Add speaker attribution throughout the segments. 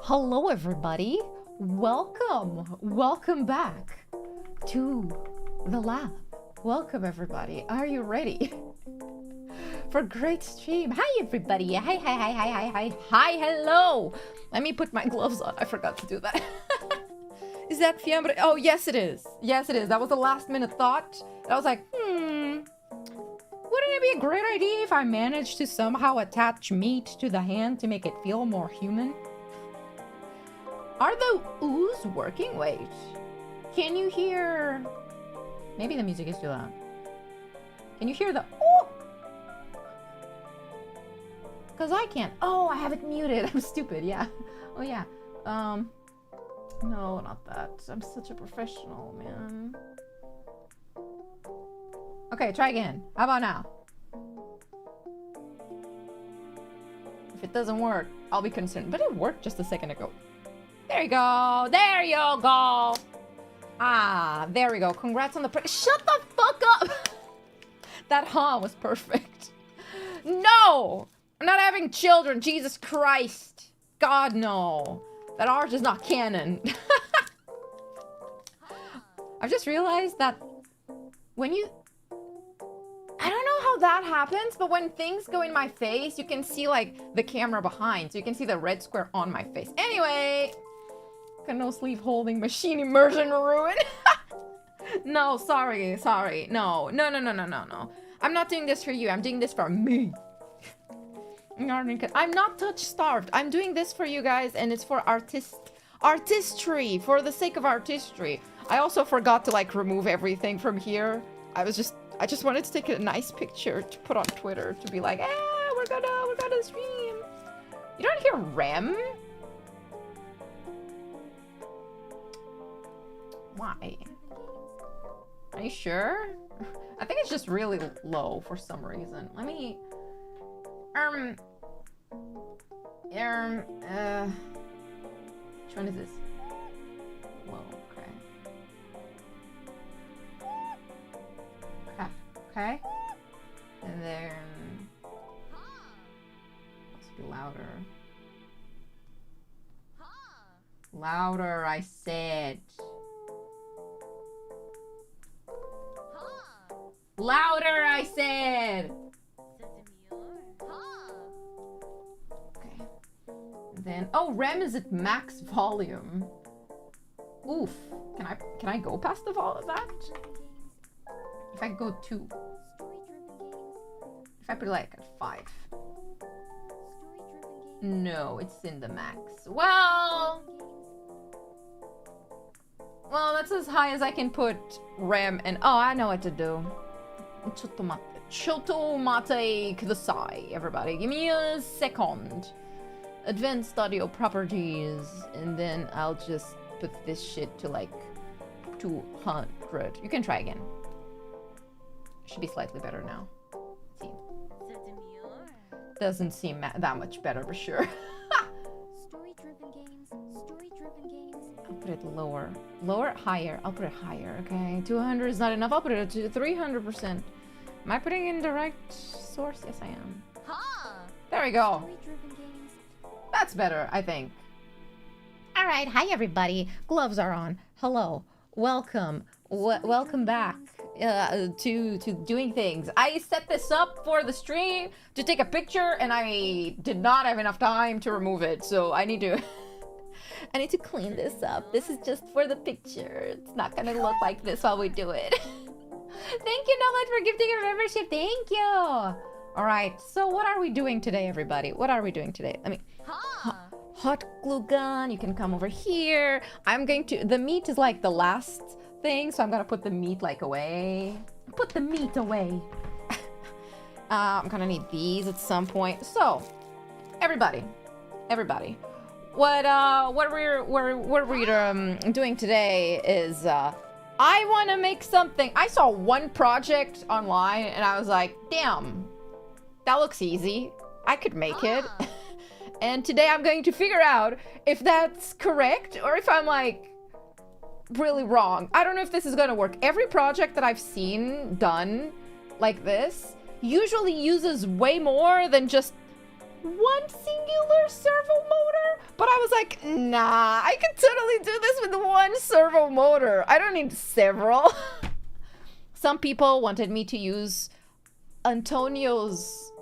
Speaker 1: Hello everybody, welcome back to the lab. Welcome everybody, are you ready for a great stream? Hi everybody, hi, hello. Let me put my gloves on, I forgot to do that. Is that fiambre? Oh yes it is, that was a last minute thought. I was like, wouldn't it be a great idea if I managed to somehow attach meat to the hand to make it feel more human? Are the oohs working? Wait. Can you hear... Maybe the music is too loud. Can you hear the ooh? Because I can't. Oh, I have it muted. I'm stupid, yeah. Oh, yeah. No, not that. I'm such a professional, man. Okay, try again. How about now? If it doesn't work, I'll be concerned. But it worked just a second ago. There you go. There you go. Ah, there we go. Congrats on the shut the fuck up. That huh was perfect. No, I'm not having children. Jesus Christ. God, no. That art is not canon. I've just realized that when you... I don't know how that happens, but when things go in my face, you can see like the camera behind. So you can see the red square on my face. Anyway... No sleeve holding machine immersion ruin. No, sorry. No. I'm not doing this for you. I'm doing this for me. I'm not touch starved. I'm doing this for you guys, and it's for artistry, for the sake of artistry. I also forgot to like remove everything from here. I just wanted to take a nice picture to put on Twitter to be like, we're gonna stream. You don't hear REM? Why? Are you sure? I think it's just really low for some reason. Let me... which one is this? Whoa, okay. And then... Let's be louder. Louder, I said. Louder, I said! Okay. Then, oh, REM is at max volume. Oof. Can I go past the vol of that? If I go 2. If I put it like at 5. No, it's in the max. Well, that's as high as I can put REM and... Oh, I know what to do. Chotomate kudasai, everybody. Give me a second. Advanced audio properties. And then I'll just put this shit to like 200. You can try again. Should be slightly better now. See. Doesn't seem that much better for sure.
Speaker 2: Story-driven games.
Speaker 1: I'll put it lower. Lower? Higher. I'll put it higher, okay? 200 is not enough. I'll put it to 300%. Am I putting in the right source? Yes, I am. There we go. That's better, I think. All right. Hi, everybody. Gloves are on. Hello. Welcome. Welcome back to doing things. I set this up for the stream to take a picture, and I did not have enough time to remove it, so I need to... I need to clean this up. This is just for the picture. It's not gonna look like this while we do it. Thank you, Nolet, for gifting a membership. Thank you. All right. So what are we doing today, everybody? What are we doing today? I mean, hot glue gun. You can come over here. I'm going to... The meat is like the last thing, so I'm gonna put the meat like away. Put the meat away. I'm gonna need these at some point. So, everybody. What we're doing today is I want to make something. I saw one project online and I was like, damn, that looks easy. I could make it. And today I'm going to figure out if that's correct or if I'm like really wrong. I don't know if this is going to work. Every project that I've seen done like this usually uses way more than just one singular servo motor, but I was like, nah, I can totally do this with one servo motor. I don't need several. Some people wanted me to use Antonio's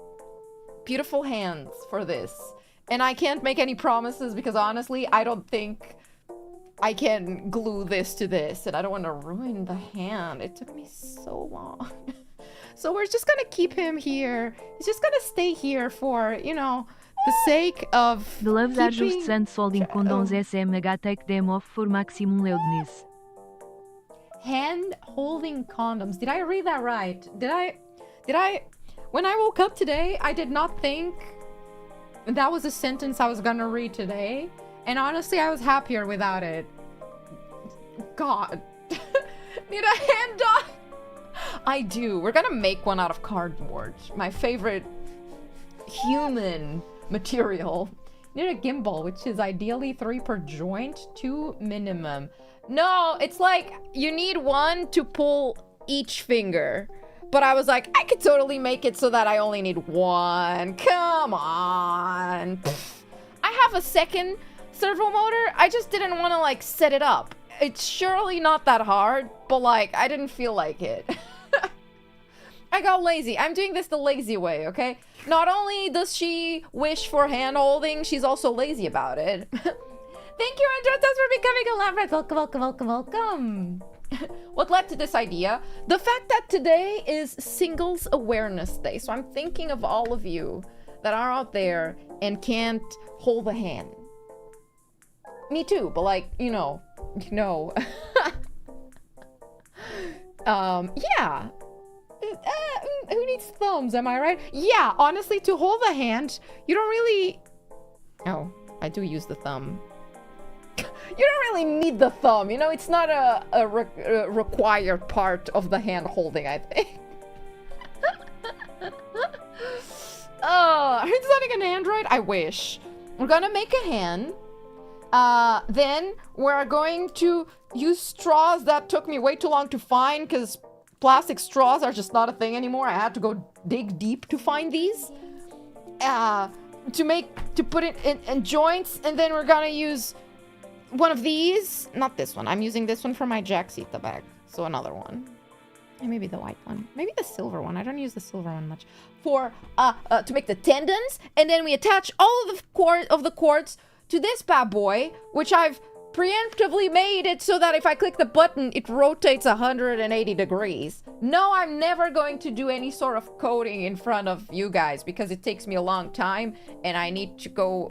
Speaker 1: beautiful hands for this, and I can't make any promises because honestly, I don't think I can glue this to this, and I don't want to ruin the hand. It took me so long. So we're just gonna keep him here. He's just gonna stay here for, you know, the sake of
Speaker 3: Gloves ajustes
Speaker 1: keeping...
Speaker 3: and solding condoms SMH take them off for maximum loudness.
Speaker 1: Hand holding condoms. Did I read that right? Did I when I woke up today, I did not think that was a sentence I was gonna read today. And honestly, I was happier without it. God. Need a hand dog? I do. We're gonna make one out of cardboard. My favorite human material. Need a gimbal, which is ideally 3 per joint, 2 minimum. No, it's like you need 1 to pull each finger. But I was like, I could totally make it so that I only need 1. Come on. I have a second servo motor. I just didn't want to like set it up. It's surely not that hard, but like I didn't feel like it. I got lazy. I'm doing this the lazy way, okay? Not only does she wish for hand holding, she's also lazy about it. Thank you, Androtas, for becoming a lab rat. Welcome, welcome, welcome, welcome. What led to this idea? The fact that today is Singles Awareness Day. So I'm thinking of all of you that are out there and can't hold a hand. Me too, but like, you know. Yeah. Who needs thumbs, am I right? Yeah, honestly, to hold a hand, you don't really... Oh, I do use the thumb. You don't really need the thumb, you know? It's not a required part of the hand holding, I think. Oh, are you designing an android? I wish. We're gonna make a hand. Then we're going to use straws that took me way too long to find because plastic straws are just not a thing anymore. I had to go dig deep to find these. To put it in joints, and then we're gonna use one of these. Not this one. I'm using this one for my Jacksita bag. So another one. And maybe the white one. Maybe the silver one. I don't use the silver one much. For to make the tendons, and then we attach all of the cords to this bad boy, which I've preemptively made it so that if I click the button, it rotates 180 degrees. No, I'm never going to do any sort of coding in front of you guys because it takes me a long time and I need to go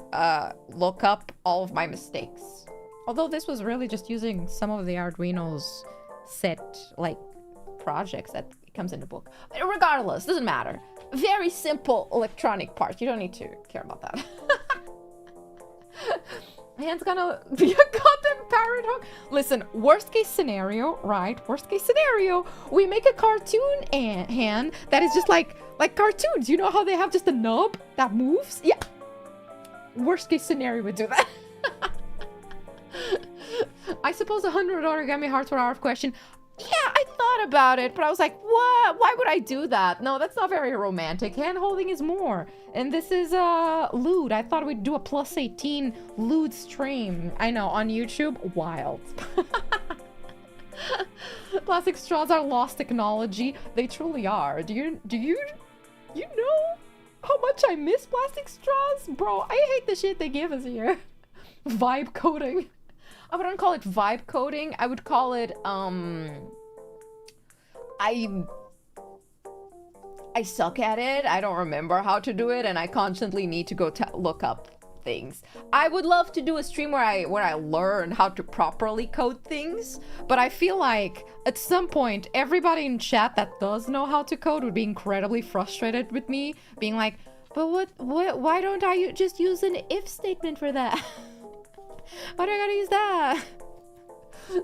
Speaker 1: look up all of my mistakes. Although this was really just using some of the Arduino's set, like, projects that comes in the book. But regardless, doesn't matter. Very simple electronic part. You don't need to care about that. Hand's gonna be a goddamn parrot hog. Listen, worst case scenario, right? Worst case scenario, we make a cartoon hand that is just like cartoons. You know how they have just a nub that moves? Yeah. Worst case scenario, we do that. I suppose 100 origami hearts were out of question. Yeah, I thought about it, but I was like, what? Why would I do that? No, that's not very romantic. Hand holding is more. And this is lewd. I thought we'd do a plus 18 lewd stream. I know, on YouTube, wild. Plastic straws are lost technology. They truly are. Do you know how much I miss plastic straws? Bro, I hate the shit they give us here. Vibe coding. I wouldn't call it vibe coding. I would call it, I suck at it. I don't remember how to do it, and I constantly need to go look up things. I would love to do a stream where I learn how to properly code things, but I feel like at some point, everybody in chat that does know how to code would be incredibly frustrated with me, being like, but why don't I just use an if statement for that? Why do I gotta use that?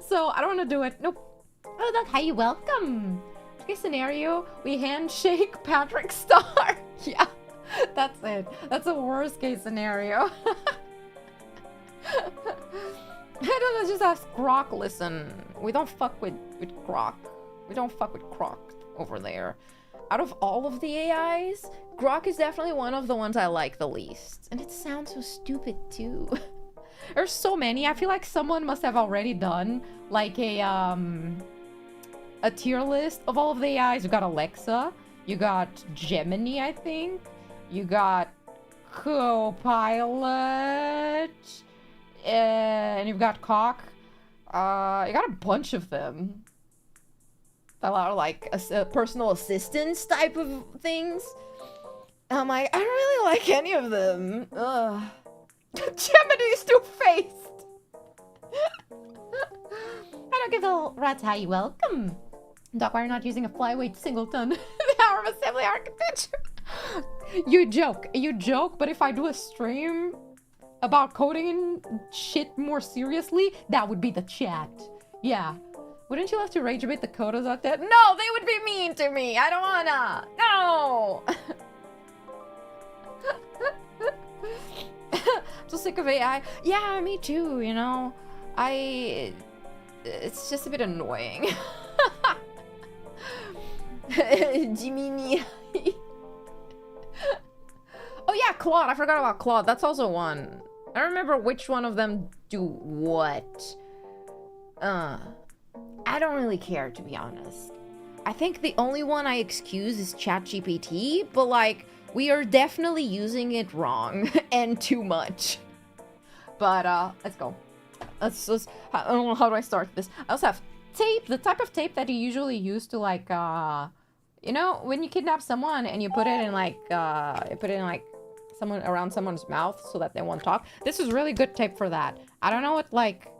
Speaker 1: So I don't want to do it. Nope. Oh, look, hi, welcome. Okay, scenario, we handshake Patrick Star. Yeah, that's it. That's a worst case scenario. I don't just ask Grok. Listen, we don't fuck with Grok. We don't fuck with Grok over there. out of all of the AIs, Grok is definitely one of the ones I like the least. And it sounds so stupid too. There's so many. I feel like someone must have already done like a tier list of all of the AIs. You got Alexa, you got Gemini, I think, you got Copilot, and you've got Cock. You got a bunch of them. A lot of like personal assistance type of things. I'm like, I don't really like any of them. Ugh. Gemini's two-faced. I don't give a rat's how you welcome. Doc, why are you not using a flyweight singleton? The hour of assembly architecture. You joke, but if I do a stream about coding and shit more seriously, that would be the chat. Yeah. Wouldn't you love to rage a bit the coders out there? No, they would be mean to me. I don't wanna. No. I'm so sick of AI. Yeah, me too, you know. It's just a bit annoying. Jimmy. Oh yeah, Claude. I forgot about Claude. That's also one. I don't remember which one of them do what. I don't really care, to be honest. I think the only one I excuse is ChatGPT, but like, we are definitely using it wrong and too much. But let's go. Let's I don't know, how do I start this? I also have tape, the type of tape that you usually use to like you know, when you kidnap someone and you put it in like someone around someone's mouth so that they won't talk. This is really good tape for that. I don't know what like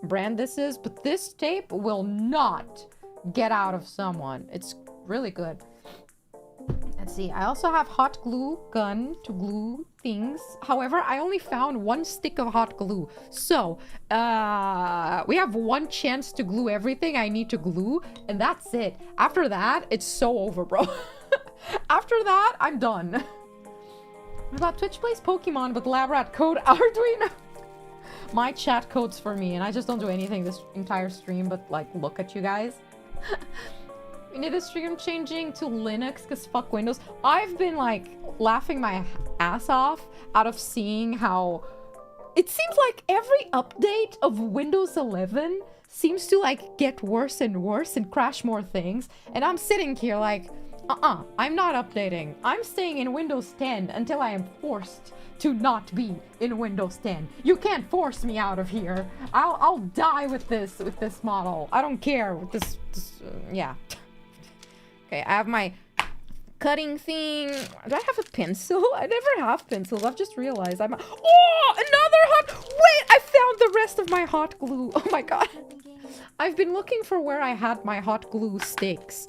Speaker 1: brand this is, but this tape will not get out of someone. It's really good. Let's see. I also have hot glue gun to glue things. However, I only found one stick of hot glue. So, we have one chance to glue everything I need to glue, and that's it. After that, it's so over, bro. After that, I'm done. I thought Twitch plays Pokemon, but Labrat code Arduino. My chat codes for me, and I just don't do anything this entire stream but like look at you guys. We need a stream changing to Linux because fuck Windows. I've been like laughing my ass off out of seeing how it seems like every update of Windows 11 seems to like get worse and worse and crash more things. And I'm sitting here like, I'm not updating. I'm staying in Windows 10 until I am forced to not be in Windows 10. You can't force me out of here. I'll die with this model. I don't care with this yeah. Okay, I have my cutting thing. Do I have a pencil? I never have pencils. I've just realized I'm... Oh, another hot... Wait, I found the rest of my hot glue. Oh my god. I've been looking for where I had my hot glue sticks,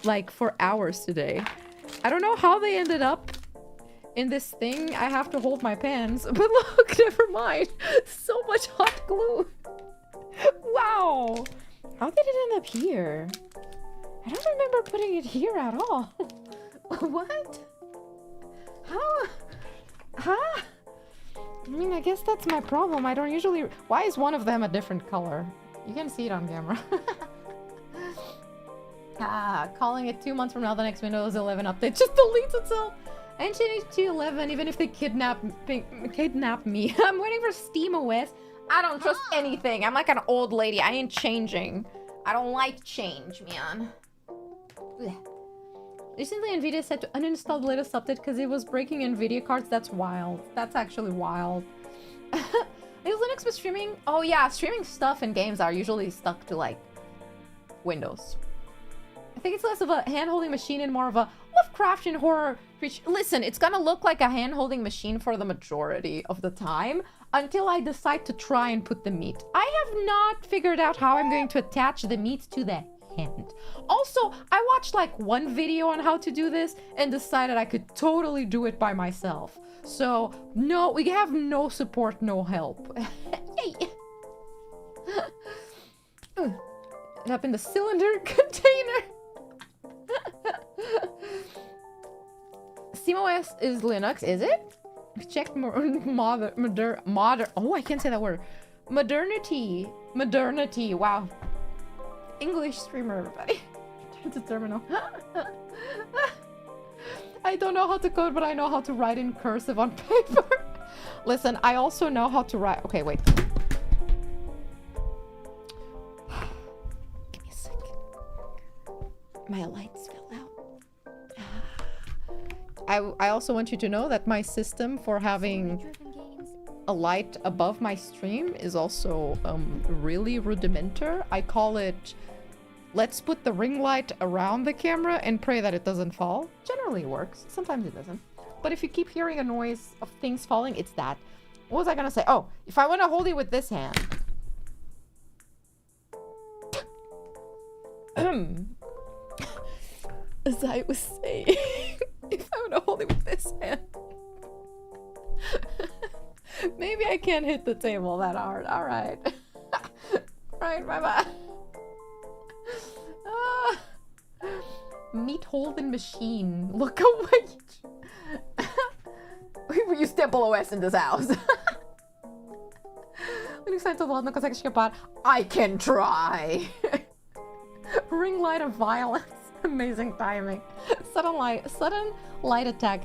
Speaker 1: like, for hours today. I don't know how they ended up in this thing. I have to hold my pens. But look, never mind. So much hot glue. Wow. How did it end up here? I don't remember putting it here at all. What? How? Huh? I mean, I guess that's my problem. I don't usually... Why is one of them a different color? You can see it on camera. Calling it 2 months from now, the next Windows 11 update just deletes itself. I ain't changing to 11, even if they kidnap me. I'm waiting for Steam OS. I don't trust anything. I'm like an old lady. I ain't changing. I don't like change, man. Recently, NVIDIA said to uninstall the latest update because it was breaking NVIDIA cards. That's wild. That's actually wild. Is Linux with streaming? Oh yeah, streaming stuff and games are usually stuck to like Windows. I think it's less of a hand-holding machine and more of a Lovecraftian horror creature. Listen, it's gonna look like a hand-holding machine for the majority of the time until I decide to try and put the meat. I have not figured out how I'm going to attach the meat to the hand. Also, I watched like one video on how to do this and decided I could totally do it by myself. So, no, we have no support, no help. Yay! It up in the cylinder container. SteamOS is Linux, is it? Check oh, I can't say that word. Modernity. Wow. English streamer, everybody. to terminal. I don't know how to code, but I know how to write in cursive on paper. Listen, I also know how to write. Okay, wait. Give me a second. My lights fell out. I also want you to know that my system for having a light above my stream is also really rudimentary. I call it, let's put the ring light around the camera and pray that it doesn't fall. Generally works. Sometimes it doesn't. But if you keep hearing a noise of things falling, it's that. What was I gonna say? Oh, if I want to hold it with this hand. As I was saying, if I want to hold it with this hand. Maybe I can't hit the table that hard. All right. Right, bye-bye. Meat holding machine. Look away. We use Temple OS in this house. I can try. Ring light of violence. Amazing timing. Sudden light attack.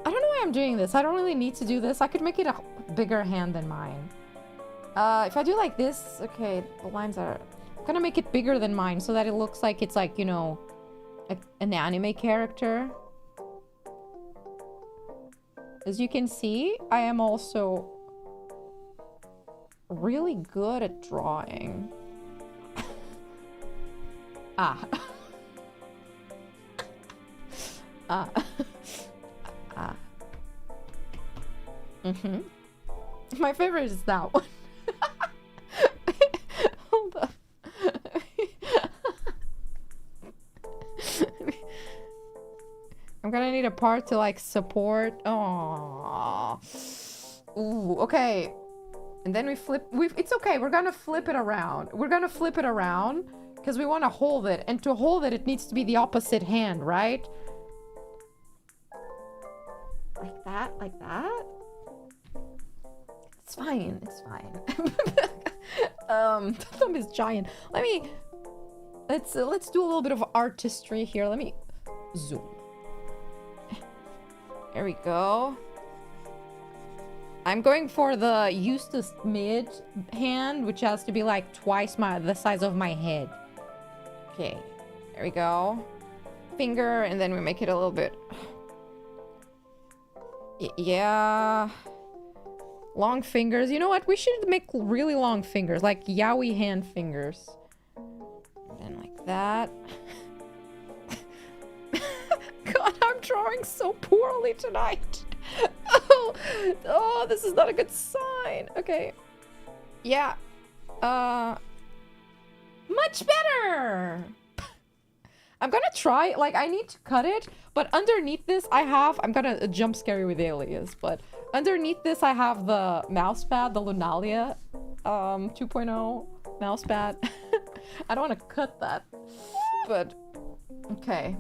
Speaker 1: I don't know why I'm doing this. I don't really need to do this. I could make it a bigger hand than mine. If I do like this, okay, the lines are... I'm gonna make it bigger than mine so that it looks like it's like, you know, an anime character. As you can see, I am also really good at drawing. My favorite is that one. Hold up. I'm gonna need a part to like support. Oh. Ooh, okay. And then we flip. It's okay. We're gonna flip it around. We're gonna flip it around because we want to hold it. And to hold it, it needs to be the opposite hand, right? Like that, like that. It's fine. It's fine. The thumb is giant. Let's do a little bit of artistry here. Let me zoom. There we go. I'm going for the Eustace mid hand, which has to be like twice the size of my head. Okay, there we go. Finger, and then we make it a little bit. Yeah. Long fingers. You know what? We should make really long fingers, like yaoi hand fingers. And then like that. God, I'm drawing so poorly tonight. Oh, this is not a good sign. Okay. Yeah. Much better. I'm gonna try, like, I need to cut it, but underneath this I'm gonna jump scare you with alias, but underneath this I have the mouse pad, the Lunalia 2.0 mouse pad. I don't want to cut that, but okay.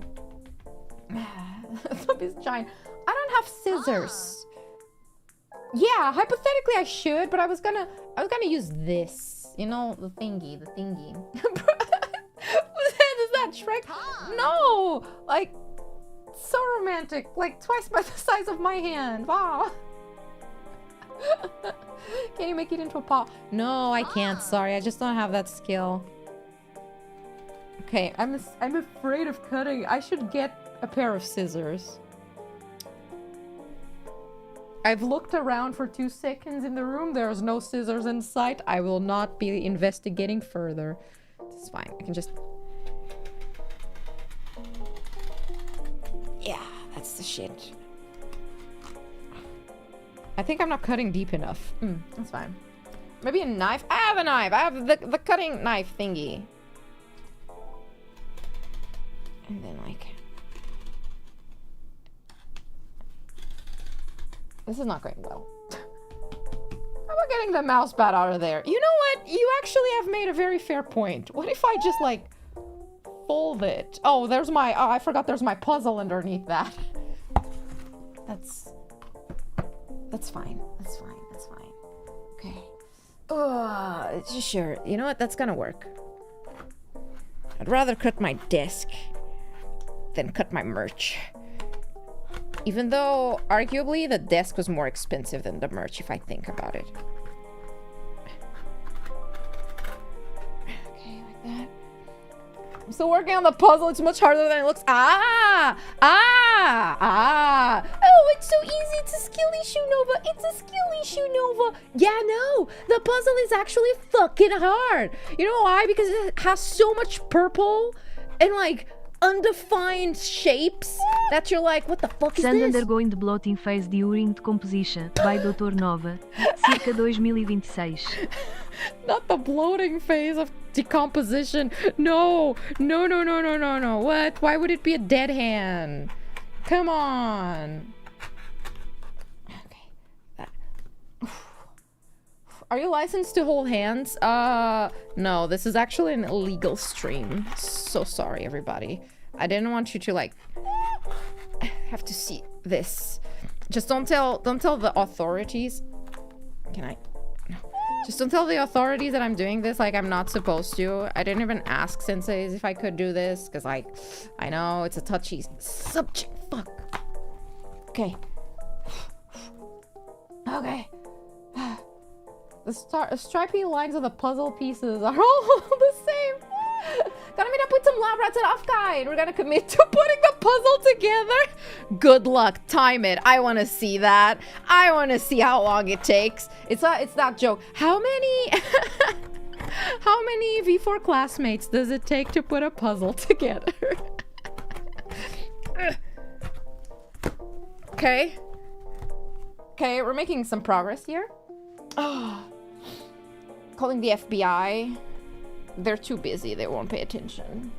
Speaker 1: Somebody's giant. I don't have scissors. Yeah, hypothetically I should, but I was gonna use this. You know, the thingy. Is that Shrek? No! Like, so romantic. Like, twice by the size of my hand. Wow. Can you make it into a paw? No, I can't. Sorry, I just don't have that skill. Okay, I'm afraid of cutting. I should get a pair of scissors. I've looked around for 2 seconds in the room. There's no scissors in sight. I will not be investigating further. It's fine. I can just... Yeah, that's the shit. I think I'm not cutting deep enough. That's fine. Maybe a knife? I have a knife! I have the cutting knife thingy. And then like... This is not going well. How about getting the mouse pad out of there? You know what? You actually have made a very fair point. What if I just like fold it? Oh, there's my... Oh, I forgot there's my puzzle underneath that. That's fine. That's fine. That's fine. Okay. Sure. You know what? That's gonna work. I'd rather cut my desk. than cut my merch. Even though, arguably, the desk was more expensive than the merch, if I think about it. Okay, like that. I'm still working on the puzzle. It's much harder than it looks. Oh, it's so easy. It's a skill issue, Nova. It's a skill issue, Nova. Yeah, no. The puzzle is actually fucking hard. You know why? Because it has so much purple and, like, undefined shapes that you're like, what the fuck is
Speaker 3: Sand
Speaker 1: this?
Speaker 3: undergoing the bloating phase during decomposition by Dr.NOVA, circa 2026.
Speaker 1: Not the bloating phase of decomposition. No. What? Why would it be a dead hand? Come on. Okay. Are you licensed to hold hands? No, this is actually an illegal stream. So sorry, everybody. I didn't want you to, like, have to see this. Just don't tell the authorities. Can I? No. Just don't tell the authorities that I'm doing this like I'm not supposed to. I didn't even ask senseis if I could do this, because, like, I know it's a touchy subject. Fuck. Okay. Okay. The stripy lines of the puzzle pieces are all the same. Gotta meet up with some lab rats at Off-Guide. We're gonna commit to putting the puzzle together. Good luck. Time it. I want to see that. I want to see how long it takes. It's that joke. How many V4 classmates does it take to put a puzzle together? Okay. Okay, we're making some progress here. Calling the FBI. They're too busy. They won't pay attention.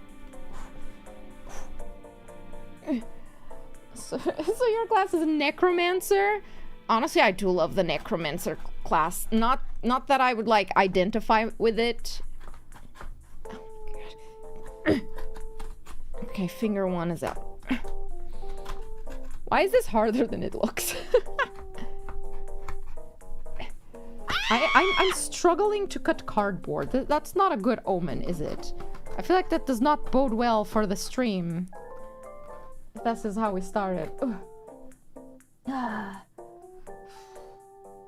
Speaker 1: So your class is Necromancer? Honestly, I do love the Necromancer class. Not that I would, like, identify with it. Oh, God. Okay, finger one is out. Why is this harder than it looks? I'm struggling to cut cardboard. That's not a good omen, is it? I feel like that does not bode well for the stream. This is how we started.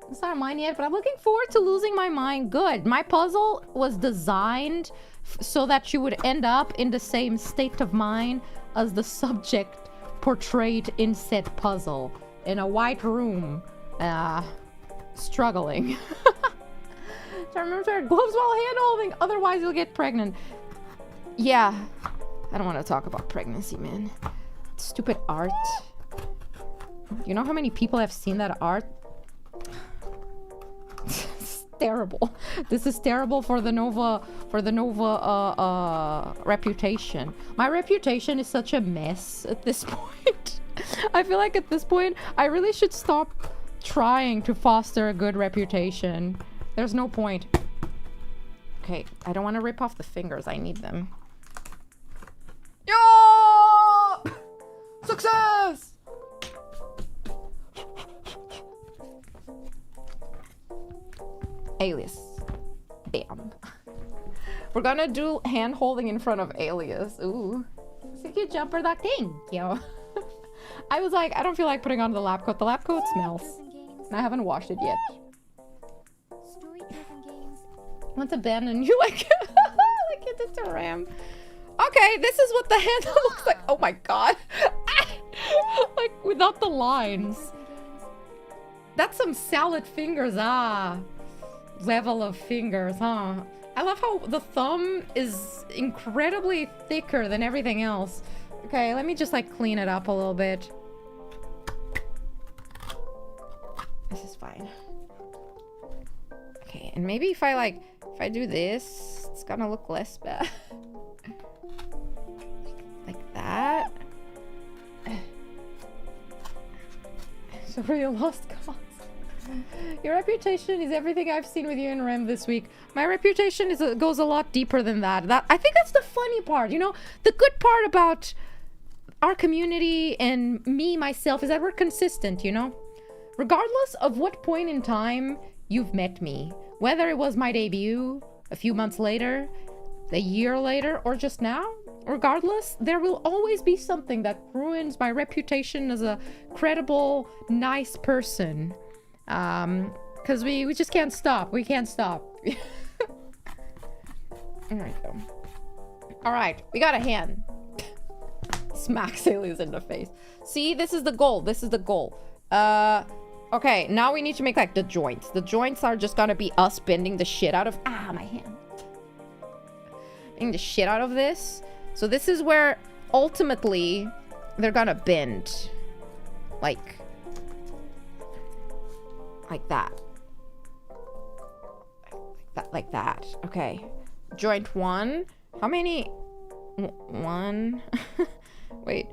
Speaker 1: It's not mine yet, but I'm looking forward to losing my mind. Good. My puzzle was designed so that you would end up in the same state of mind as the subject portrayed in said puzzle. In a white room. Struggling. So remember to wear gloves while hand-holding, otherwise you'll get pregnant. Yeah. I don't want to talk about pregnancy, man. Stupid art. You know how many people have seen that art? It's terrible. This is terrible for the Nova reputation. My reputation is such a mess at this point. I feel like at this point I really should stop trying to foster a good reputation. There's no point. Okay, I don't want to rip off the fingers. I need them. Yo! Success! Alias. Bam. We're gonna do hand holding in front of Alias. Ooh. It's a cute jumper duck. Thank you. I was like, I don't feel like putting on the lab coat. The lab coat smells. And I haven't washed it yet. I want to abandon you like like it did to Ram. Okay, this is what the handle looks like. Oh my god. Like without the lines. That's some salad fingers, level of fingers, huh? I love how the thumb is incredibly thicker than everything else. Okay, let me just like clean it up a little bit. This is fine. Okay, and maybe if I do this, it's gonna look less bad. Like that. So for your lost cause. Your reputation is everything I've seen with you in REM this week. My reputation goes a lot deeper than that. I think that's the funny part, you know? The good part about our community and me, myself, is that we're consistent, you know? Regardless of what point in time you've met me, whether it was my debut, a few months later, a year later, or just now, regardless, there will always be something that ruins my reputation as a credible, nice person. Because we just can't stop. We can't stop. There we go. Alright, we got a hand. Smacks Alias in the face. See, this is the goal. This is the goal. Okay, now we need to make, like, the joints. The joints are just gonna be us bending the shit out of... Ah, my hand. Bending the shit out of this. So this is where, ultimately, they're gonna bend. Like that. Like that. Okay. Joint 1. How many? 1. Wait.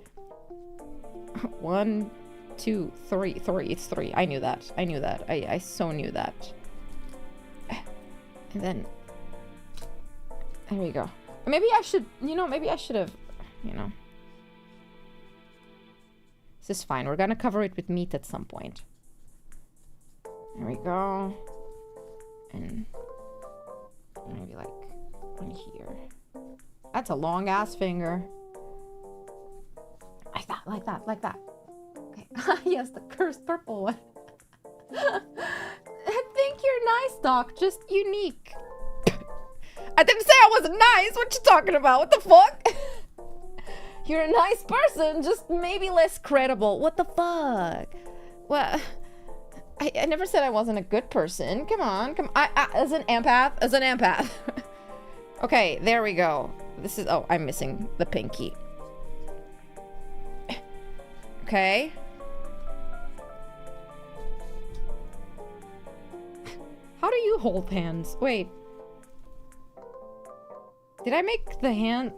Speaker 1: 1, 2, 3. 3. It's 3. I knew that. I knew that. I so knew that. And then... There we go. Maybe I should... You know, maybe I should have... You know... This is fine. We're gonna cover it with meat at some point. There we go. And... Maybe like... One here. That's a long ass finger. Like that, like that, like that. Okay. Yes, the cursed purple one. I think you're nice, Doc. Just unique. I didn't say I wasn't nice. What you talking about? What the fuck? You're a nice person, just maybe less credible. What the fuck? Well, I never said I wasn't a good person. Come on, come on. As an empath. Okay, there we go. This is... Oh, I'm missing the pinky. Okay. How do you hold hands? Wait. Did I make the hand...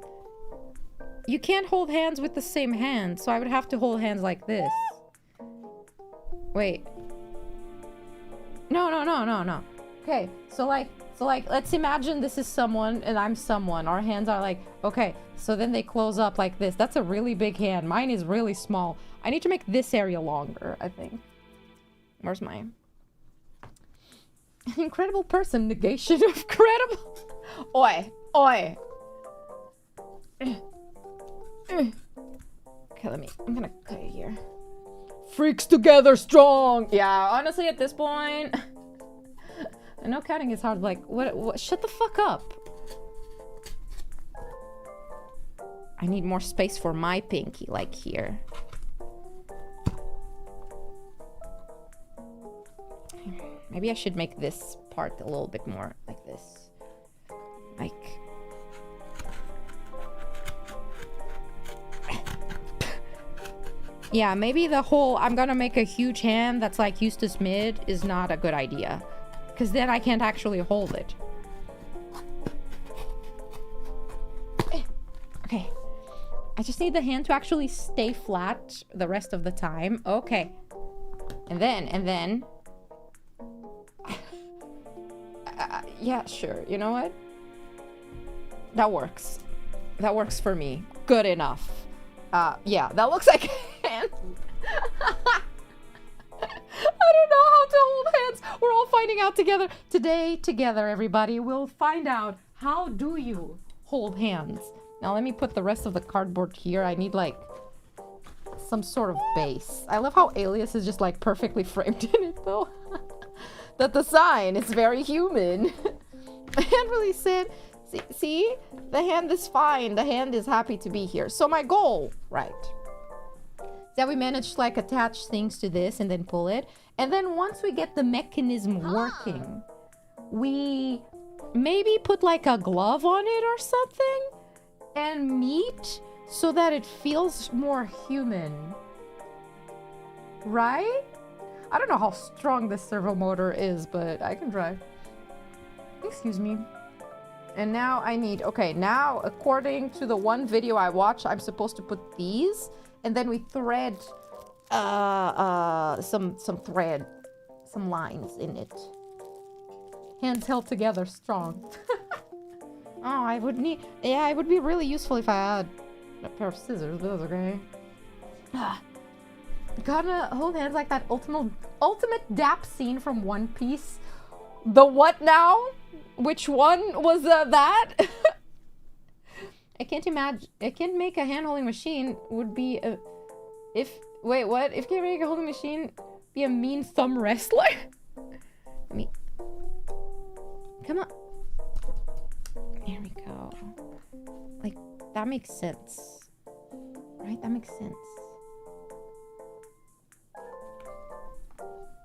Speaker 1: You can't hold hands with the same hand, so I would have to hold hands like this. Wait. No. Okay, so like, let's imagine this is someone and I'm someone. Our hands are like, okay, so then they close up like this. That's a really big hand. Mine is really small. I need to make this area longer, I think. Where's mine? An incredible person, negation of credible. Oi. Okay, I'm gonna cut it here. Freaks together strong. Yeah, honestly, at this point, I know cutting is hard. Like, what? Shut the fuck up. I need more space for my pinky, like here. Maybe I should make this part a little bit more like this. Like... Yeah, maybe the whole I'm gonna make a huge hand that's like Eustace Mid is not a good idea. Because then I can't actually hold it. Okay. I just need the hand to actually stay flat the rest of the time. Okay. And then... yeah, sure. You know what? That works. That works for me. Good enough. Yeah, that looks like a hand. I don't know how to hold hands. We're all finding out together. Today, together, everybody, we'll find out how do you hold hands. Now, let me put the rest of the cardboard here. I need, like, some sort of base. I love how Alias is just, like, perfectly framed in it, though. That the sign is very human. I can't really sit. See? The hand is fine. The hand is happy to be here. So my goal, right, is that we manage to, like, attach things to this and then pull it. And then once we get the mechanism working, we maybe put, like, a glove on it or something and meat so that it feels more human. Right? I don't know how strong this servo motor is, but I can try. Excuse me. And now I need, okay, now according to the one video I watched, I'm supposed to put these, and then we thread some thread, some lines in it. Hands held together strong. Oh, I would need, yeah, it would be really useful if I had a pair of scissors, but that's okay. Gotta hold hands like that ultimate dap scene from One Piece. The what now? Which one was that? I can't imagine. I can't make a hand-holding machine would be a... Wait, what? If can't make a holding machine be a mean thumb wrestler? I mean... Come on. There we go. Like, that makes sense. Right? That makes sense.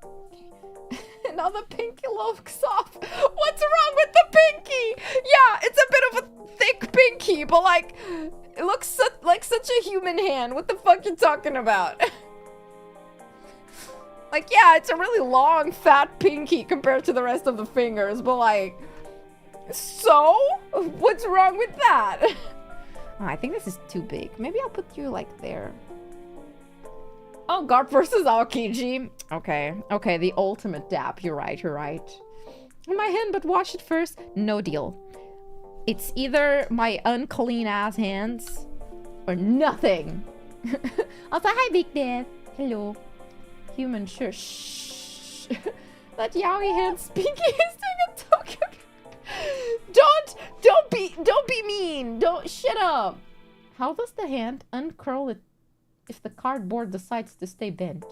Speaker 1: Okay. Now the pinky looks off. What's wrong with the pinky? Yeah, it's a bit of a thick pinky, but like, it looks like such a human hand. What the fuck you talking about? Like, yeah, it's a really long, fat pinky compared to the rest of the fingers, but like, so? What's wrong with that? Oh, I think this is too big. Maybe I'll put you like there. Oh, God versus Aokiji. Okay, okay, the ultimate dap. You're right, you're right. My hand, but wash it first. No deal. It's either my unclean ass hands or nothing. Also, hi, Big Dad. Hello. Human, sure. Shh. That yaoi hand speaking is doing a token. Don't be mean. Don't, shut up. How does the hand uncurl it if the cardboard decides to stay bent?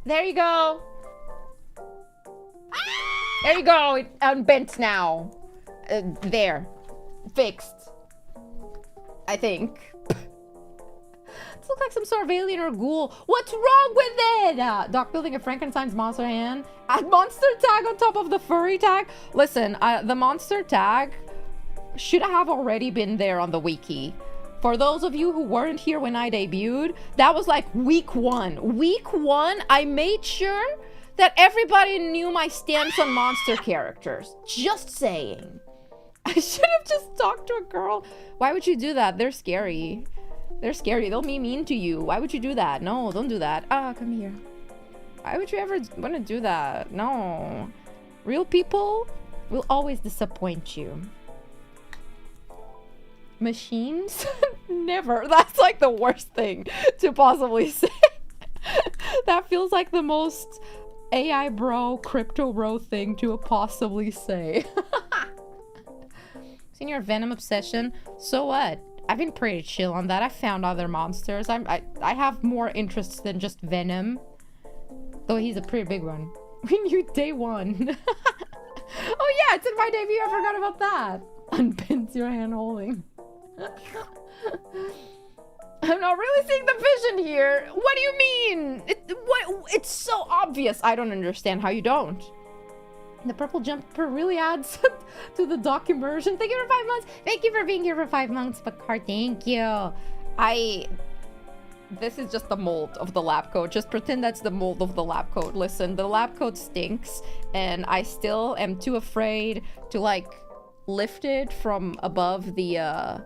Speaker 1: There you go. There you go. It unbent now. There. Fixed. I think. This looks like some sort of alien or ghoul. What's wrong with it? Doc building a Frankenstein's monster hand. Add monster tag on top of the furry tag. Listen, the monster tag should have already been there on the wiki. For those of you who weren't here when I debuted, that was like week 1. Week 1, I made sure that everybody knew my stance on monster characters. Just saying. I should have just talked to a girl. Why would you do that? They're scary. They're scary. They'll be mean to you. Why would you do that? No, don't do that. Ah, come here. Why would you ever want to do that? No. Real people will always disappoint you. Machines? Never. That's like the worst thing to possibly say. That feels like the most AI bro, crypto bro thing to possibly say. Seen your Venom obsession? So what? I've been pretty chill on that. I found other monsters. I have more interests than just Venom. Though he's a pretty big one. We knew day 1. Oh yeah, it's in my debut. I forgot about that. Unpins your hand holding. I'm not really seeing the vision here. What do you mean? It's so obvious. I don't understand how you don't. The purple jumper really adds to the doc immersion. Thank you for 5 months. Thank you for being here for 5 months, Bakar. Thank you. This is just the mold of the lab coat. Just pretend that's the mold of the lab coat. Listen, the lab coat stinks, and I still am too afraid to like lift it from above the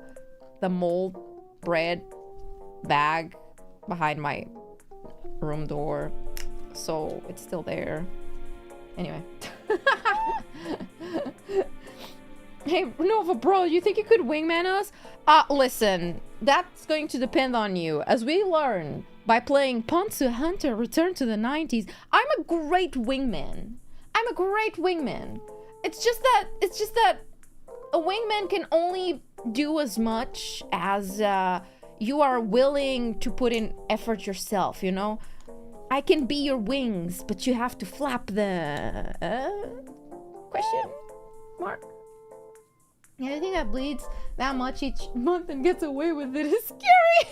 Speaker 1: mold bread bag behind my room door, so it's still there. Anyway. Hey, Nova bro, you think you could wingman us? Listen, that's going to depend on you. As we learn by playing Ponzu Hunter Return to the 90s, I'm a great wingman. I'm a great wingman. It's just that a wingman can only do as much as you are willing to put in effort yourself, you know? I can be your wings, but you have to flap the... question mark? Anything that bleeds that much each month and gets away with it is scary!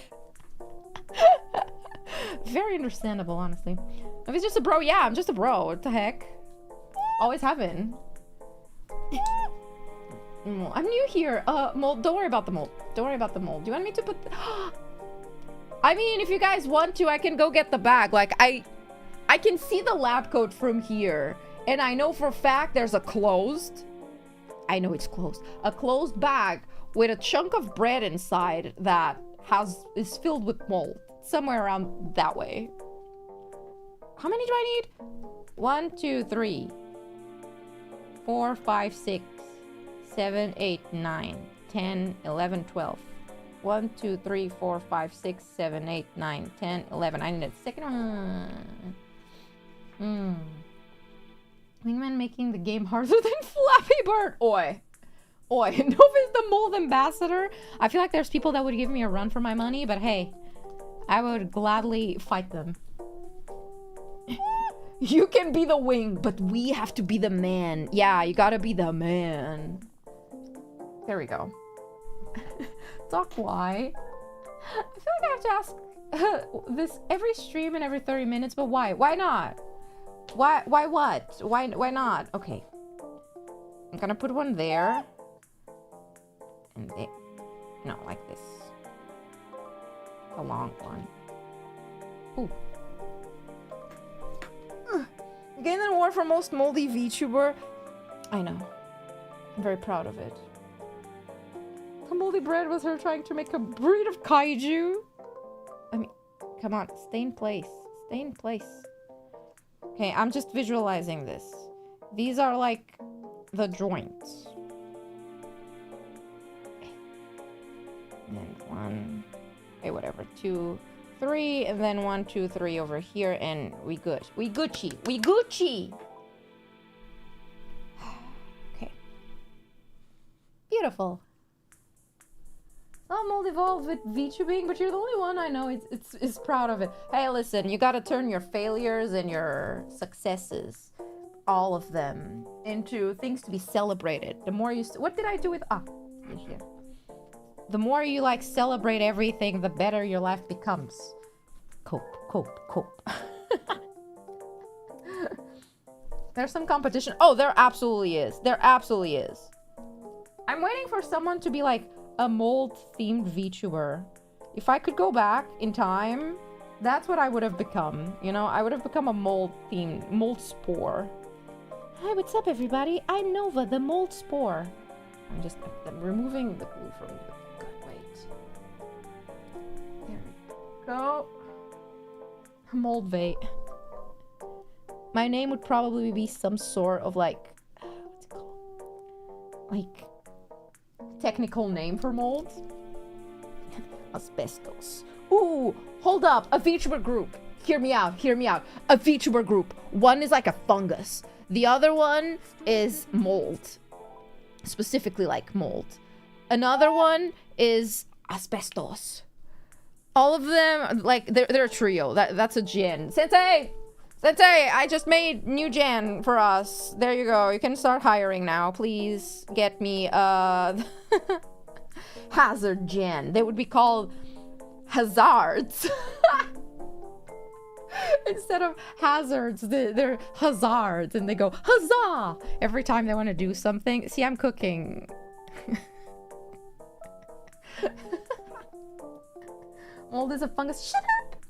Speaker 1: Very understandable, honestly. If it's just a bro, yeah, I'm just a bro. What the heck? Always have been. I'm new here. Mold, don't worry about the mold. Don't worry about the mold. Do you want me to put... I mean, if you guys want to, I can go get the bag. Like, I can see the lab coat from here. And I know for a fact there's a closed... I know it's closed. A closed bag with a chunk of bread inside that is filled with mold. Somewhere around that way. How many do I need? 1, 2, 3, 4, 5, 6, 7, 8, 9, 10, 11, 12. 1, 2, 3, 4, 5, 6, 7, 8, 9, 10, 11. I need a second one. Wingman making the game harder than Flappy Bird. Oi. Oi. Nova's the mold ambassador. I feel like there's people that would give me a run for my money, but hey, I would gladly fight them. You can be the wing, but we have to be the man. Yeah, you gotta be the man. There we go. Doc, why? I feel like I have to ask this every stream and every 30 minutes, but why? Why not? Why what? Why not? Okay. I'm gonna put one there. And there. No, like this. A long one. Ooh. Gained an award for most moldy VTuber. I know. I'm very proud of it. The moldy bread was her trying to make a breed of kaiju. I mean, come on, stay in place. Stay in place. Okay, I'm just visualizing this. These are like the joints. And 1, okay, whatever, 2, 3, and then 1, 2, 3 over here, and we good. We Gucci. We Gucci. Okay. Beautiful. Some mold evolved with VTubing, but you're the only one I know is proud of it. Hey, listen, you gotta turn your failures and your successes, all of them, into things to be celebrated. The more you... What did I do with... here. The more you, like, celebrate everything, the better your life becomes. Cope. There's some competition. Oh, there absolutely is. There absolutely is. I'm waiting for someone to be, like, a mold-themed VTuber. If I could go back in time, that's what I would have become. You know, I would have become a mold-themed... Mold spore. Hi, what's up, everybody? I'm Nova, the mold spore. I'm removing the glue from the... There we go. Mold vate. My name would probably be some sort of like... what's it called? Like... technical name for molds? Asbestos. Ooh, hold up. A VTuber group. Hear me out. A VTuber group. One is like a fungus. The other one is mold. Specifically like mold. Another one is asbestos. All of them, like, they're a trio. That's a gen. Sensei, I just made new gen for us. There you go. You can start hiring now. Please get me hazard gen. They would be called hazards. Instead of hazards, they're hazards, and they go huzzah every time they want to do something. See, I'm cooking. Mold is a fungus. Shut up!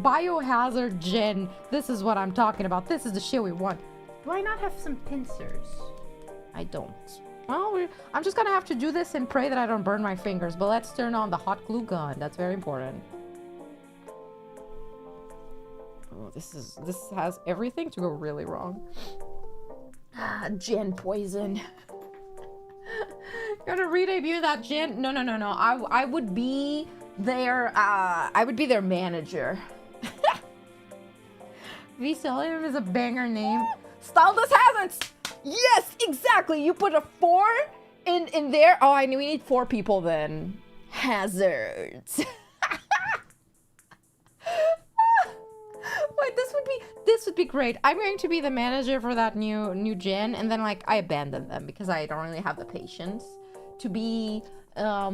Speaker 1: Biohazard gen. This is what I'm talking about. This is the shit we want. Do I not have some pincers? I don't. Well, I'm just gonna have to do this and pray that I don't burn my fingers. But let's turn on the hot glue gun. That's very important. Oh, this has everything to go really wrong. Gen poison. Gonna redebut that gen. No. I would be their manager. V-Selenium is a banger name. Styleless hazards! Yes, exactly! You put a 4 in there. Oh, I knew we need 4 people then. Hazards. Wait, this would be great. I'm going to be the manager for that new gen, and then like I abandon them because I don't really have the patience to be a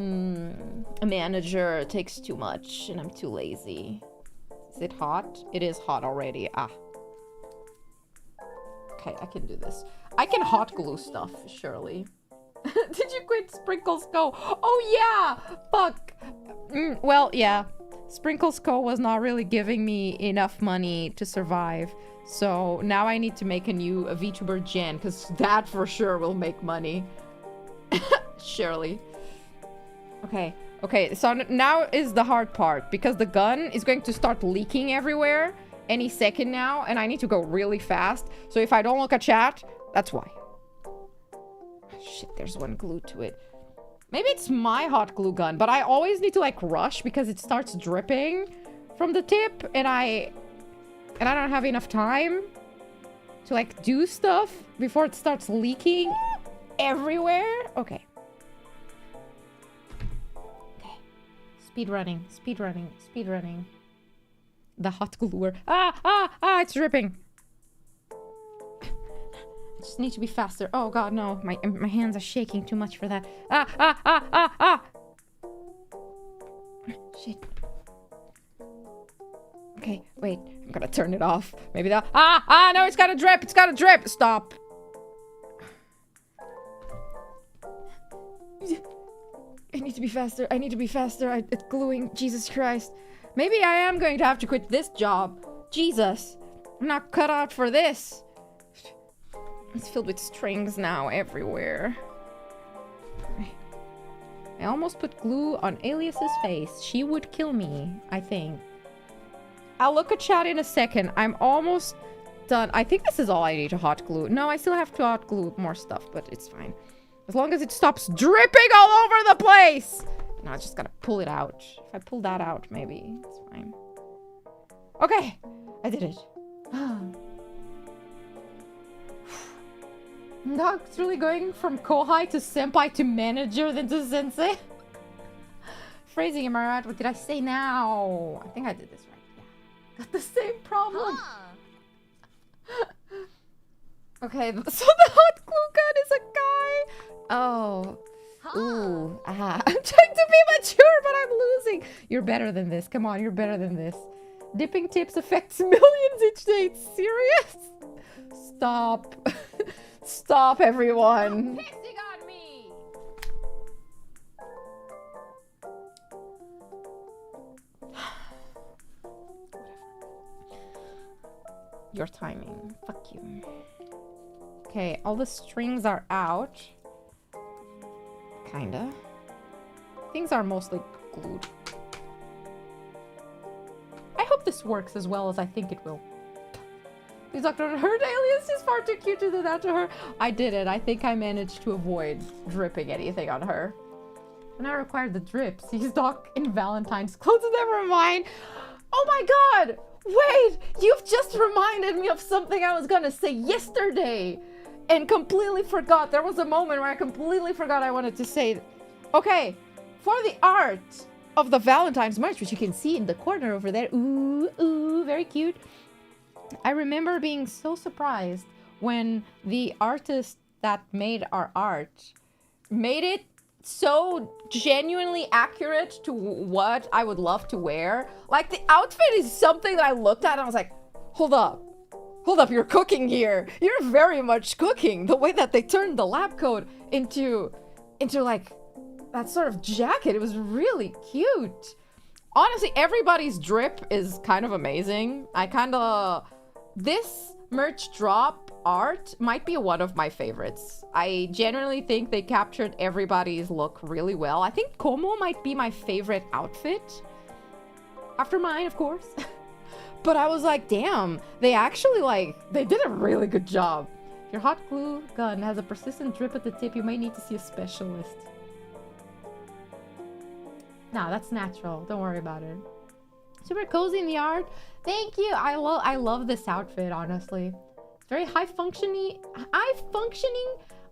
Speaker 1: manager. It takes too much and I'm too lazy. Is it hot? It is hot already. Okay, I can do this. I can hot glue stuff, surely. Did you quit Sprinkles Co? Oh yeah! Fuck! Well, yeah. Sprinkles Co was not really giving me enough money to survive. So now I need to make a VTuber gen, because that for sure will make money. Surely. Okay, so now is the hard part, because the gun is going to start leaking everywhere any second now, and I need to go really fast. So if I don't look at chat, that's why. shit, there's one glue to it. Maybe it's my hot glue gun, but I always need to like rush because it starts dripping from the tip, and I don't have enough time to like do stuff before it starts leaking everywhere. Okay. Okay. Speed running, speed running, speed running. The hot gluer. It's dripping. I just need to be faster. Oh god, no. My hands are shaking too much for that. Shit. Okay, wait. I'm gonna turn it off. Maybe that. No, it's gotta drip. It's gotta drip. Stop. I need to be faster. I need to be faster. It's gluing. Jesus Christ. Maybe I am going to have to quit this job. Jesus. I'm not cut out for this. It's filled with strings now everywhere. I almost put glue on Alias's face. She would kill me, I think. I'll look at chat in a second. I'm almost done. I think this is all I need to hot glue. No, I still have to hot glue more stuff, but it's fine. As long as it stops dripping all over the place. No, I just gotta pull it out. If I pull that out, maybe it's fine. Okay, I did it. No, it's really going from Kohai to Senpai to manager then to Sensei. Phrasing, am I right? What did I say now? I think I did this right. Yeah. Got the same problem. Okay, so the hot glue gun is a guy. Oh. Ooh. I'm trying to be mature, but I'm losing. You're better than this. Come on, you're better than this. Dipping tips affects millions each day. It's serious? Stop. Stop, everyone. You're pissing on me. Your timing. Fuck you. Okay, all the strings are out. Kinda. Things are mostly glued. I hope this works as well as I think it will. Please, Dr. Her Alias is far too cute to do that to her. I did it. I think I managed to avoid dripping anything on her. When I required the drips, he's Doc in Valentine's clothes. Never mind. Oh my god! Wait! You've just reminded me of something I was gonna say yesterday and completely forgot. There was a moment where I completely forgot I wanted to say. Okay, for the art of the Valentine's merch, which you can see in the corner over there. Ooh, ooh, very cute. I remember being so surprised when the artist that made our art made it so genuinely accurate to what I would love to wear. Like, the outfit is something that I looked at and I was like, hold up. Hold up, you're cooking here. You're very much cooking. The way that they turned the lab coat into like that sort of jacket, it was really cute. Honestly, everybody's drip is kind of amazing. This merch drop art might be one of my favorites. I genuinely think they captured everybody's look really well. I think Como might be my favorite outfit. After mine, of course. But I was like, damn, they actually they did a really good job. If your hot glue gun has a persistent drip at the tip, you may need to see a specialist. Nah, that's natural. Don't worry about it. Super cozy in the art. Thank you. I love this outfit, honestly. It's very high-functioning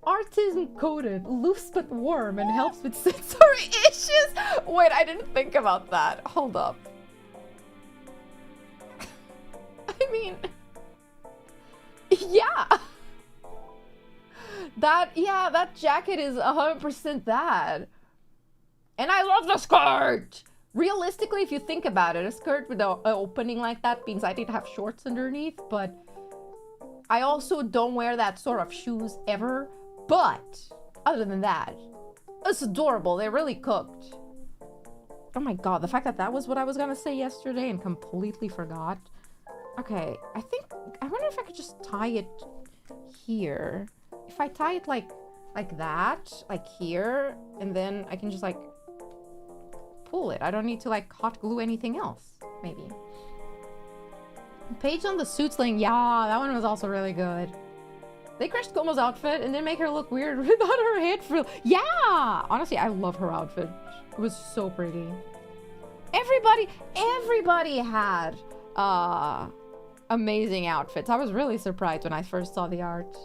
Speaker 1: artisan coated, loose but warm, and helps with sensory issues. Wait, I didn't think about that. Hold up. I mean, yeah. That jacket is 100% that. And I love the skirt! Realistically, if you think about it, a skirt with an opening like that means I did have shorts underneath, but I also don't wear that sort of shoes ever. But other than that, it's adorable. They really cooked. Oh my god, the fact that that was what I was gonna say yesterday and completely forgot. Okay, I wonder if I could just tie it here. If I tie it like that, like here, and then I can just pull it. I don't need to hot glue anything else, maybe. Page on the suit sling. Yeah, that one was also really good. They crushed Como's outfit and then make her look weird without her head frill. Yeah! Honestly, I love her outfit. It was so pretty. Everybody had amazing outfits. I was really surprised when I first saw the art.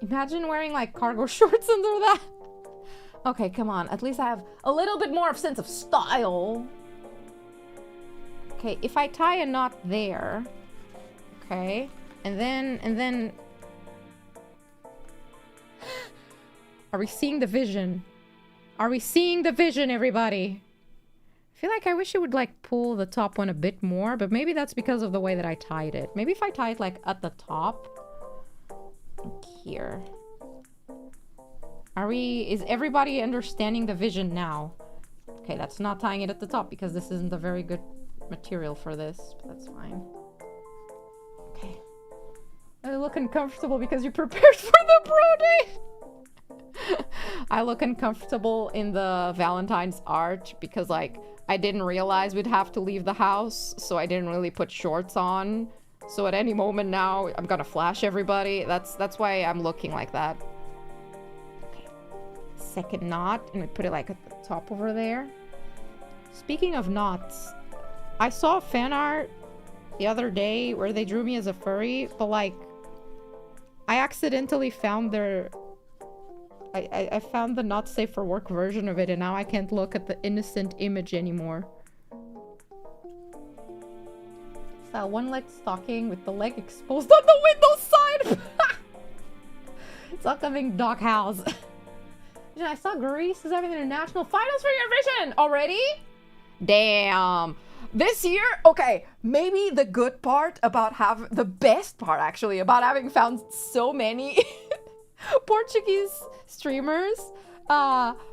Speaker 1: Imagine wearing like cargo shorts under that. Okay, come on. At least I have a little bit more of sense of style. Okay, if I tie a knot there. Okay. And then... Are we seeing the vision? Are we seeing the vision, everybody? I feel like I wish it would like pull the top one a bit more, but maybe that's because of the way that I tied it. Maybe if I tie it like at the top. Like here. Is everybody understanding the vision now? Okay, that's not tying it at the top because this isn't a very good material for this, but that's fine. Okay. I look uncomfortable because you prepared for the bro date. I look uncomfortable in the Valentine's art because like I didn't realize we'd have to leave the house, so I didn't really put shorts on. So at any moment now, I'm gonna flash everybody. That's why I'm looking like that. Okay. Second knot, and we put it like at the top over there. Speaking of knots, I saw fan art the other day where they drew me as a furry, but like I accidentally found their I found the not safe for work version of it, and now I can't look at the innocent image anymore. It's that one-leg stocking with the leg exposed on the window side. It's upcoming doghouse. I saw Greece is having the international finals for Eurovision already. Damn. This year, okay, maybe the good part about the best part actually about having found so many Portuguese streamers,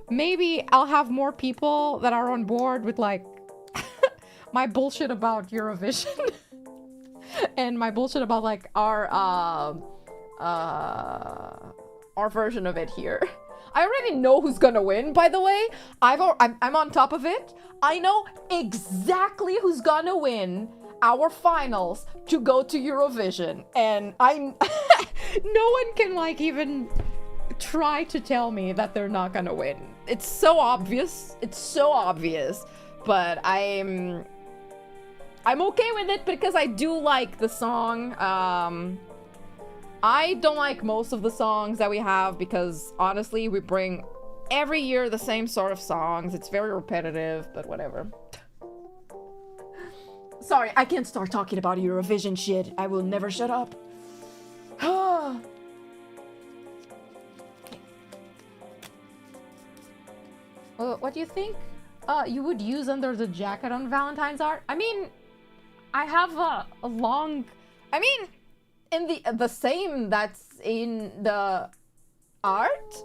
Speaker 1: maybe I'll have more people that are on board with like my bullshit about Eurovision and my bullshit about like our version of it here. I already know who's gonna win, by the way. I'm on top of it. I know exactly who's gonna win our finals to go to Eurovision, and no one can like even try to tell me that they're not gonna win. It's so obvious. It's so obvious. But I'm okay with it because I do like the song. I don't like most of the songs that we have because honestly we bring every year the same sort of songs. It's very repetitive, but whatever. Sorry, I can't start talking about Eurovision shit. I will never shut up. What do you think you would use under the jacket on Valentine's art? I mean, I have a long... I mean, in the same that's in the art?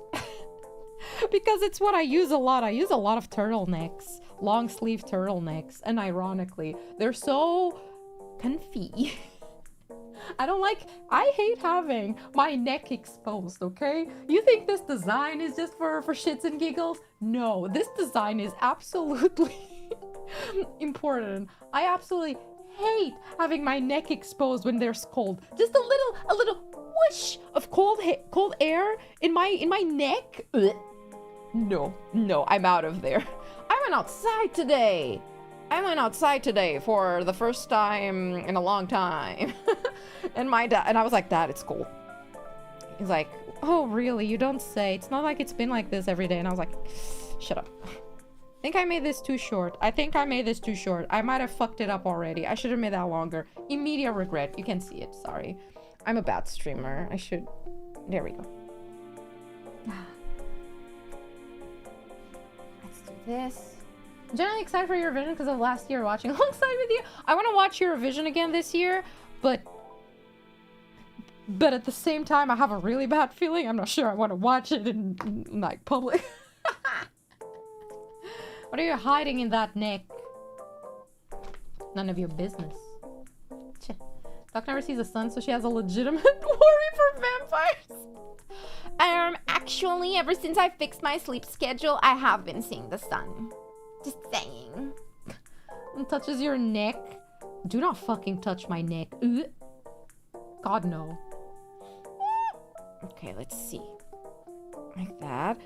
Speaker 1: Because it's what I use a lot. I use a lot of turtlenecks. Long sleeve turtlenecks. And ironically, they're so comfy. I hate having my neck exposed, okay? You think this design is just for shits and giggles? No, this design is absolutely important. I absolutely hate having my neck exposed when there's cold. Just a little whoosh of cold air in my neck. Ugh. No, I'm out of there. I went outside today. For the first time in a long time. And I was like, Dad, it's cold. He's like, oh, really? You don't say. It's not like it's been like this every day. And I was like, shut up. I think I made this too short. I might have fucked it up already. I should have made that longer. Immediate regret. You can see it. Sorry. I'm a bad streamer. There we go. Let's do this. I'm generally excited for Eurovision because of last year watching alongside with you. I want to watch Eurovision again this year, but at the same time, I have a really bad feeling. I'm not sure I want to watch it in like public. What are you hiding in that neck? None of your business. Doc never sees the sun, so she has a legitimate worry for vampires. Actually, ever since I fixed my sleep schedule, I have been seeing the sun. Just saying. And touches your neck. Do not fucking touch my neck. Ugh. God, no. Okay, let's see. Like that.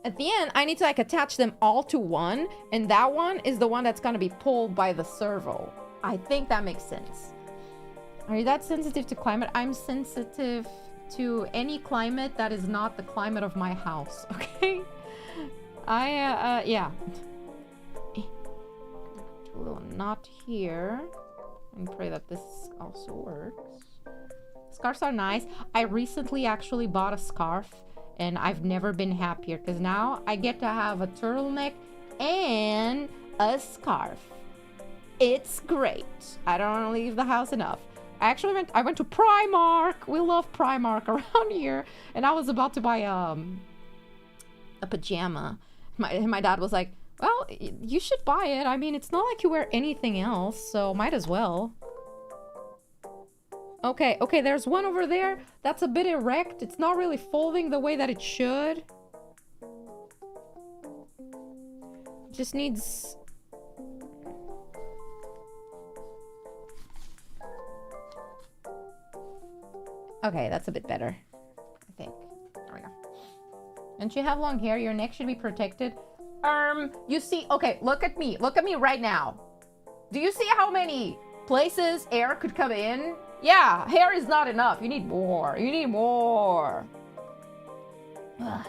Speaker 1: At the end, I need to like attach them all to one, and that one is the one that's gonna be pulled by the servo. I think that makes sense. Are you that sensitive to climate? I'm sensitive to any climate that is not the climate of my house, okay? Yeah. Do a little knot here. And pray that this also works. Scarves are nice. I recently actually bought a scarf, and I've never been happier because now I get to have a turtleneck and a scarf. It's great. I don't leave the house enough. I went to Primark. We love Primark around here, and I was about to buy a pajama. My dad was like, "Well, you should buy it. I mean, it's not like you wear anything else, so might as well." Okay, there's one over there that's a bit erect. It's not really folding the way that it should. Just needs... Okay, that's a bit better, I think. There we go. Don't you have long hair? Your neck should be protected. You see... Okay, look at me. Look at me right now. Do you see how many places air could come in? Yeah, hair is not enough. You need more. You need more. Ugh.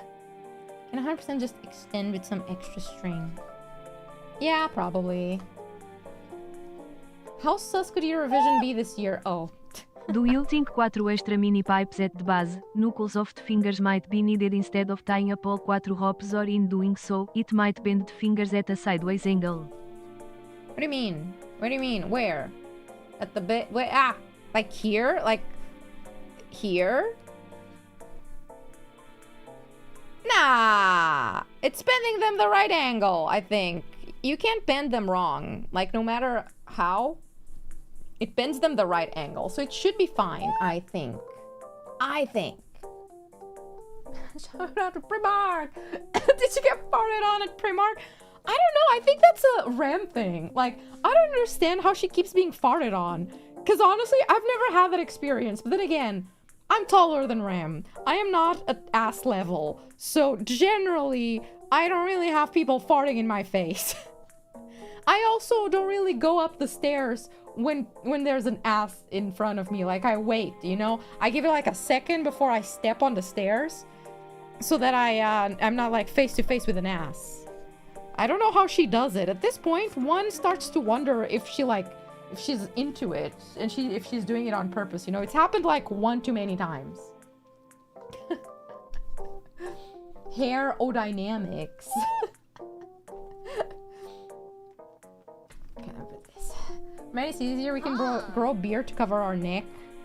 Speaker 1: Can 100% just extend with some extra string? Yeah, probably. How sus could Eurovision be this year? Oh.
Speaker 3: Do you think 4 extra mini pipes at the base, knuckles of the fingers might be needed instead of tying up all 4 hops, or in doing so, it might bend the fingers at a sideways angle?
Speaker 1: What do you mean? What do you mean? Where? At the bit? Wait, ah! Like here? Like here? Nah! It's bending them the right angle, I think. You can't bend them wrong. Like, no matter how, it bends them the right angle. So it should be fine, I think. Shout out to Primark! Did you get farted on at Primark? I don't know. I think that's a Ram thing. Like, I don't understand how she keeps being farted on. Because honestly, I've never had that experience. But then again, I'm taller than Ram. I am not at ass level. So generally, I don't really have people farting in my face. I also don't really go up the stairs when there's an ass in front of me. Like, I wait, you know? I give it like a second before I step on the stairs. So that I'm not like face to face with an ass. I don't know how she does it. At this point, one starts to wonder if she's into it and if she's doing it on purpose, you know? It's happened like one too many times. Hair dynamics. Can I put this? Maybe it's easier. We can grow a beard to cover our neck.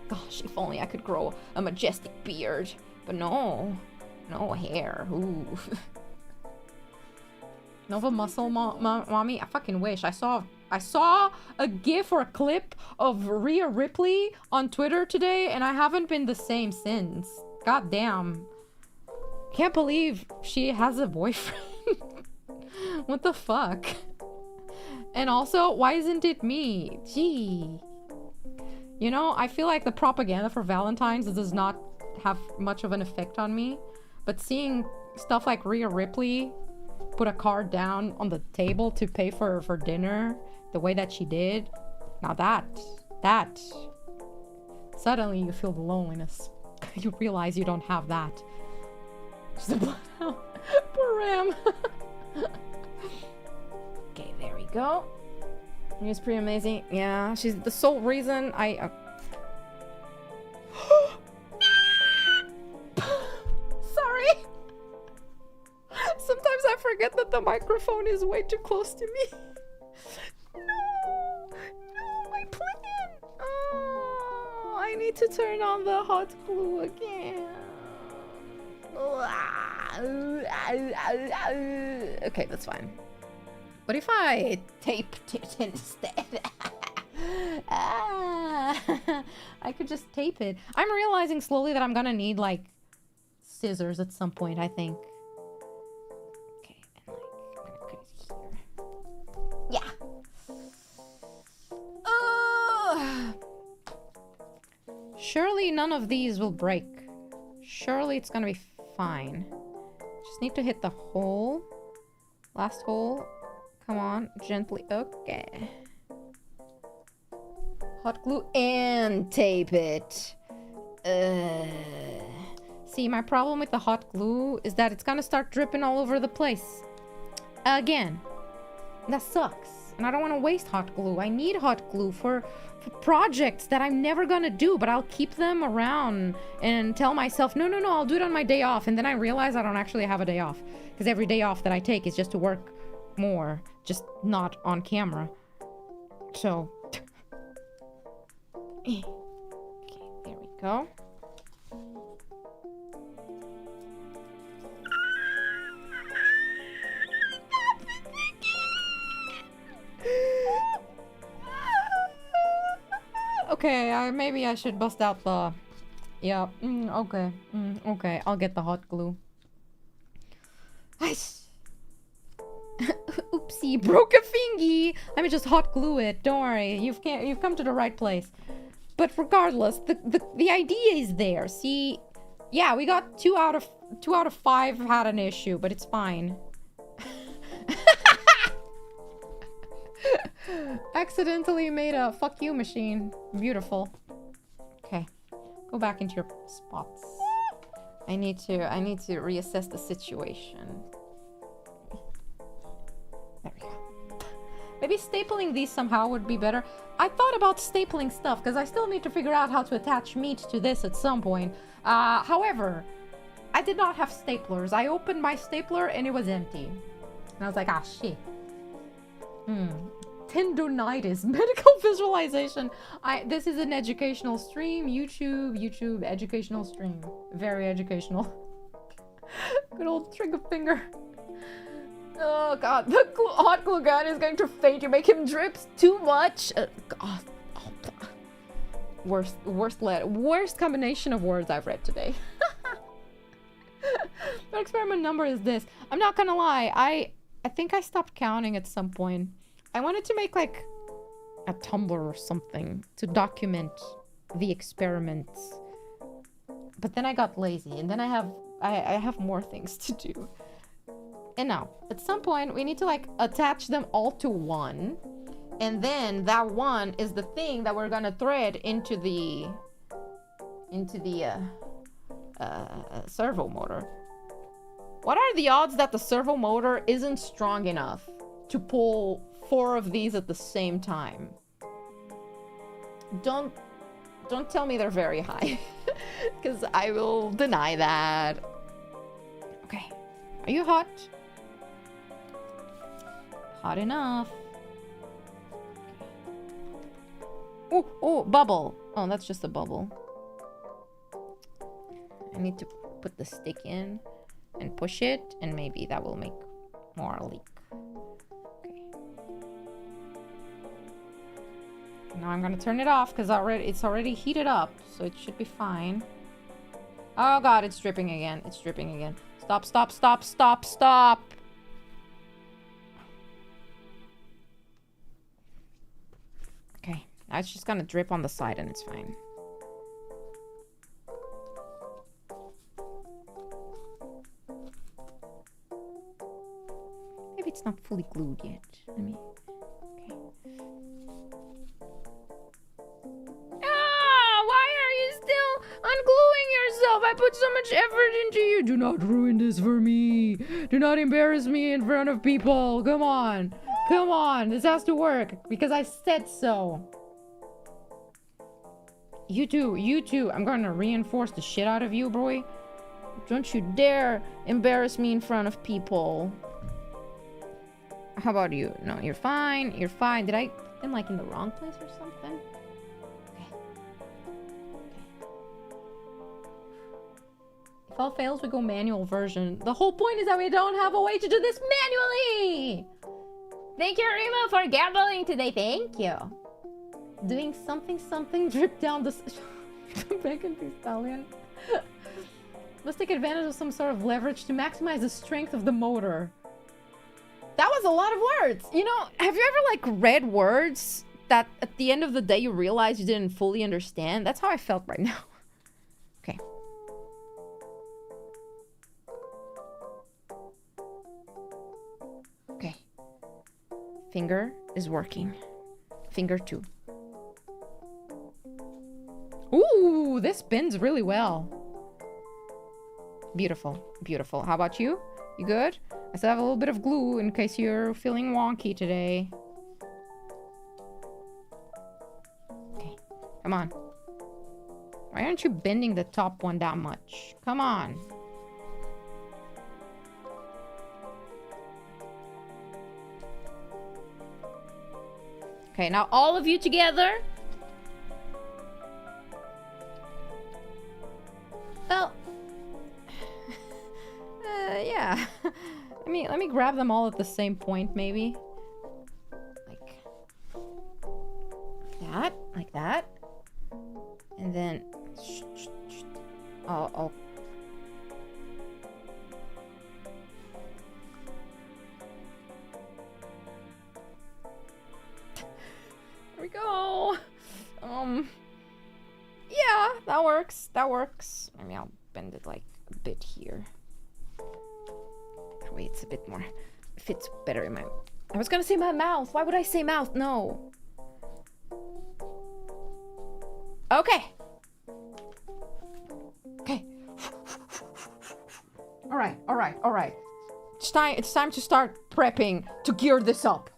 Speaker 1: Gosh, if only I could grow a majestic beard. But no hair. Ooh. Nova muscle mommy. I fucking wish. I saw a gif or a clip of Rhea Ripley on Twitter today, and I haven't been the same since. God damn. Can't believe she has a boyfriend. What the fuck? And also, why isn't it me? Gee. You know, I feel like the propaganda for Valentine's does not have much of an effect on me. But seeing stuff like Rhea Ripley put a card down on the table to pay for dinner the way that she did, now that suddenly you feel the loneliness. You realize you don't have that. Just a bloodhound. Poor Ram. Okay, there we go. It's pretty amazing. Yeah, she's the sole reason I sorry. Sometimes I forget that the microphone is way too close to me. No, my plan. Oh, I need to turn on the hot glue again. Okay, that's fine. What if I taped it instead? I could just tape it. I'm realizing slowly that I'm gonna need like scissors at some point, I think. Okay, and like I'm gonna put it here. Yeah. Surely none of these will break. surely it's gonna be fine. Just need to hit the hole. Last hole. Come on, gently. Okay. Hot glue and tape it. See, my problem with the hot glue is that it's gonna start dripping all over the place. Again. That sucks. And I don't want to waste hot glue. I need hot glue for projects that I'm never gonna do, but I'll keep them around and tell myself, no, I'll do it on my day off. And then I realize I don't actually have a day off. Because every day off that I take is just to work more. Just not on camera. So. Okay, there we go. Okay, maybe I should bust out the... Yeah, okay. Okay, I'll get the hot glue. Oopsie, broke a fingy! Let me just hot glue it. Don't worry, you've come to the right place. But regardless, the idea is there. See, yeah, we got 2 out of 5 had an issue, but it's fine. Accidentally made a fuck you machine. Beautiful. Okay. Go back into your spots. I need to reassess the situation. There we go. Maybe stapling these somehow would be better. I thought about stapling stuff because I still need to figure out how to attach meat to this at some point. However, I did not have staplers. I opened my stapler and it was empty. And I was like, ah, shit. Tendonitis, medical visualization. This is an educational stream. YouTube educational stream. Very educational. Good old trigger finger. Oh god, the hot glue gun is going to faint. You make him drip too much. God. Worst combination of words I've read today. What experiment number is this? I'm not gonna lie. I think I stopped counting at some point. I wanted to make like a Tumblr or something to document the experiments. But then I got lazy and then I have more things to do. And now, at some point we need to like attach them all to one. And then that one is the thing that we're gonna thread into the servo motor. What are the odds that the servo motor isn't strong enough to pull 4 of these at the same time? Don't tell me they're very high. Because I will deny that. Okay. Are you hot? Hot enough. Oh, bubble. Oh, that's just a bubble. I need to put the stick in and push it, and maybe that will make more leak. Now I'm gonna turn it off because it's already heated up, so it should be fine. Oh god, it's dripping again. It's dripping again. Stop, stop, stop, stop, stop! Okay, now it's just gonna drip on the side and it's fine. Maybe it's not fully glued yet. Let me... Ungluing yourself. I put so much effort into you. Do not ruin this for me. Do not embarrass me in front of people. Come on. Come on. This has to work because I said so. You too. I'm going to reinforce the shit out of you, boy. Don't you dare embarrass me in front of people. How about you? No, you're fine. You're fine. Did I put them like in the wrong place or something? If all fails, we go manual version. The whole point is that we don't have a way to do this manually! Thank you, Rima, for gambling today. Thank you. Doing something drip down the... Bacon stallion. Let's take advantage of some sort of leverage to maximize the strength of the motor. That was a lot of words! You know, have you ever, like, read words that at the end of the day you realize you didn't fully understand? That's how I felt right now. Okay. finger is working. Finger 2. Ooh, this bends really well. Beautiful, beautiful. How about you? You good? I still have a little bit of glue in case you're feeling wonky today. Okay, come on. Why aren't you bending the top one that much? Come on. Okay, now all of you together. Well, yeah. Let me grab them all at the same point, maybe. Like that. And then, oh. There we go. Yeah, that works. That works. I mean, I'll bend it like a bit here. That way it's a bit more, fits better in my, I was gonna say my mouth. Why would I say mouth? No. Okay. Okay. All right. It's time to start prepping to gear this up.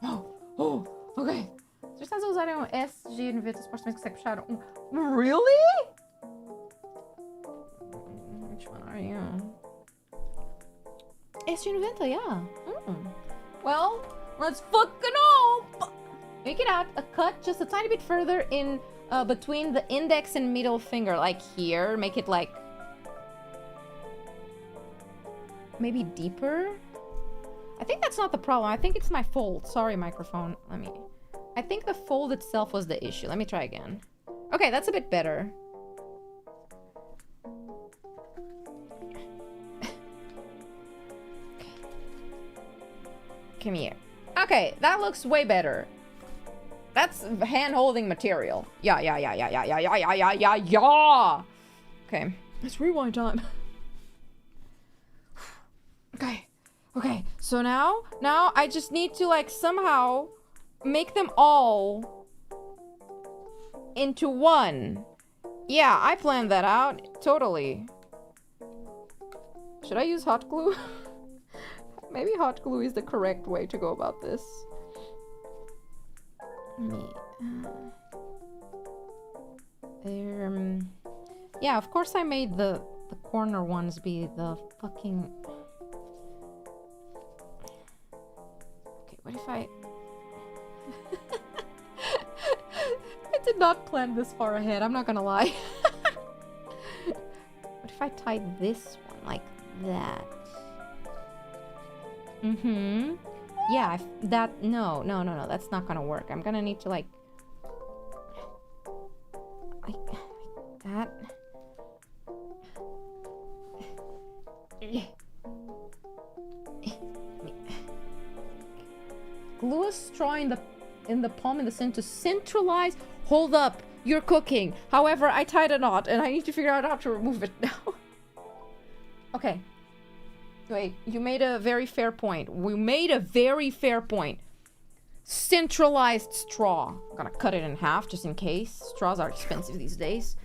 Speaker 1: Oh, ok. Se estás a usar um SG90, supostamente consegue puxar um... Really? Which one are you? SG90, yeah. Well, let's fucking hope. Make it out a cut just a tiny bit further in between the index and middle finger, like here. Make it like maybe deeper. I think that's not the problem. I think it's my fold. Sorry, microphone. I think the fold itself was the issue. Let me try again. Okay, that's a bit better. Come here. Okay, that looks way better. That's hand-holding material. Yeah. Okay, let's rewind time. Okay, so now I just need to like somehow make them all into one. Yeah, I planned that out, totally. Should I use hot glue? Maybe hot glue is the correct way to go about this. Yeah, of course I made the corner ones be the fucking... Okay, what if I... I did not plan this far ahead, I'm not gonna lie. What if I tied this one like that? Yeah, no, that's not gonna work. I'm gonna need to like that. Glue a straw in the palm in the center to centralize. Hold up, you're cooking. However, I tied a knot and I need to figure out how to remove it now. Okay. Wait, you made a very fair point. We made a very fair point. Centralized straw. I'm gonna cut it in half just in case. Straws are expensive these days.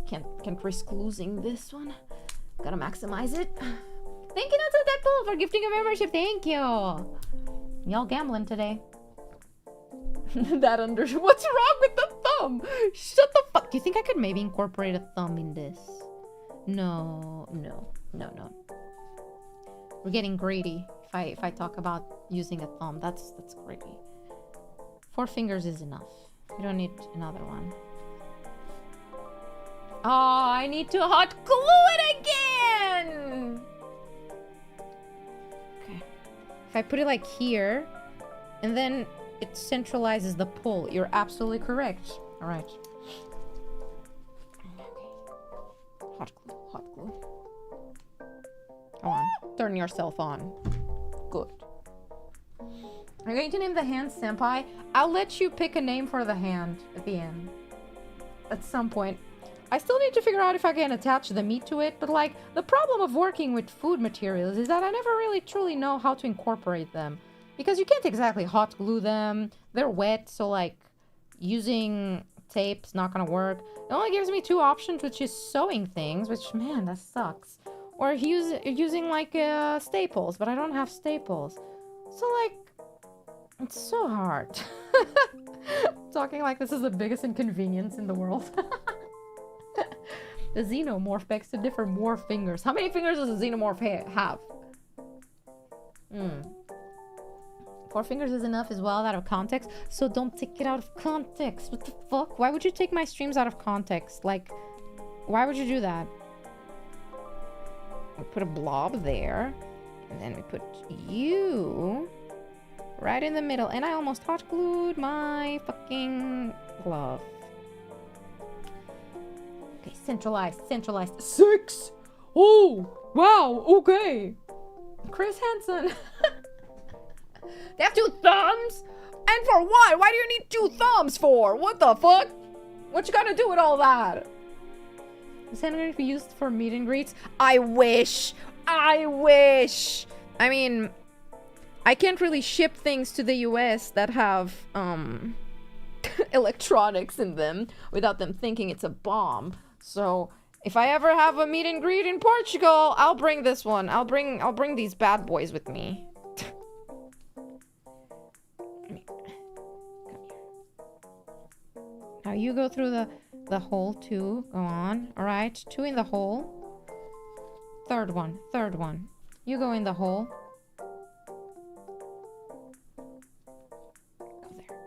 Speaker 1: Can't risk losing this one. Gotta maximize it. Thank you, Nuts Deadpool, for gifting a membership. Thank you. Y'all gambling today. What's wrong with the thumb? Shut the fuck. Do you think I could maybe incorporate a thumb in this? No. We're getting greedy if I talk about using a thumb. That's greedy. 4 fingers is enough. You don't need another one. Oh, I need to hot glue it again! Okay. If I put it like here, and then it centralizes the pull. You're absolutely correct. All right. Okay. Hot glue. Come on, turn yourself on. Good. I'm going to name the hand Senpai. I'll let you pick a name for the hand at the end. At some point. I still need to figure out if I can attach the meat to it, but like, the problem of working with food materials is that I never really truly know how to incorporate them. Because you can't exactly hot glue them. They're wet, so like using tape's not gonna work. It only gives me 2 options, which is sewing things, which, man, that sucks. Or using like staples, but I don't have staples. So like, it's so hard. Talking like this is the biggest inconvenience in the world. The xenomorph begs to differ more fingers. How many fingers does a xenomorph have? 4 fingers is enough as well, out of context. So don't take it out of context. What the fuck? Why would you take my streams out of context? Like, why would you do that? We put a blob there. And then we put you right in the middle. And I almost hot glued my fucking glove. Okay, centralized. 6! Oh, wow, okay. Chris Hansen. They have 2 thumbs? And for what? Why do you need 2 thumbs for? What the fuck? What you gotta do with all that? Is that going to be used for meet and greets? I wish. I mean, I can't really ship things to the US that have electronics in them without them thinking it's a bomb. So if I ever have a meet and greet in Portugal, I'll bring this one. I'll bring these bad boys with me. Now you go through the hole too. Go on. All right. 2 in the hole. Third one. You go in the hole. Go there.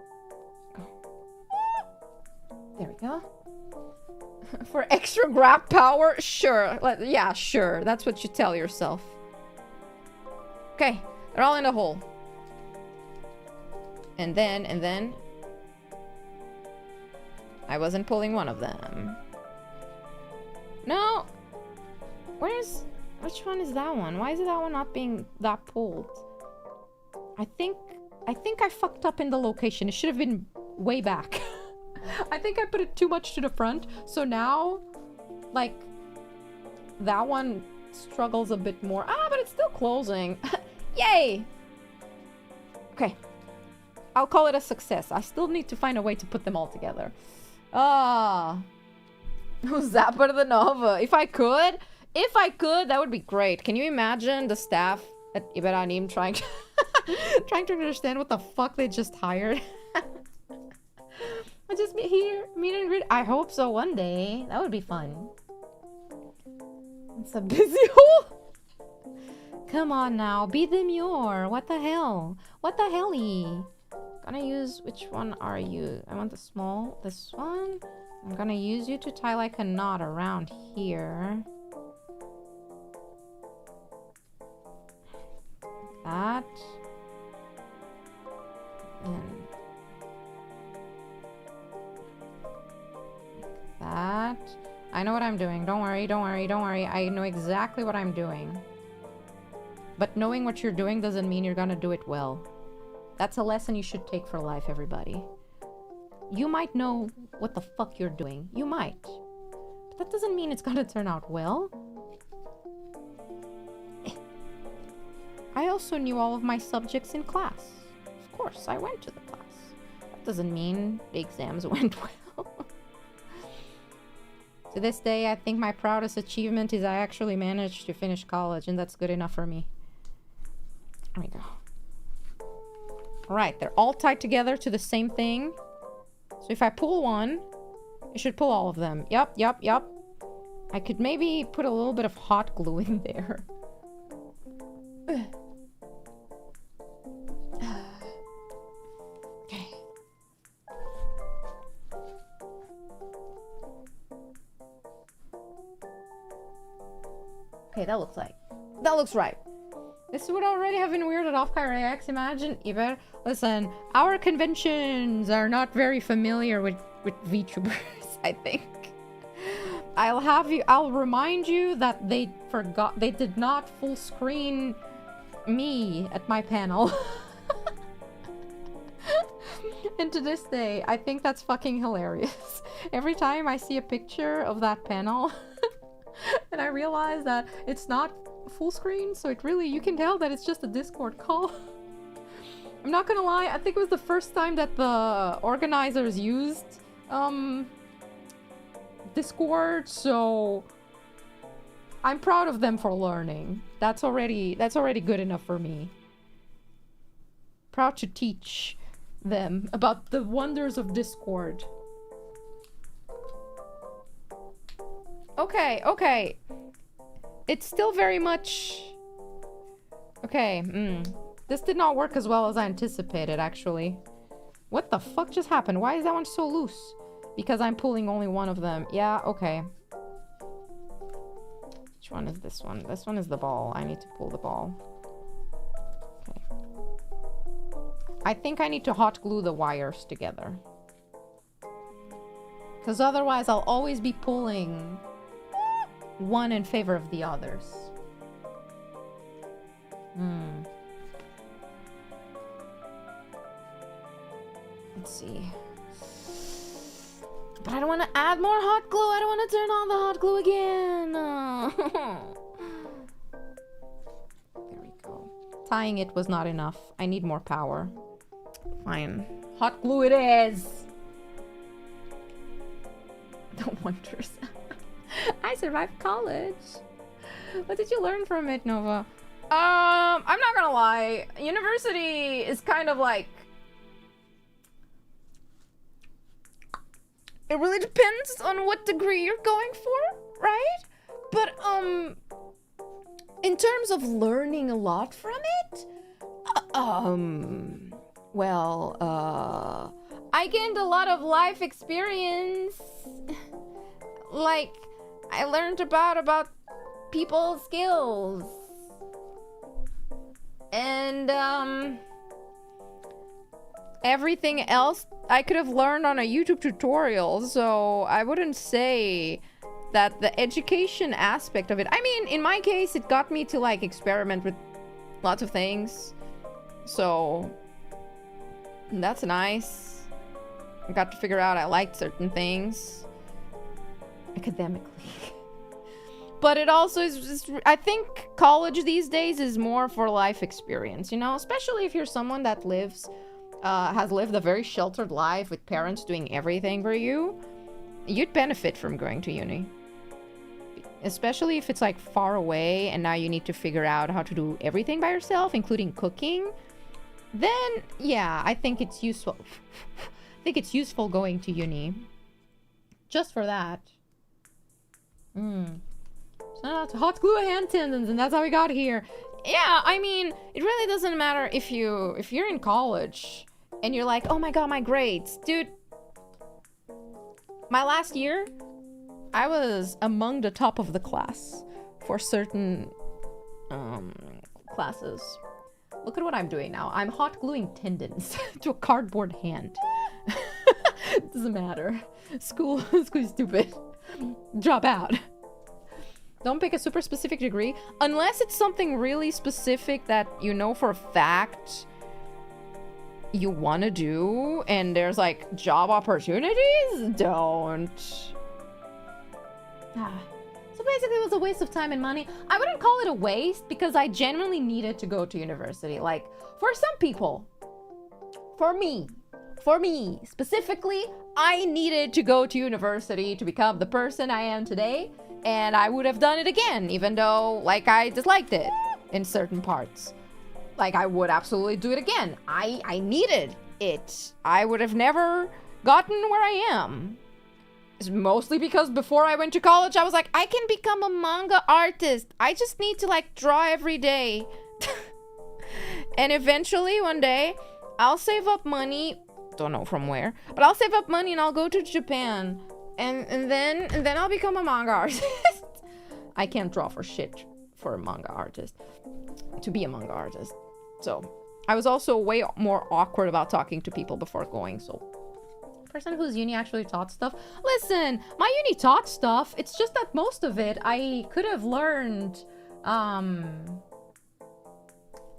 Speaker 1: Go. There we go. For extra grab power? Sure. Yeah, sure. That's what you tell yourself. Okay. They're all in the hole. And then... I wasn't pulling one of them. No! Which one is that one? Why is that one not being that pulled? I think I fucked up in the location. It should have been way back. I think I put it too much to the front. So now, like, that one struggles a bit more. Ah, but it's still closing. Yay! Okay. I'll call it a success. I still need to find a way to put them all together. Ah. Zapper the Nova. If I could, that would be great. Can you imagine the staff at Iberanim trying to understand what the fuck they just hired? I just meet and greet. I hope so one day. That would be fun. It's a busy hole. Come on now, be demure. What the hell? What the helly? Gonna use, which one are you? I want this one. I'm gonna use you to tie like a knot around here. That. And that. I know what I'm doing. Don't worry. I know exactly what I'm doing. But knowing what you're doing doesn't mean you're gonna do it well. That's a lesson you should take for life, everybody. You might know what the fuck you're doing. You might. But that doesn't mean it's gonna turn out well. I also knew all of my subjects in class. Of course, I went to the class. That doesn't mean the exams went well. To this day, I think my proudest achievement is I actually managed to finish college, and that's good enough for me. There we go. Alright, they're all tied together to the same thing. So if I pull one, it should pull all of them. Yup. I could maybe put a little bit of hot glue in there. Okay. Okay, that looks right. This would already have been weird at Off Kyrex. Imagine, Iber. Listen, our conventions are not very familiar with VTubers, I think. I'll remind you that they did not full screen me at my panel. And to this day, I think that's fucking hilarious. Every time I see a picture of that panel, and I realize that it's not full screen, so you can tell that it's just a Discord call. I'm not gonna lie, I think it was the first time that the organizers used Discord, so I'm proud of them for learning. That's already good enough for me. Proud to teach them about the wonders of Discord. Okay, okay. It's still very much... Okay, This did not work as well as I anticipated, actually. What the fuck just happened? Why is that one so loose? Because I'm pulling only one of them. Yeah, okay. Which one is this one? This one is the ball. I need to pull the ball. Okay. I think I need to hot glue the wires together. Because otherwise I'll always be pulling one in favor of the others. Let's see. But I don't want to add more hot glue. I don't want to turn on the hot glue again. There we go. Tying it was not enough. I need more power. Fine. Hot glue it is. The wonders. I survived college. What did you learn from it, Nova? I'm not gonna lie. University is kind of like... It really depends on what degree you're going for, right? But, in terms of learning a lot from it, I gained a lot of life experience. Like, I learned about people's skills. And, everything else I could have learned on a YouTube tutorial, so I wouldn't say that the education aspect of it... I mean, in my case, it got me to, like, experiment with lots of things. So, that's nice. I got to figure out I liked certain things. Academically. But it also is... I think college these days is more for life experience, you know? Especially if you're someone that lives... has lived a very sheltered life with parents doing everything for you, you'd benefit from going to uni. Especially if it's like far away and now you need to figure out how to do everything by yourself, including cooking. Then, yeah, I think it's useful. I think it's useful going to uni. Just for that. So now to hot glue hand tendons, and that's how we got here. Yeah, I mean, it really doesn't matter if you're in college and you're like, oh my god, my grades. Dude, my last year, I was among the top of the class for certain classes. Look at what I'm doing now. I'm hot gluing tendons to a cardboard hand. It doesn't matter. School is stupid. Drop out. Don't pick a super specific degree unless it's something really specific that you know for a fact you want to do and there's like job opportunities. Don't. So basically it was a waste of time and money. I wouldn't call it a waste because I genuinely needed to go to university. Like, for some people, for me specifically, I needed to go to university to become the person I am today. And I would have done it again, even though, like, I disliked it in certain parts. Like, I would absolutely do it again. I needed it. I would have never gotten where I am. It's mostly because before I went to college, I was like, I can become a manga artist. I just need to, like, draw every day. And eventually, one day, I'll save up money. Don't know from where. But I'll save up money and I'll go to Japan. And then I'll become a manga artist. I can't draw for shit for a manga artist. To be a manga artist. So, I was also way more awkward about talking to people before going, so... Person whose uni actually taught stuff. Listen, my uni taught stuff. It's just that most of it I could have learned, on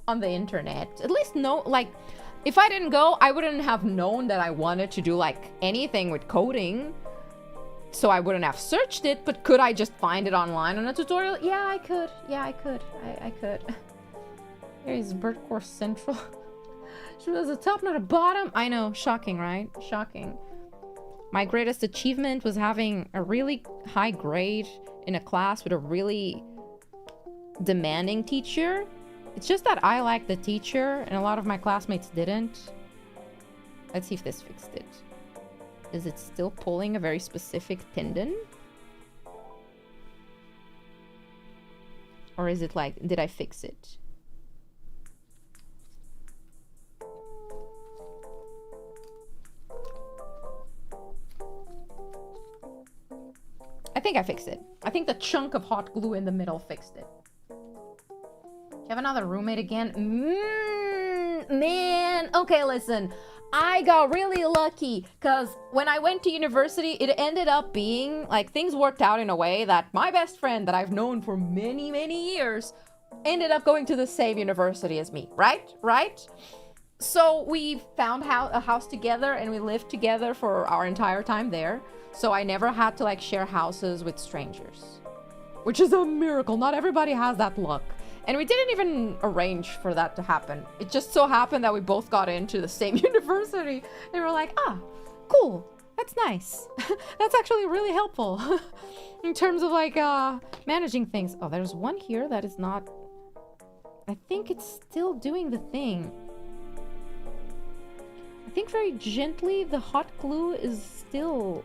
Speaker 1: the internet. At least like... If I didn't go, I wouldn't have known that I wanted to do, like, anything with coding. So I wouldn't have searched it, but could I just find it online on a tutorial? Yeah, I could. Yeah, I could. I could. Here's Bird Course Central. She was a top, not a bottom. I know, shocking, right? Shocking. My greatest achievement was having a really high grade in a class with a really demanding teacher. It's just that I liked the teacher and a lot of my classmates didn't. Let's see if this fixed it. Is it still pulling a very specific tendon? Or is it like, did I fix it? I think I fixed it. I think the chunk of hot glue in the middle fixed it. You have another roommate again? Man. Okay, listen. I got really lucky because when I went to university, it ended up being like things worked out in a way that my best friend that I've known for many, many years ended up going to the same university as me, right? So we found a house together and we lived together for our entire time there. So I never had to like share houses with strangers, which is a miracle. Not everybody has that luck. And we didn't even arrange for that to happen. It just so happened that we both got into the same university. And we're like, ah, cool. That's nice. That's actually really helpful in terms of like managing things. Oh, there's one here that is not... I think it's still doing the thing. I think very gently the hot glue is still...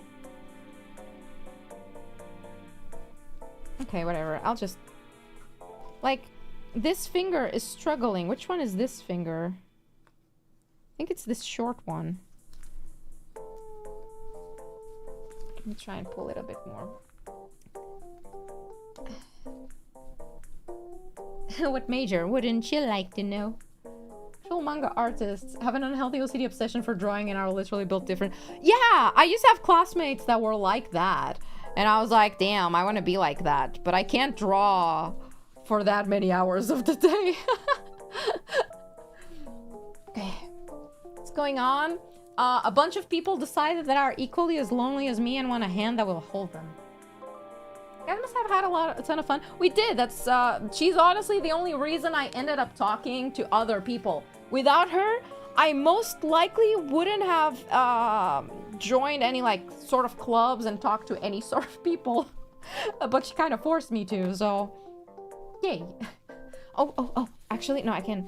Speaker 1: Okay, whatever. I'll just... Like... This finger is struggling. Which one is this finger? I think it's this short one. Let me try and pull it a bit more. What major? Wouldn't you like to know? Actual manga artists have an unhealthy OCD obsession for drawing and are literally built different. Yeah! I used to have classmates that were like that. And I was like, damn, I want to be like that. But I can't draw... for that many hours of the day. Okay. What's going on? A bunch of people decided that are equally as lonely as me and want a hand that will hold them. You guys must have had a ton of fun. We did. That's she's honestly the only reason I ended up talking to other people. Without her, I most likely wouldn't have joined any like sort of clubs and talked to any sort of people. But she kind of forced me to, so yay. Oh, actually, no, I can.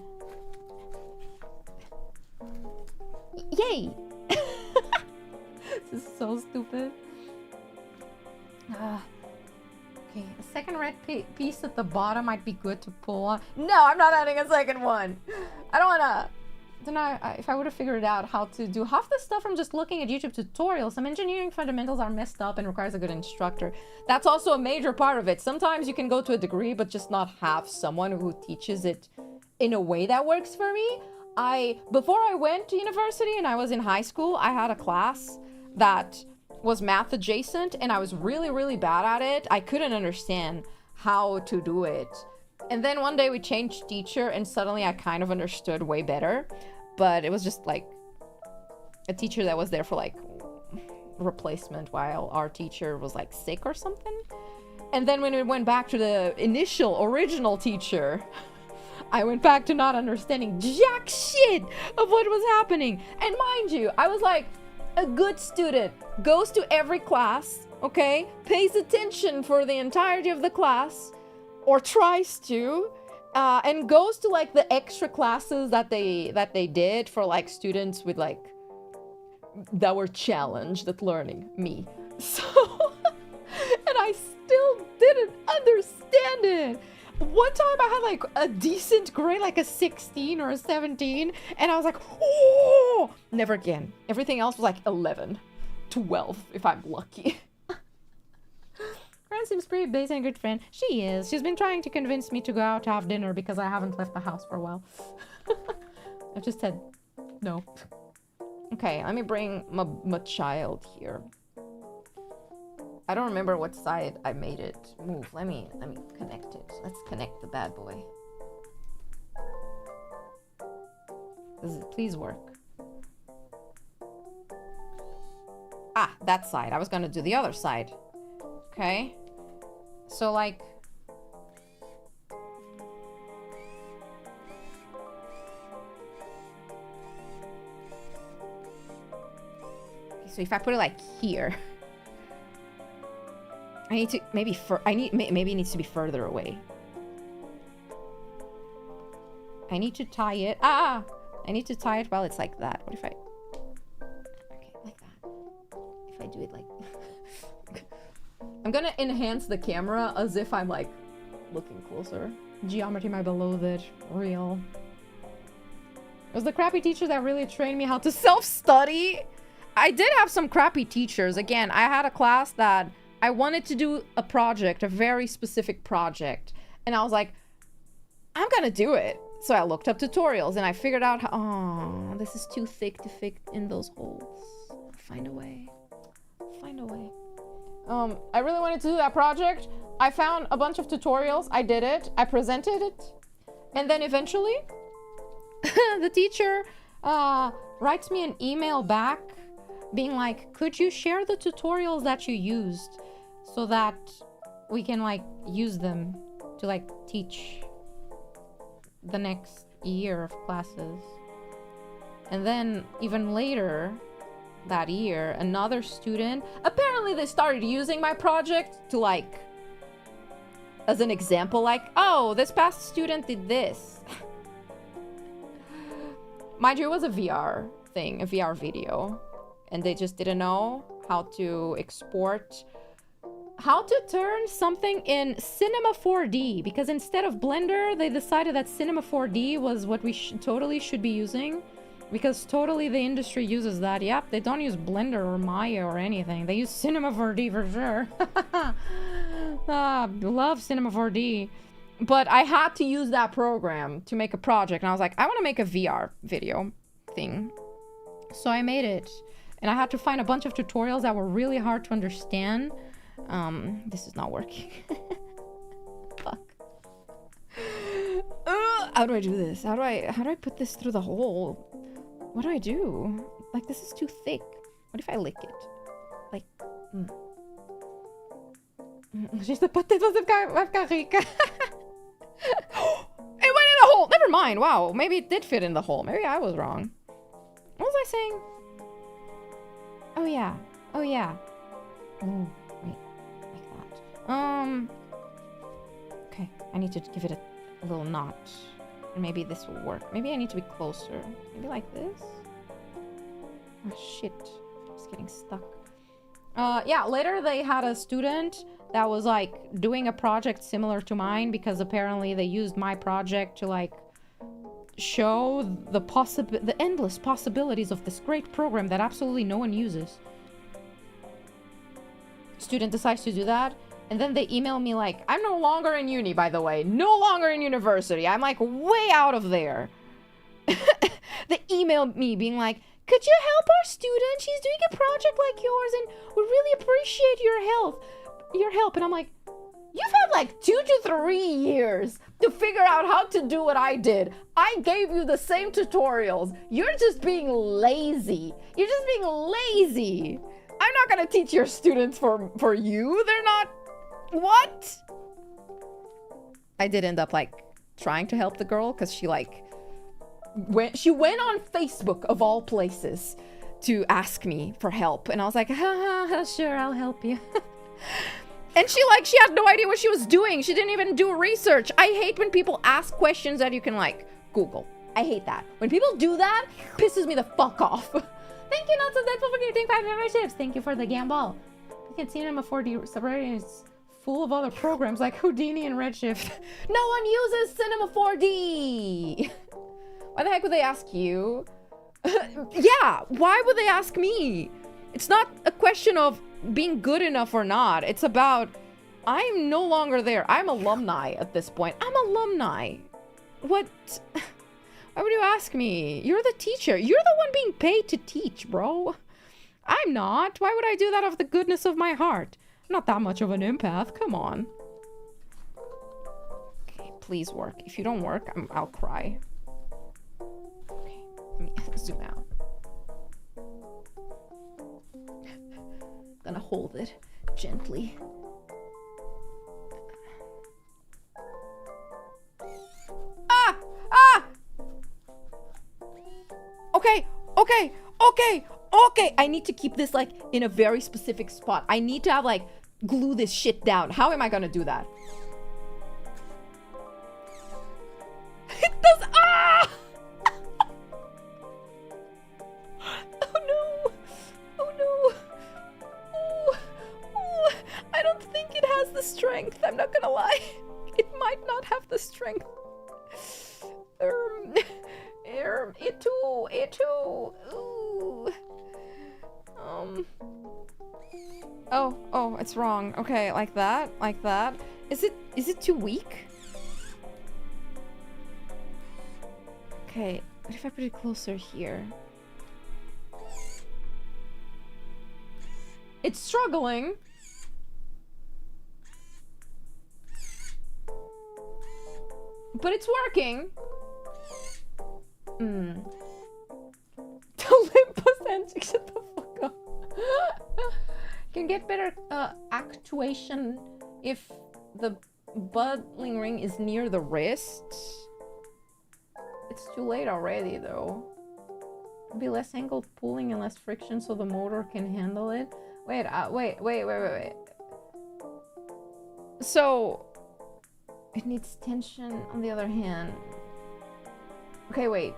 Speaker 1: Yay! This is so stupid. Okay, a second red piece at the bottom might be good to pull on. No, I'm not adding a second one. I don't wanna... I don't know if I would have figured out how to do half the stuff from just looking at YouTube tutorials. Some engineering fundamentals are messed up and requires a good instructor. That's also a major part of it. Sometimes you can go to a degree but just not have someone who teaches it in a way that works for me. Before I went to university and I was in high school, I had a class that was math adjacent and I was really, really bad at it. I couldn't understand how to do it. And then one day we changed teacher and suddenly I kind of understood way better. But it was just like a teacher that was there for like replacement while our teacher was like sick or something. And then when we went back to the original teacher, I went back to not understanding jack shit of what was happening. And mind you, I was like a good student, goes to every class, okay? Pays attention for the entirety of the class, or tries to. And goes to like the extra classes that they did for like students with like that were challenged at learning, me. So and I still didn't understand it. One time I had like a decent grade, like a 16 or a 17, and I was like, oh, never again. Everything else was like 11, 12 if I'm lucky. Fran seems pretty basic and good friend. She is. She's been trying to convince me to go out to have dinner because I haven't left the house for a while. I just said no. Okay, let me bring my child here. I don't remember what side I made it move. Let me connect it. Let's connect the bad boy. Does it please work? Ah, that side. I was gonna do the other side. Okay. So like... So if I put it like here, I need to maybe maybe it needs to be further away. I need to tie it. I need to tie it while it's like that. What if I... Okay, like that. If I do it like... I'm gonna enhance the camera as if I'm like looking closer. Geometry, my beloved. Real. It was the crappy teacher that really trained me how to self-study. I did have some crappy teachers. Again, I had a class that I wanted to do a project, a very specific project. And I was like, I'm gonna do it. So I looked up tutorials and I figured out how, oh, this is too thick to fit in those holes. Find a way. Find a way. I really wanted to do that project. I found a bunch of tutorials. I did it. I presented it. And then eventually, the teacher writes me an email back being like, could you share the tutorials that you used so that we can like use them to like teach the next year of classes. And then even later that year, another student, apparently they started using my project to like, as an example, like, oh, this past student did this. Mind you, it was a VR thing, a VR video. And they just didn't know how to export, how to turn something in Cinema 4D, because instead of Blender, they decided that Cinema 4D was what we totally should be using, because totally the industry uses that. Yep, they don't use Blender or Maya or anything. They use Cinema 4D for sure. Love Cinema 4D. But I had to use that program to make a project, and I was like, I want to make a VR video thing. So I made it, and I had to find a bunch of tutorials that were really hard to understand. This is not working. Fuck. How do I do this? How do I put this through the hole? What do I do? Like, this is too thick. What if I lick it? Like, She's the potato vai ficar rica. It went in the hole. Never mind. Wow. Maybe it did fit in the hole. Maybe I was wrong. What was I saying? Oh yeah. Oh yeah. Oh, wait. Like that. Okay. I need to give it a little notch. And maybe this will work. Maybe I need to be closer. Maybe like this? Oh shit. It's getting stuck. Yeah, later they had a student that was like doing a project similar to mine, because apparently they used my project to like show the endless possibilities of this great program that absolutely no one uses. Student decides to do that, and then they email me like, I'm no longer in uni, by the way, no longer in university, I'm like way out of there. They emailed me being like, could you help our student? She's doing a project like yours and we really appreciate your help. And I'm like, you've had like 2 to 3 years to figure out how to do what I did. I gave you the same tutorials. You're just being lazy. You're just being lazy. I'm not gonna teach your students for you. They're not... What? I did end up like trying to help the girl, because she like... She went on Facebook, of all places, to ask me for help. And I was like, sure, I'll help you. And she had no idea what she was doing. She didn't even do research. I hate when people ask questions that you can like Google. I hate that. When people do that, pisses me the fuck off. Thank you, not so deadful, for getting 5 memberships. Thank you for the gamble. You can see Cinema 4D subreddit is full of other programs like Houdini and Redshift. No one uses Cinema 4D. Why the heck would they ask you? Yeah, why would they ask me? It's not a question of being good enough or not. It's about, I'm no longer there. I'm alumni at this point. I'm alumni. What? Why would you ask me? You're the teacher. You're the one being paid to teach, bro. I'm not. Why would I do that out of the goodness of my heart? I'm not that much of an empath. Come on. Okay, please work. If you don't work, I'll cry. Let me zoom out. Gonna hold it gently. Ah! Okay, okay, okay, Okay, I need to keep this like in a very specific spot. I need to have like glue this shit down. How am I gonna do that? It does. Ah! Oh no! Oh no! Oh, oh, I don't think it has the strength. I'm not gonna lie. It might not have the strength. It too. Ooh. Oh, it's wrong. Okay, like that. Is it too weak? Okay, what if I put it closer here? It's struggling. But it's working. Olympus engine, shut the fuck up. Can get better actuation if the buckling ring is near the wrist. It's too late already though. Be less angled pulling and less friction so the motor can handle it. Wait. So it needs tension on the other hand. Okay, wait.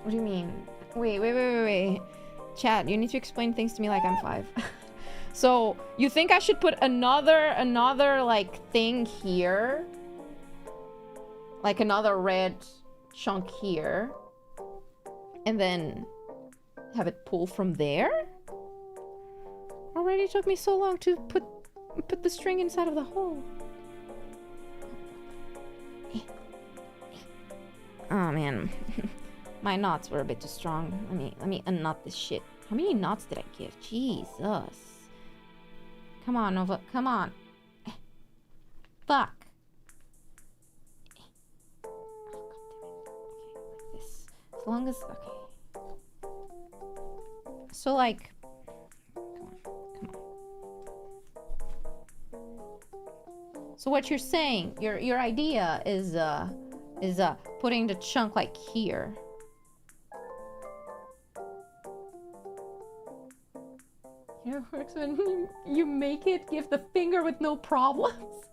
Speaker 1: What do you mean? Wait. Chat, you need to explain things to me like I'm 5. So, you think I should put another like thing here? Like another red chunk here. And then have it pull from there? Already took me so long to put the string inside of the hole. Oh man. My knots were a bit too strong. Let me unknot this shit. How many knots did I give? Jesus. Come on, Nova. Come on. Fuck. Okay, like this. As long as... Okay. So, like... Come on. So what you're saying, your idea is putting the chunk, like, here. It works when you make it give the finger with no problems.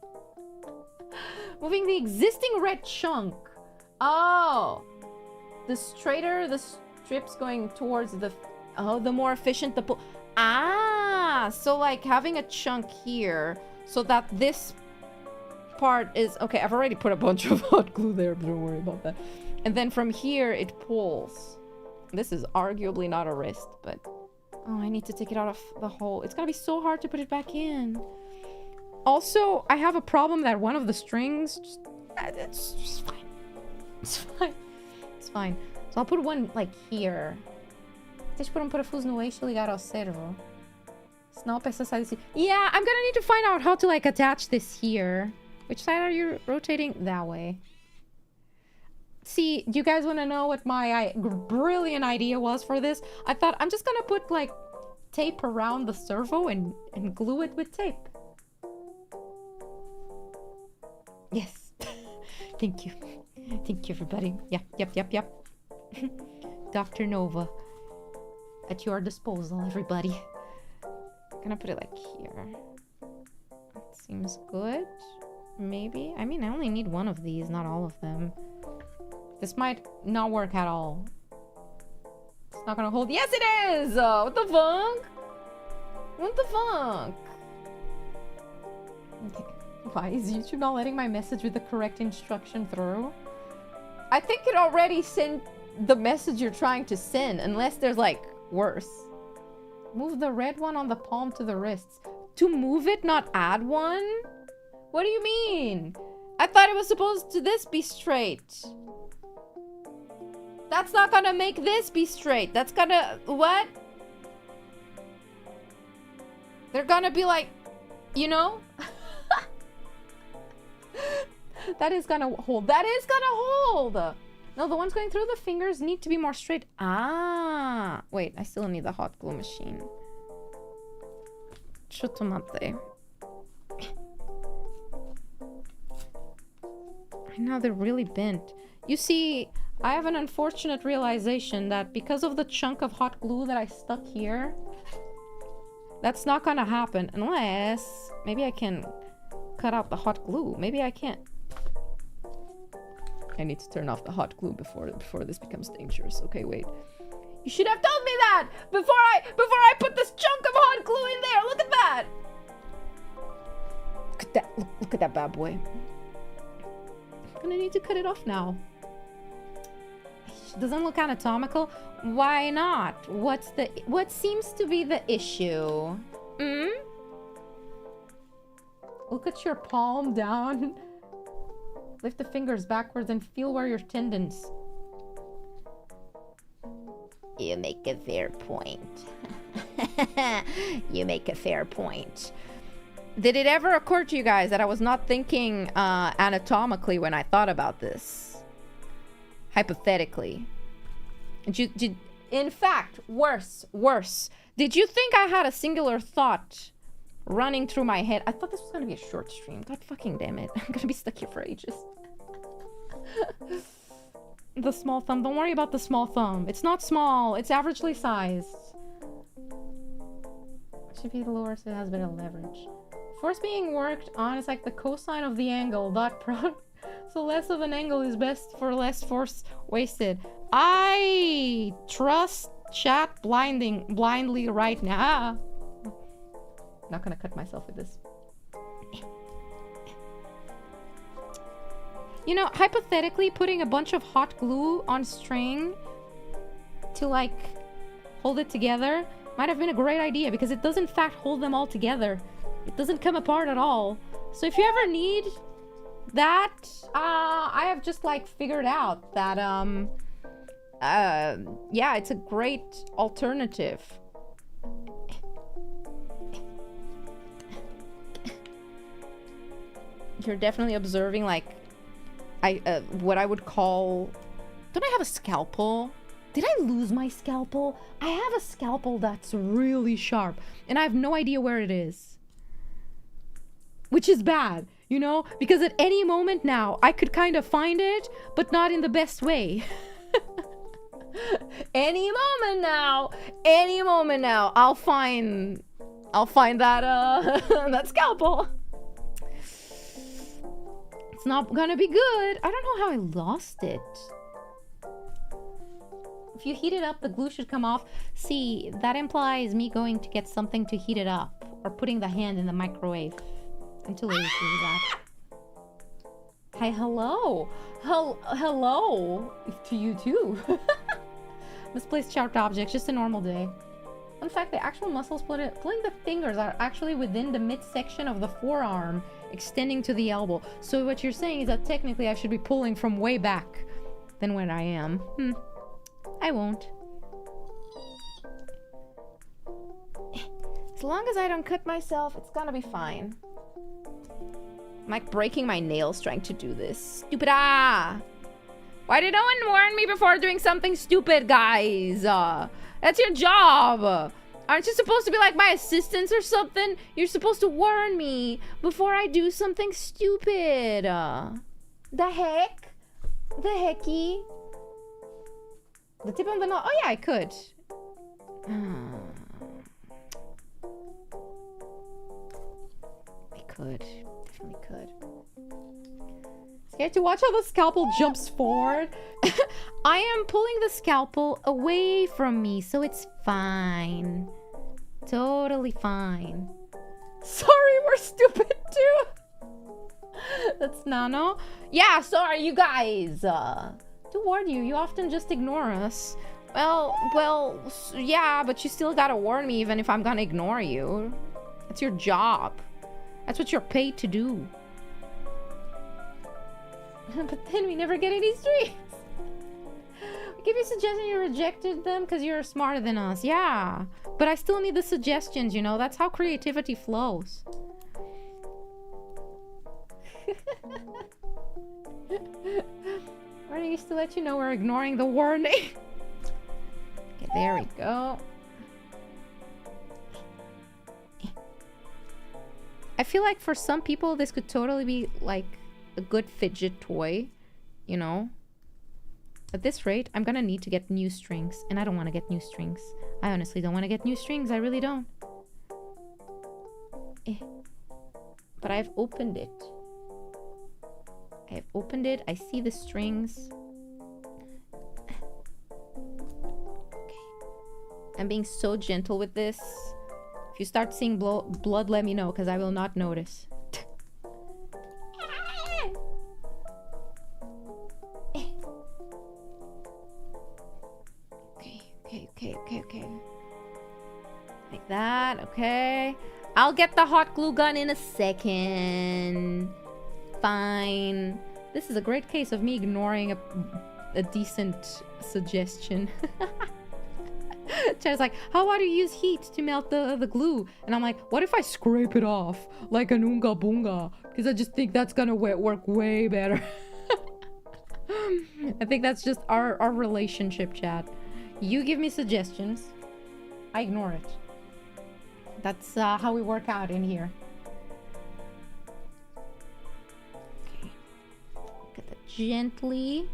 Speaker 1: Moving the existing red chunk. Oh. The straighter the strips going towards the... Oh, the more efficient the pull. Ah. So like having a chunk here so that this part is... Okay, I've already put a bunch of hot glue there, but don't worry about that. And then from here it pulls. This is arguably not a wrist, but... Oh, I need to take it out of the hole. It's gonna be so hard to put it back in. Also, I have a problem that one of the strings... It's just fine. It's fine. It's fine. So I'll put one, like, here. Deixa por parafuso no eixo ligado ao servo. Senão a peça sai desse... Yeah, I'm gonna need to find out how to, like, attach this here. Which side are you rotating? That way. See, do you guys want to know what my brilliant idea was for this? I thought I'm just gonna put like tape around the servo and glue it with tape. Yes. Thank you. Thank you, everybody. Yeah, yep. Dr.NOVA. At your disposal, everybody. I'm gonna put it like here. That seems good. Maybe. I mean, I only need one of these, not all of them. This might not work at all. It's not gonna hold. Yes, it is! What the fuck? What the fuck? Okay. Why is YouTube not letting my message with the correct instruction through? I think it already sent the message you're trying to send, unless there's like worse. Move the red one on the palm to the wrists. To move it, not add one? What do you mean? I thought it was supposed to this be straight. That's not gonna make this be straight. That's gonna... What? They're gonna be like... You know? That is gonna hold. That is gonna hold! No, the ones going through the fingers need to be more straight. Ah! Wait, I still need the hot glue machine. Chotomate. I know, they're really bent. You see... I have an unfortunate realization that because of the chunk of hot glue that I stuck here, that's not gonna happen unless maybe I can cut out the hot glue. Maybe I can't. I need to turn off the hot glue before this becomes dangerous. Okay, wait. You should have told me that before I put this chunk of hot glue in there. Look at that. Look at that. Look at that bad boy. I'm gonna need to cut it off now. It doesn't look anatomical. Why not? What seems to be the issue? Look at your palm down. Lift the fingers backwards and feel where your tendons. You make a fair point. You make a fair point. Did it ever occur to you guys that I was not thinking anatomically when I thought about this? Hypothetically. In fact, worse. Did you think I had a singular thought running through my head? I thought this was gonna be a short stream. God fucking damn it. I'm gonna be stuck here for ages. The small thumb. Don't worry about the small thumb. It's not small. It's averagely sized. Should be lower so it has better leverage. Force being worked on is like the cosine of the angle. Dot product. So less of an angle is best for less force wasted. I trust chat blindly right now. Not gonna cut myself with this. You know, hypothetically, putting a bunch of hot glue on string to, like, hold it together might have been a great idea because it does, in fact, hold them all together. It doesn't come apart at all. So if you ever need that, I have just, like, figured out that, yeah, it's a great alternative. You're definitely observing, like, what I would call... Don't I have a scalpel? Did I lose my scalpel? I have a scalpel that's really sharp, and I have no idea where it is. Which is bad, you know? Because at any moment now, I could kind of find it, but not in the best way. Any moment now, I'll find that, that scalpel. It's not gonna be good. I don't know how I lost it. If you heat it up, the glue should come off. See, that implies me going to get something to heat it up. Or putting the hand in the microwave. Until I do that. Hi, hello. Hello. To you too. Misplaced sharp objects, just a normal day. In fact, the actual muscles pulling the fingers are actually within the midsection of the forearm, extending to the elbow. So what you're saying is that technically I should be pulling from way back than when I am. I won't. As long as I don't cut myself, it's gonna be fine. I'm like breaking my nails trying to do this. Stupid Why did no one warn me before doing something stupid, guys? That's your job. Aren't you supposed to be like my assistants or something? You're supposed to warn me before I do something stupid. The heck? The hecky? The tip of the nose. Oh yeah, I could. I could. Definitely could. Scared to watch how the scalpel jumps forward. I am pulling the scalpel away from me, so it's fine. Totally fine. Sorry, we're stupid too. That's Nano. Yeah, sorry, you guys. To warn you, you often just ignore us. Well, yeah, but you still gotta warn me even if I'm gonna ignore you. That's your job. That's what you're paid to do. But then we never get any streams. We give you suggestions, you rejected them because you're smarter than us. Yeah, but I still need the suggestions, you know? That's how creativity flows. Warning is to let you know we're ignoring the warning. Okay, there we go. I feel like for some people this could totally be like a good fidget toy, you know? At this rate, I'm gonna need to get new strings, and I don't want to get new strings. I honestly don't want to get new strings. I really don't. But I've opened it. I've opened it. I see the strings. Okay. I'm being so gentle with this. If you start seeing blood, let me know, because I will not notice. Okay. Like that, okay. I'll get the hot glue gun in a second. Fine. This is a great case of me ignoring a decent suggestion. Chad's like, how about you use heat to melt the glue? And I'm like, what if I scrape it off like an Oonga Boonga? Because I just think that's gonna work way better. I think that's just our relationship, Chad. You give me suggestions, I ignore it. That's how we work out in here. Okay. Look at that gently.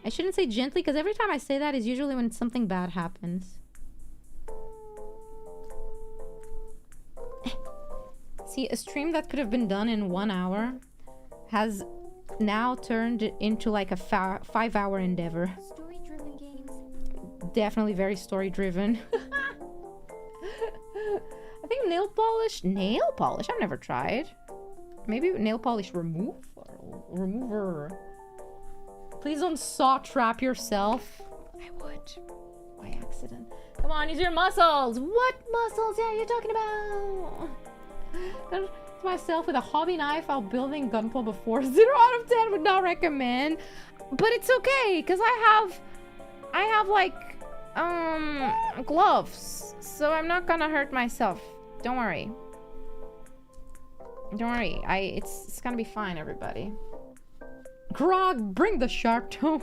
Speaker 1: I shouldn't say gently, because every time I say that is usually when something bad happens. See, a stream that could have been done in 1 hour has now turned into like a 5-hour endeavor.
Speaker 2: Story-driven games.
Speaker 1: Definitely very story-driven. I think nail polish? Nail polish? I've never tried. Maybe nail polish remover. Please don't saw trap yourself. I would. By accident. Come on, use your muscles. What muscles are you talking about? To myself with a hobby knife while building gunpla before. 0 out of 10 would not recommend. But it's okay, because I have like gloves. So I'm not gonna hurt myself. Don't worry. Don't worry. It's gonna be fine, everybody. Grog, bring the sharp toe.